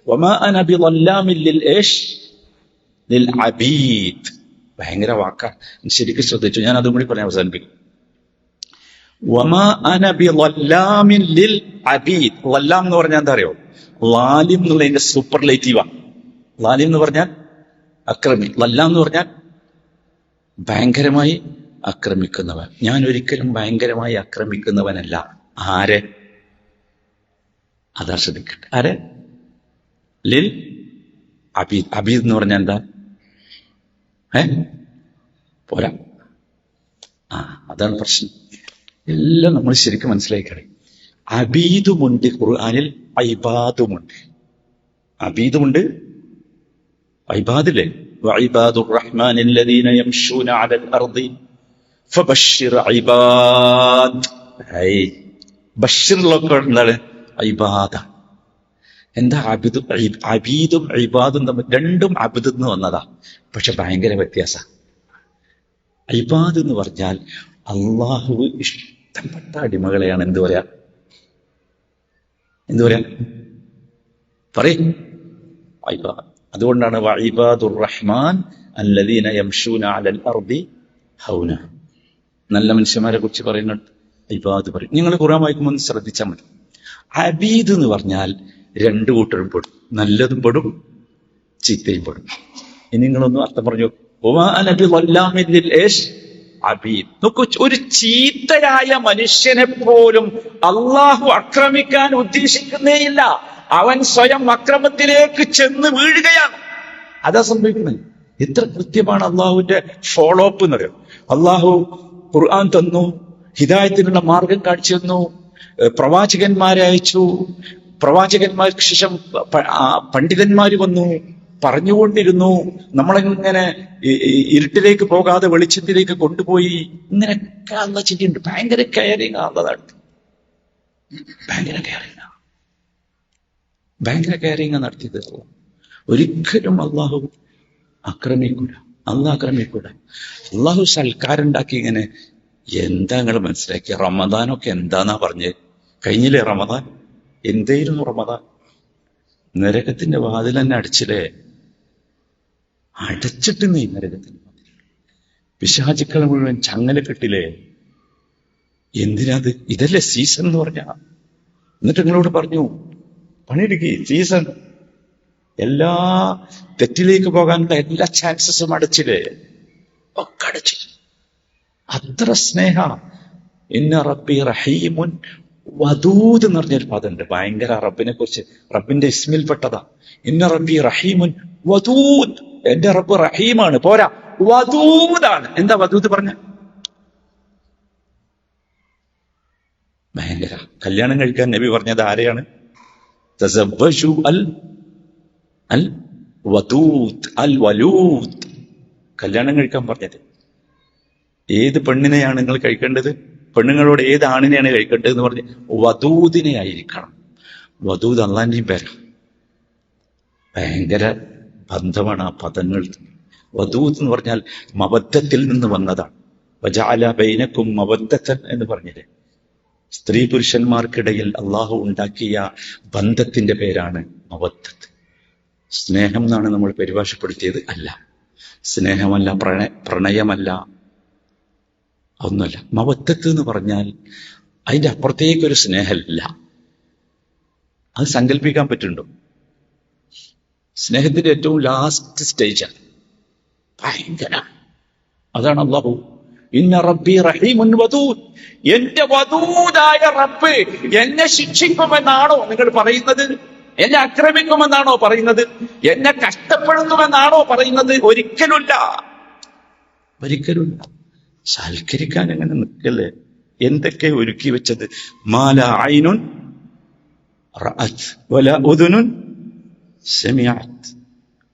വമാ അന ബിളല്ലാമിൻ ലിൽ അബീദ്. ഭയങ്കര വാക്കാ, ശരിക്കും ശ്രദ്ധിച്ചു. ഞാൻ അതും കൂടി പറയാൻ അവസാനിപ്പിക്കും. വമാ അന ബിളല്ലാമിൻ ലിൽ അബീദ്. ലല്ലാം എന്ന് പറഞ്ഞാൽ എന്താ അറിയോ? ലാലിം എന്നുള്ളതിന്റെ സൂപ്പർലേറ്റീവാ. ലാലിം എന്ന് പറഞ്ഞാൽ അക്രമി. ലല്ലാം എന്ന് പറഞ്ഞാൽ ഭയങ്കരമായി ആക്രമിക്കുന്നവൻ. ഞാൻ ഒരിക്കലും ഭയങ്കരമായി ആക്രമിക്കുന്നവനല്ല. ആരെ? അതാ ശ്രദ്ധിക്കട്ടെ. ആരെ? ലിൽ അബീദ്. അബീദ് എന്ന് പറഞ്ഞാൽ എന്താ? പോരാ. അതാണ് പ്രശ്നം. എല്ലാം നമ്മൾ ശരിക്കും മനസ്സിലാക്കി. അബീദുമുണ്ട് ഖുർആനിൽ, ഇബാദുമുണ്ട്. അബീദുമുണ്ട്, ഇബാദില്ലേ? വഇബാദുർ റഹ്മാനിൽ ലദീന യംശൂന അലൽ അർദി ഫബശ്ശിർ ഇബാദ്. ബശ്ശിറിലൊക്കെ എന്താണ്? ഇബാദ. എന്താ അബീദും ഇബാദും തമ്മിൽ? രണ്ടും അബ്ദ് എന്ന് വന്നതാ, പക്ഷെ ഭയങ്കര വ്യത്യാസ. ഇബാദ് എന്ന് പറഞ്ഞാൽ അള്ളാഹു ഇഷ്ടപ്പെട്ട അടിമകളെയാണ് എന്ത് പറയാ പറയും. ഇബാദ്. അതുകൊണ്ടാണ് വഇബാദുർ റഹ്മാൻ അല്ലദീന യംശൂന അലൽ അർദി ഹൗന. നല്ല മനുഷ്യന്മാരെ കുറിച്ച് പറയുന്നുണ്ട് ഇബാദ് പറയും. നിങ്ങൾ ഖുർആൻ വായിക്കുമ്പോൾ ഒന്ന് ശ്രദ്ധിച്ചാൽ മതി. അബീദ് എന്ന് പറഞ്ഞാൽ രണ്ടു കൂട്ടരും പെടും, നല്ലതും പെടും ചീത്തയും പെടും. ഇനി നിങ്ങളൊന്നും അർത്ഥം പറഞ്ഞു. അബീദ് നോക്കൂ, ഒരു ചീത്തയായ മനുഷ്യനെ പോലും അള്ളാഹു ആക്രമിക്കാൻ ഉദ്ദേശിക്കുന്നേയില്ല. അവൻ സ്വയം അക്രമത്തിലേക്ക് ചെന്ന് വീഴുകയാണ്. അതാ സംഭവിക്കുന്നത്. എത്ര കൃത്യമാണ് അള്ളാഹുവിന്റെ ഫോളോ അപ്പ് എന്ന് പറയും. അള്ളാഹു ഖുർആൻ തന്നു, ഹിദായത്തിനുള്ള മാർഗം കാണിച്ചു തന്നു, പ്രവാചകന്മാരെ അയച്ചു, പ്രവാചകന്മാർക്ക് ശേഷം പണ്ഡിതന്മാര് വന്നു, പറഞ്ഞുകൊണ്ടിരുന്നു, നമ്മളിങ്ങനെ ഇരുട്ടിലേക്ക് പോകാതെ വെളിച്ചത്തിലേക്ക് കൊണ്ടുപോയി. ഇങ്ങനെയൊക്കെ അള്ള ചെയ്യുന്നുണ്ട്. ഭയങ്കര കെയറിങ് ആളതാണ്, ഭയങ്കര കെയറിങ് നടത്തിയത്. ഒരിക്കലും അള്ളാഹു ആക്രമിക്കൂല, ആക്രമിക്കൂല. അള്ളാഹു സൽക്കാരുണ്ടാക്കി. ഇങ്ങനെ എന്താ നിങ്ങൾ മനസ്സിലാക്കിയ? റമദാനൊക്കെ എന്താന്നാ പറഞ്ഞ് കഴിഞ്ഞില്ലേ? റമദാൻ എന്തായിരുന്നു? റമദാൻ നരകത്തിന്റെ വാതിൽ തന്നെ അടിച്ചില്ലേ? അടച്ചിട്ട് നീ നരകത്തിന്റെ വാതിൽ. പിശാചുക്കളെ മുഴുവൻ ചങ്ങല കെട്ടില്ലേ? എന്തിനാത്? ഇതല്ലേ സീസൺ എന്ന് പറഞ്ഞ. എന്നിട്ട് നിങ്ങളോട് പറഞ്ഞു പണിയെടുക്കി സീസൺ. എല്ലാ തെറ്റിലേക്ക് പോകാനുള്ള എല്ലാ ചാൻസസും അടച്ചില്ലേ? ഒക്കെ അടച്ചില്ല. അത്ര സ്നേഹ. ഇന്ന റബ്ബി റഹീമുൻ വദൂദ് എന്ന് പറഞ്ഞൊരു പദമുണ്ട്. ഭയങ്കര റബ്ബിനെ കുറിച്ച്, റബ്ബിന്റെ ഇസ്മിൽപ്പെട്ടതാ. ഇന്ന റബ്ബി റഹീമുൻ വദൂദ്. എന്റെ റബ്ബ് റഹീമാണ്, പോരാ വദൂദാണ്. എന്താ വദൂദ് പറഞ്ഞ? ഭയങ്കര. കല്യാണം കഴിക്കാൻ നബി പറഞ്ഞത് ആരെയാണ്? തസവ്വജു അൽ വദൂദ് അൽ വലൂദ്. കല്യാണം കഴിക്കാൻ പറഞ്ഞത്. ഏത് പെണ്ണിനെയാണ് നിങ്ങൾ കഴിക്കേണ്ടത്? പെണ്ണുങ്ങളോട് ഏത് ആണിനെയാണ് കഴിക്കേണ്ടത് എന്ന് പറഞ്ഞ് വദൂദിനെ ആയിരിക്കണം. വദൂദ് അള്ളാന്റെയും പേരാ. ഭയങ്കര ബന്ധമാണ് ആ പദങ്ങൾ. വദൂദ് എന്ന് പറഞ്ഞാൽ മവദ്ദത്തിൽ നിന്ന് വന്നതാണ്. വജഅല ബൈനക്കും മവദ്ദത്തൻ എന്ന് പറഞ്ഞില്ലേ? സ്ത്രീ പുരുഷന്മാർക്കിടയിൽ അള്ളാഹു ഉണ്ടാക്കിയ ബന്ധത്തിന്റെ പേരാണ് മവദ്ദത്ത്. സ്നേഹം എന്നാണ് നമ്മൾ പരിഭാഷപ്പെടുത്തിയത്. അല്ല, സ്നേഹമല്ല, പ്രണയമല്ല, ഒന്നുമല്ല. മവദ്ദത്ത് എന്ന് പറഞ്ഞാൽ അതിന്റെ അപ്പുറത്തേക്കൊരു സ്നേഹമില്ല. അത് സങ്കല്പിക്കാൻ പറ്റുന്നുണ്ടോ? സ്നേഹത്തിന്റെ ഏറ്റവും ലാസ്റ്റ് സ്റ്റേജാണ്. ഭയങ്കര. അതാണ് അല്ലാഹു ഇന്ന റബ്ബി റഹീമുൻ വദൂദ്. എന്റെ വദൂദായ റബ്ബ് എന്നെ ശിക്ഷിക്കുമെന്നാണോ നിങ്ങൾ പറയുന്നത്? എന്നെ ആക്രമിക്കുമെന്നാണോ പറയുന്നത്? എന്നെ കഷ്ടപ്പെടുത്തുമെന്നാണോ പറയുന്നത്? ഒരിക്കലുമില്ല, ഒരിക്കലുമില്ല. സൽക്കരിക്കാൻ എങ്ങനെ നിൽക്കല്ലേ? എന്തൊക്കെ ഒരുക്കി വെച്ചത്. മാല ഐനുൻ റഅത് വല ഉദുനുൻ സമിഅത്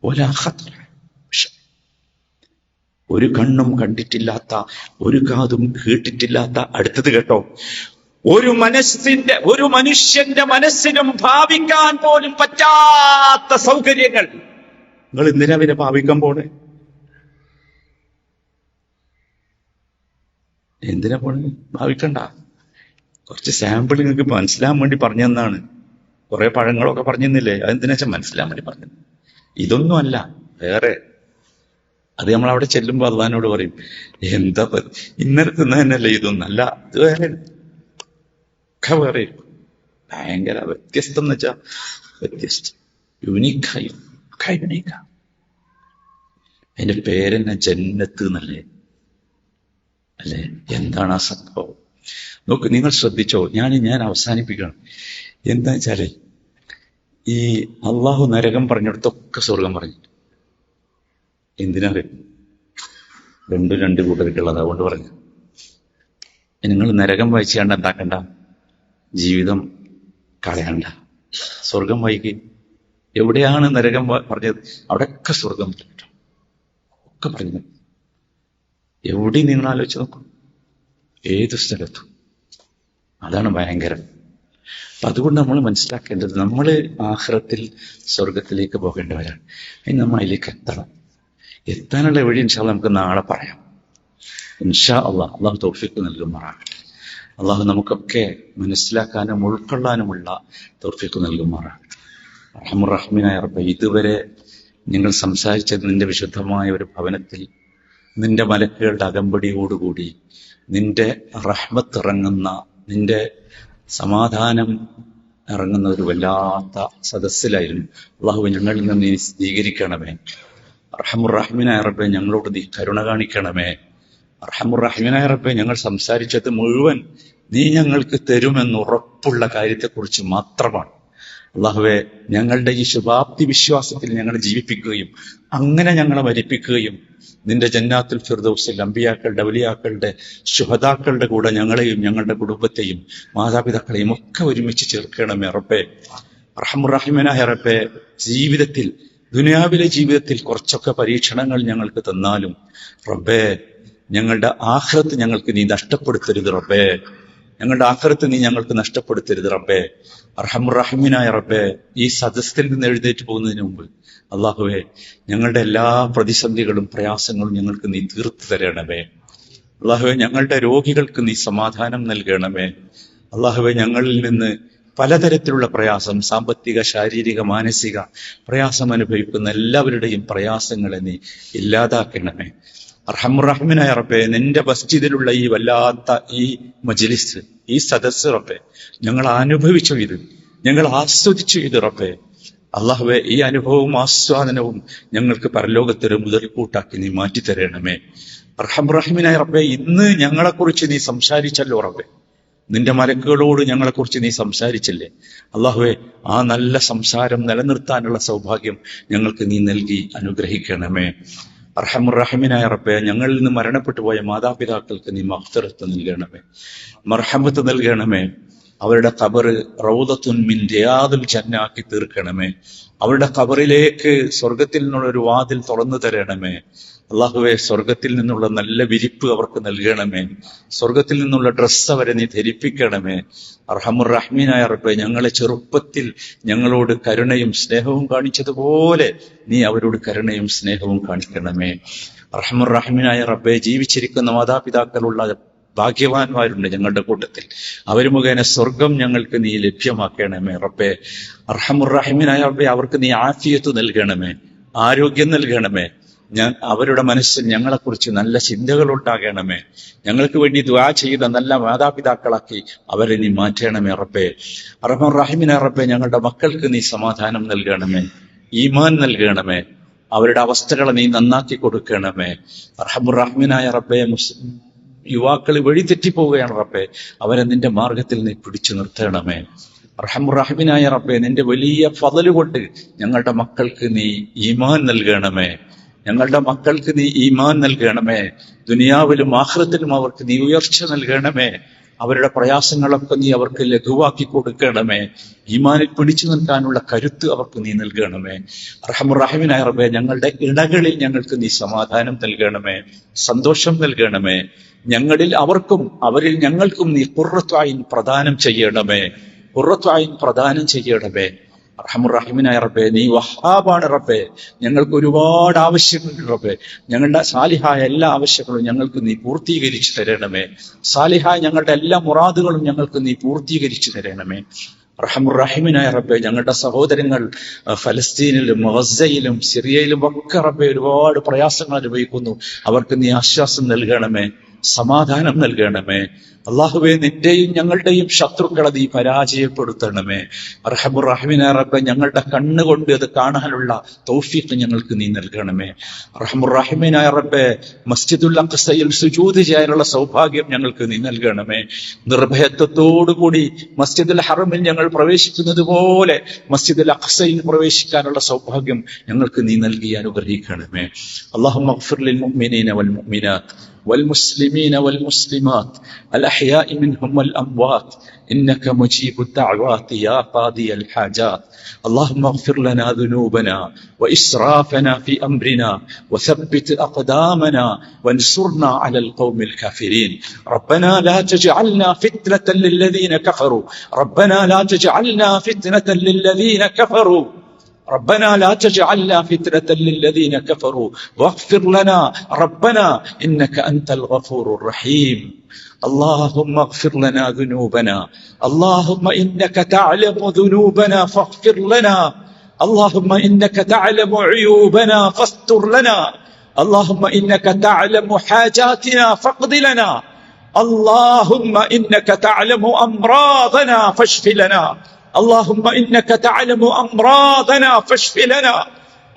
വല ഖത്റ. ഒരു കണ്ണും കണ്ടിട്ടില്ലാത്ത, ഒരു കാതും കേട്ടിട്ടില്ലാത്ത. അടുത്തത് കേട്ടോ, ഒരു മനുഷ്യന്റെ മനസ്സിനും ഭാവിക്കാൻ പോലും പറ്റാത്ത സൗകര്യങ്ങൾ. നിങ്ങൾ എന്തിനാ പിന്നെ ഭാവിക്കാൻ പോണേ? എന്തിനാ പോണേ? ഭാവിക്കണ്ട. കുറച്ച് സാമ്പിൾ നിങ്ങൾക്ക് മനസ്സിലാൻ വേണ്ടി പറഞ്ഞെന്നാണ്. കുറെ പഴങ്ങളൊക്കെ പറഞ്ഞെന്നില്ലേ? അതെന്തിനാ വെച്ചാൽ മനസ്സിലാൻ വേണ്ടി പറഞ്ഞത്. ഇതൊന്നും അല്ല, വേറെ. അത് നമ്മൾ അവിടെ ചെല്ലുമ്പോ അള്ളാഹിനോട് പറയും, എന്താ ഇന്നലെ തിന്നതന്നെയല്ലേ ഇതൊന്നും അല്ല, ഇത് വേറെ ഒക്കെ വേറെ. ഭയങ്കര വ്യത്യസ്തം എന്ന് വെച്ചാൽ വ്യത്യസ്തം, യുണീക്കായി ഒക്കെ യുണീക്കാ. അതിന്റെ പേരെന്നെ ജന്നത്ത് എന്നല്ലേ? അല്ലെ? എന്താണ് ആ സംഭവം? നോക്ക്, നിങ്ങൾ ശ്രദ്ധിച്ചോ. ഞാൻ അവസാനിപ്പിക്കണം. എന്താ വെച്ചാല് ഈ അള്ളാഹു നരകം പറഞ്ഞിടത്തൊക്കെ സ്വർഗം പറഞ്ഞു. എന്തിനറിയും? രണ്ട് കൂട്ടർക്കുള്ളത്. അതുകൊണ്ട് പറഞ്ഞു നിങ്ങൾ നരകം വായിച്ചാണ്ട് എന്താക്കണ്ട, ജീവിതം കളയണ്ട, സ്വർഗം വായിക്കുക. എവിടെയാണ് നരകം പറഞ്ഞത്? അവിടെയൊക്കെ സ്വർഗം പറഞ്ഞു, ഒക്കെ പറഞ്ഞു. എവിടെയും നിങ്ങൾ ആലോചിച്ച് നോക്കും, ഏത് സ്ഥലത്തും. അതാണ് ഭയങ്കരം. അപ്പൊ അതുകൊണ്ട് നമ്മൾ മനസ്സിലാക്കേണ്ടത്, നമ്മൾ ആഖിറത്തിൽ സ്വർഗത്തിലേക്ക് പോകേണ്ടവരാണ്. അതിന് നമ്മൾ അതിലേക്ക് എത്തണം. എത്താനുള്ള വഴി ഇൻഷാ അല്ലാഹ് നമുക്ക് നാളെ പറയാം. ഇൻഷാ അല്ലാഹ്. അള്ളാഹു തൗഫീഖ് നൽകുമാറാകട്ടെ. അള്ളാഹു നമുക്കൊക്കെ മനസ്സിലാക്കാനും ഉൾക്കൊള്ളാനുമുള്ള തൗഫീഖ് നൽകുമാറാകട്ടെ. റഹ്മാനായ റബ്ബേ, ഇതുവരെ ഞങ്ങൾ സംസാരിച്ചത് നിന്റെ വിശുദ്ധമായ ഒരു ഭവനത്തിൽ നിന്റെ മലക്കുകളുടെ അകമ്പടിയോടുകൂടി നിന്റെ റഹ്മത്ത് ഇറങ്ങുന്ന, നിന്റെ സമാധാനം ഇറങ്ങുന്ന ഒരു വല്ലാത്ത സദസ്സിലായിരുന്നു. അള്ളാഹു ഞങ്ങളിൽ നിന്ന് നീ സ്വീകരിക്കണമേ. അർഹമുർ-റഹീമായ റബ്ബേ, ഞങ്ങളോട് നീ കരുണ കാണിക്കണമേ. അർഹമുർ-റഹീമായ റബ്ബേ, ഞങ്ങൾ സംസാരിച്ചത് മുഴുവൻ നീ ഞങ്ങൾക്ക് തരുമെന്ന് ഉറപ്പുള്ള കാര്യത്തെക്കുറിച്ച് മാത്രമാണ്. അള്ളാഹുവെ, ഞങ്ങളുടെ ഈ ശുഭാപ്തി വിശ്വാസത്തിൽ ഞങ്ങളെ ജീവിപ്പിക്കുകയും അങ്ങനെ ഞങ്ങളെ മരിപ്പിക്കുകയും നിന്റെ ജന്നാത്തുൽ ഫിർദൗസിൽ അമ്പിയാക്കളുടെ, ഔലിയാക്കളുടെ, ശുഹദാക്കളുടെ കൂടെ ഞങ്ങളെയും ഞങ്ങളുടെ കുടുംബത്തെയും മാതാപിതാക്കളെയും ഒക്കെ ഒരുമിച്ച് ചേർക്കണമേ റബ്ബേ. റഹ്മുർ-റഹീമായ റബ്ബേ, ജീവിതത്തിൽ, ദുനിയാവിലെ ജീവിതത്തിൽ കുറച്ചൊക്കെ പരീക്ഷണങ്ങൾ ഞങ്ങൾക്ക് തന്നാലും റബ്ബേ, ഞങ്ങളുടെ ആഖിറത്ത് ഞങ്ങൾക്ക് നീ നഷ്ടപ്പെടുത്തരുത് റബ്ബേ. ഞങ്ങളുടെ ആഖിറത്ത് നീ ഞങ്ങൾക്ക് നഷ്ടപ്പെടുത്തരുത് റബ്ബേ. അർഹമുർ-റഹീമായ റബ്ബേ, ഈ സദസ്സിൽ നിന്ന് എഴുന്നേറ്റ് പോകുന്നതിന് മുമ്പ് അള്ളാഹുവെ, ഞങ്ങളുടെ എല്ലാ പ്രതിസന്ധികളും പ്രയാസങ്ങളും ഞങ്ങൾക്ക് നീ തീർത്തു തരണമേ. അള്ളാഹുവെ, ഞങ്ങളുടെ രോഗികൾക്ക് നീ സമാധാനം നൽകണമേ. അള്ളാഹുവെ, ഞങ്ങളിൽ നിന്ന് പലതരത്തിലുള്ള പ്രയാസം, സാമ്പത്തിക, ശാരീരിക, മാനസിക പ്രയാസം അനുഭവിക്കുന്ന എല്ലാവരുടെയും പ്രയാസങ്ങളെ നീ ഇല്ലാതാക്കണമേ. അർഹമുർ-റഹീമായ റബ്ബേ, നിന്റെ മസ്ജിദിലുള്ള ഈ വല്ലാത്ത ഈ മജ്ലിസ്, ഈ സദസ്സ് റബ്ബേ, ഞങ്ങൾ അനുഭവിച്ചു ഇത്, ഞങ്ങൾ ആസ്വദിച്ചു ഇത് റബ്ബേ. അള്ളാഹുവെ, ഈ അനുഭവവും ആസ്വാദനവും ഞങ്ങൾക്ക് പരലോകത്തൊരു മുതൽക്കൂട്ടാക്കി നീ മാറ്റിത്തരണമേ. അർഹമുർ-റഹീമായ റബ്ബേ, ഇന്ന് ഞങ്ങളെക്കുറിച്ച് നീ സംസാരിച്ചല്ലോ റബ്ബേ. നിന്റെ മലക്കുകളോട് ഞങ്ങളെക്കുറിച്ച് നീ സംസാരിച്ചില്ലേ അള്ളാഹുവെ, ആ നല്ല സംസാരം നിലനിർത്താനുള്ള സൗഭാഗ്യം ഞങ്ങൾക്ക് നീ നൽകി അനുഗ്രഹിക്കണമേ. അർഹമുർ-റഹീമായ റബ്ബേ, ഞങ്ങളിൽ നിന്ന് മരണപ്പെട്ടു പോയ മാതാപിതാക്കൾക്ക് നീ മഗ്ഫിറത്ത് നൽകണമേ, മർഹമത്ത് നൽകണമേ. അവരുടെ ഖബർ റൗദത്തുൻ മിൻ റിയാദിൽ ജന്നാക്കി തീർക്കണമേ. അവരുടെ ഖബറിലേക്ക് സ്വർഗത്തിൽ നിന്നുള്ളൊരു വാതിൽ തുറന്നു തരണമേ. അള്ളാഹുവെ, സ്വർഗത്തിൽ നിന്നുള്ള നല്ല വിരിപ്പ് അവർക്ക് നൽകണമേ. സ്വർഗത്തിൽ നിന്നുള്ള ഡ്രസ്സ് അവരെ നീ ധരിപ്പിക്കണമേ. അർഹമുർ-റഹീമായ റബ്ബേ, ഞങ്ങളെ ചെറുപ്പത്തിൽ ഞങ്ങളോട് കരുണയും സ്നേഹവും കാണിച്ചതുപോലെ നീ അവരോട് കരുണയും സ്നേഹവും കാണിക്കണമേ. അർഹമുർ-റഹീമായ റബ്ബേ, ജീവിച്ചിരിക്കുന്ന മാതാപിതാക്കളുള്ള ഭാഗ്യവാന്മാരുണ്ട് ഞങ്ങളുടെ കൂട്ടത്തിൽ. അവർ മുഖേന സ്വർഗം ഞങ്ങൾക്ക് നീ ലഭ്യമാക്കണമേ റബ്ബേ. അർഹമുർ-റഹീമായ റബ്ബേ, അവർക്ക് നീ ആഫിയത്ത് നൽകണമേ, ആരോഗ്യം നൽകണമേ. അവരുടെ മനസ്സിൽ ഞങ്ങളെക്കുറിച്ച് നല്ല ചിന്തകൾ ഉണ്ടാകണമേ. ഞങ്ങൾക്ക് വേണ്ടി ദുആ ചെയ്ത നല്ല മാതാപിതാക്കളാക്കി അവരെ നീ മാറ്റണമേ റബ്ബേ. അർഹമുർ-റഹീമായ റബ്ബേ, ഞങ്ങളുടെ മക്കൾക്ക് നീ സമാധാനം നൽകണമേ, ഈമാൻ നൽകണമേ. അവരുടെ അവസ്ഥകളെ നീ നന്നാക്കി കൊടുക്കണമേ. അർഹമുർ-റഹീമായ റബ്ബേ, യുവാക്കൾ വഴിതെറ്റിപ്പോവുകയാണ് റബ്ബേ, അവരെ നിന്റെ മാർഗത്തിൽ നീ പിടിച്ചു നിർത്തണമേ. അർഹമുർ-റഹീമായ റബ്ബേ, നിന്റെ വലിയ ഫളല് കൊണ്ട് ഞങ്ങളുടെ മക്കൾക്ക് നീ ഈമാൻ നൽകണമേ. ഞങ്ങളുടെ മക്കൾക്ക് നീ ഈമാൻ നൽകണമേ. ദുനിയാവിലും ആഖിറത്തിലും അവർക്ക് നീ ഉയർച്ച നൽകണമേ. അവരുടെ പ്രയാസങ്ങളൊക്കെ നീ അവർക്ക് ലഘുവാക്കി കൊടുക്കണമേ. ഈമാനിൽ പിടിച്ചു നിൽക്കാനുള്ള കരുത്ത് അവർക്ക് നീ നൽകണമേ. അർഹമുർ-റഹീമായ റബ്ബേ, ഞങ്ങളുടെ ഇടകളിൽ ഞങ്ങൾക്ക് നീ സമാധാനം നൽകണമേ, സന്തോഷം നൽകണമേ. ഞങ്ങളിൽ അവർക്കും അവരിൽ ഞങ്ങൾക്കും നീ ഖുർറത്തു അയ്ൻ പ്രദാനം ചെയ്യണമേ, ഖുർറത്തു അയ്ൻ പ്രദാനം ചെയ്യണമേ. അർഹമുർ-റഹീമായ റബ്ബേ, നീ വഹാബാണ് റബ്ബേ. ഞങ്ങൾക്ക് ഒരുപാട് ആവശ്യങ്ങളുണ്ട് റബ്ബേ. ഞങ്ങളുടെ സാലിഹായ എല്ലാ ആവശ്യങ്ങളും ഞങ്ങൾക്ക് നീ പൂർത്തീകരിച്ചു തരണമേ. സാലിഹായ ഞങ്ങളുടെ എല്ലാ മുറാദുകളും ഞങ്ങൾക്ക് നീ പൂർത്തീകരിച്ചു തരണമേ. അർഹമുർ-റഹീമായ റബ്ബേ, ഞങ്ങളുടെ സഹോദരങ്ങൾ ഫലസ്തീനിലും ഗസയിലും സിറിയയിലും ഒക്കെ റബ്ബേ ഒരുപാട് പ്രയാസങ്ങൾ അനുഭവിക്കുന്നു. അവർക്ക് നീ ആശ്വാസം നൽകണമേ, സമാധാനം നൽകണമേ. അള്ളാഹുവേ, നിന്റെയും ഞങ്ങളുടെയും ശത്രുക്കളെ നീ പരാജയപ്പെടുത്തണമേ. അർഹമുർ-റഹീമായ റബ്ബേ, ഞങ്ങളുടെ കണ്ണുകൊണ്ട് അത് കാണാനുള്ള തൗഫീഖ് ഞങ്ങൾക്ക് നീ നൽകണമേ. അർഹമുർ-റഹീമായ റബ്ബേ, മസ്ജിദുൽ അഖ്സയിൽ സുജൂദ് ചെയ്യാനുള്ള സൗഭാഗ്യം ഞങ്ങൾക്ക് നീ നൽകണമേ. നിർഭയത്വത്തോടുകൂടി മസ്ജിദുൽ ഹറമിൽ ഞങ്ങൾ പ്രവേശിക്കുന്നത് പോലെ മസ്ജിദുൽ അഖ്സയിൽ പ്രവേശിക്കാനുള്ള സൗഭാഗ്യം ഞങ്ങൾക്ക് നീ നൽകി അനുഗ്രഹിക്കണമേ. അല്ലാഹുമ്മ ഗ്ഫിർ ലിൽ മുഅ്മിനീന വൽ മുഅ്മിനാത്ത് والمسلمين والمسلمات الأحياء منهم والأموات إنك مجيب الدعوات يا قاضي الحاجات. اللهم اغفر لنا ذنوبنا وإسرافنا في أمرنا وثبت أقدامنا وانصرنا على القوم الكافرين. ربنا لا تجعلنا فتنة للذين كفروا، ربنا لا تجعلنا فتنة للذين كفروا، ربنا لا تجعلنا فتنة للذين كفروا واغفر لنا ربنا إنك أنت الغفور الرحيم. اللهم اغفر لنا ذنوبنا، اللهم إنك تعلم ذنوبنا فاغفر لنا، اللهم إنك تعلم عيوبنا فاستر لنا، اللهم إنك تعلم حاجاتنا فاقض لنا، اللهم إنك تعلم أمراضنا فاشف لنا، اللهم إنك تعلم أمراضنا فاشف لنا،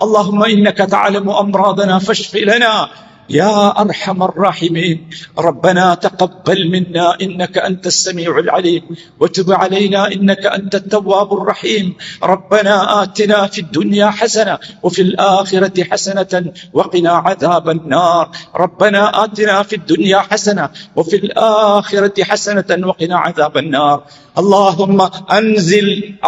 اللهم إنك تعلم أمراضنا فاشف لنا يا أرحم الراحمين. ربنا تقبل منا إنك أنت السميع العليم، وتب علينا إنك أنت التواب الرحيم. ربنا آتنا في الدنيا حسنة وفي الآخرة حسنة وقنا عذاب النار. ربنا آتنا في الدنيا حسنة وفي الآخرة حسنة وقنا عذاب النار. اللهم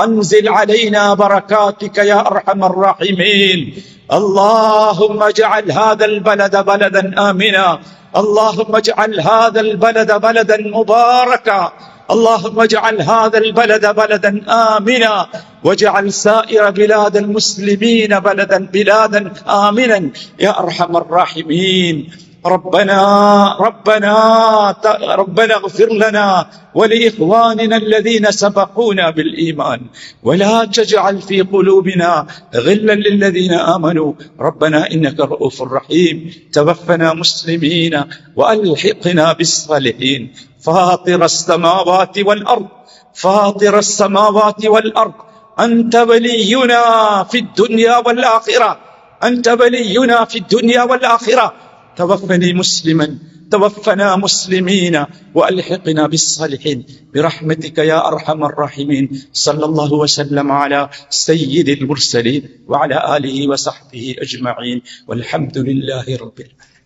أنزل علينا بركاتك يا أرحم الراحمين. اللهم اجعل هذا البلد بلدا آمنا، اللهم اجعل هذا البلد بلدا مباركا، اللهم اجعل هذا البلد بلدا آمنا، واجعل سائر بلاد المسلمين بلادا آمنا يا أرحم الراحمين. ربنا اغفر لنا ولإخواننا الذين سبقونا بالإيمان، ولا تجعل في قلوبنا غلا للذين آمنوا ربنا إنك رؤوف رحيم. توفنا مسلمين وألحقنا بالصالحين. فاطر السماوات والأرض أنت ولينا في الدنيا والآخرة، أنت ولينا في الدنيا والآخرة. توفنا مسلمين وألحقنا بالصالحين برحمتك يا أرحم الراحمين. صلى الله وسلم على سيد المرسلين وعلى آله وصحبه أجمعين، والحمد لله رب العالمين.